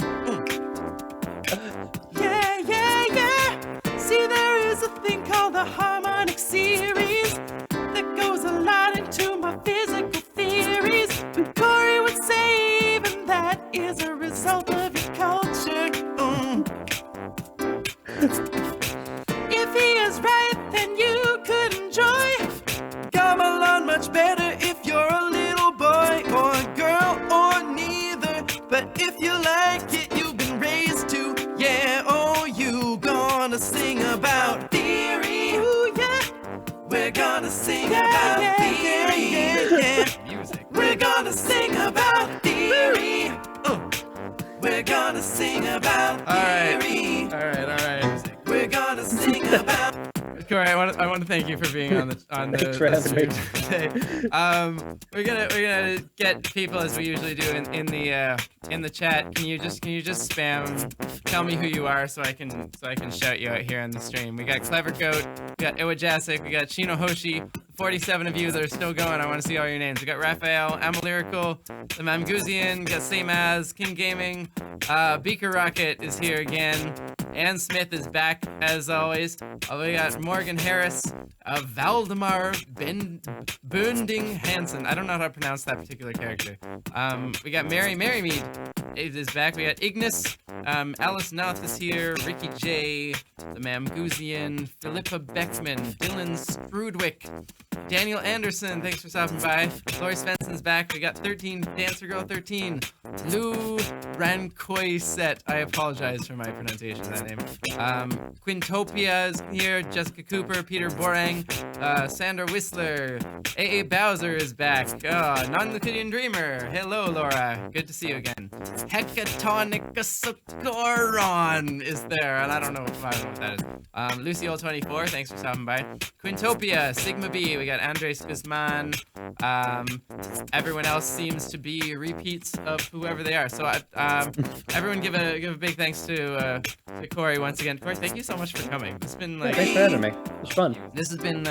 Yeah, yeah, yeah. See, there is a thing called the harmonic series that goes a lot into my physical theories. But Cory would say even that is a result of your culture. If he is right, then you could enjoy Gamelan much better if you're a little boy or a girl or neither. But if you like it, you've been raised to, yeah, oh, you gonna sing about theory. Ooh, yeah. We're gonna sing about theory. Yeah. Music. We're gonna sing about theory. We're gonna sing about theory. All right. We're gonna sing about. Cory, I want to thank you for being on the Thanks for having me. today. We're gonna get people, as we usually do, in the chat. Can you just spam? Tell me who you are so I can shout you out here on the stream. We got Clever Goat, we got Iwajasic, we got Shino Hoshi. 47 of you that are still going. I want to see all your names. We got Raphael, Lyrical, the Mamguzian, we got Same As, King Gaming, Beaker Rocket is here again. Ann Smith is back as always. We got Morgan Harris, Valdemar Bunding Hansen. I don't know how to pronounce that particular character. We got Mary Mead is back. We got Ignis, Alice Noth is here, Ricky J, the Mamguzian, Philippa Beckman, Dylan Sprudwick, Daniel Anderson, thanks for stopping by. Lori Svensson's back. We got 13, Dancer Girl 13, Lou Rancoiset. I apologize for my pronunciation of that name. Quintopia is here, Jessica Cooper, Peter Borang, Sandra Whistler, A.A. Bowser is back. Non-Liquidian Dreamer. Hello, Laura. Good to see you again. Hecatonica Socoron is there, and I don't know what that is. Luciole24, thanks for stopping by. Quintopia, Sigma B, we got Andres Guzman. Everyone else seems to be repeats of whoever they are. So everyone give a big thanks to Cory once again. Cory, thank you so much for coming. This has been like Thanks for having me. It was fun. This has been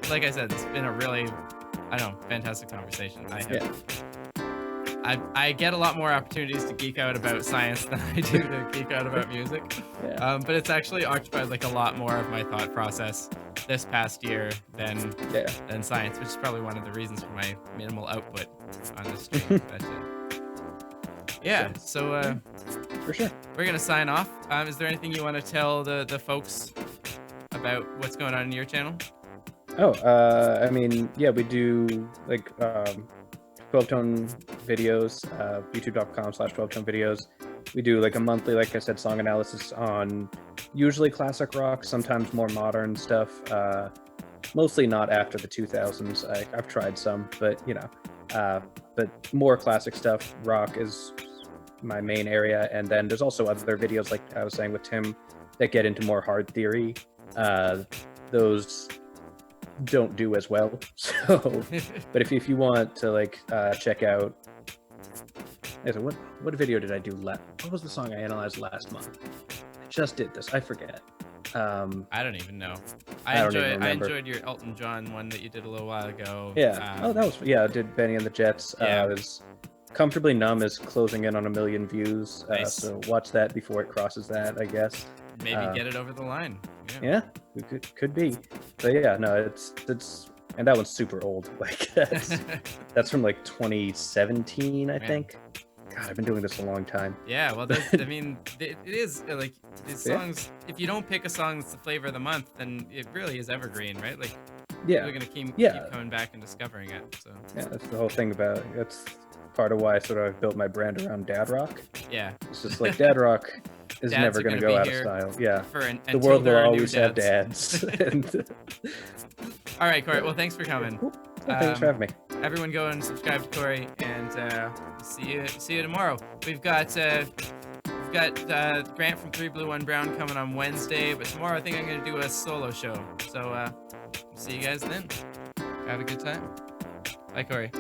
like I said, it's been a really fantastic conversation. I get a lot more opportunities to geek out about science than I do to geek out about music. Yeah. But it's actually occupied like a lot more of my thought process this past year than science, which is probably one of the reasons for my minimal output on this stream. But, so for sure. We're gonna sign off. Is there anything you want to tell the folks about what's going on in your channel? I mean, yeah, we do like 12-tone videos, youtube.com/12-tone videos. We do like a monthly, like I said, song analysis on usually classic rock, sometimes more modern stuff. Mostly not after the 2000s. I've tried some, but but more classic stuff. Rock is my main area, and then there's also other videos, like I was saying with Tim, that get into more hard theory. Those don't do as well. So, but if you want to like check out, what video did I do last? What was the song I analyzed last month? I just did this. I forget. I don't even know. I enjoyed your Elton John one that you did a little while ago. Yeah. I did Benny and the Jets. It was Comfortably Numb is closing in on 1 million views. Nice. So watch that before it crosses that, I guess. Maybe get it over the line. Yeah, it could be. But yeah, no, it's and that one's super old. Like that's from like 2017, I think. God, I've been doing this a long time. Yeah, well, I mean, it is like these songs. If you don't pick a song that's the flavor of the month, then it really is evergreen, right? Like, people are gonna keep coming back and discovering it. So yeah, that's the whole thing about it. That's part of why sort of built my brand around dad rock. Yeah, it's just like dad rock is never going to go out of style. Yeah, the world will always have dads. All right, Cory. Well, thanks for coming. Well, thanks for having me. Everyone, go and subscribe to Cory, and see you tomorrow. We've got got Grant from 3 Blue 1 Brown coming on Wednesday, but tomorrow I think I'm gonna do a solo show. So see you guys then. Have a good time. Bye, Cory.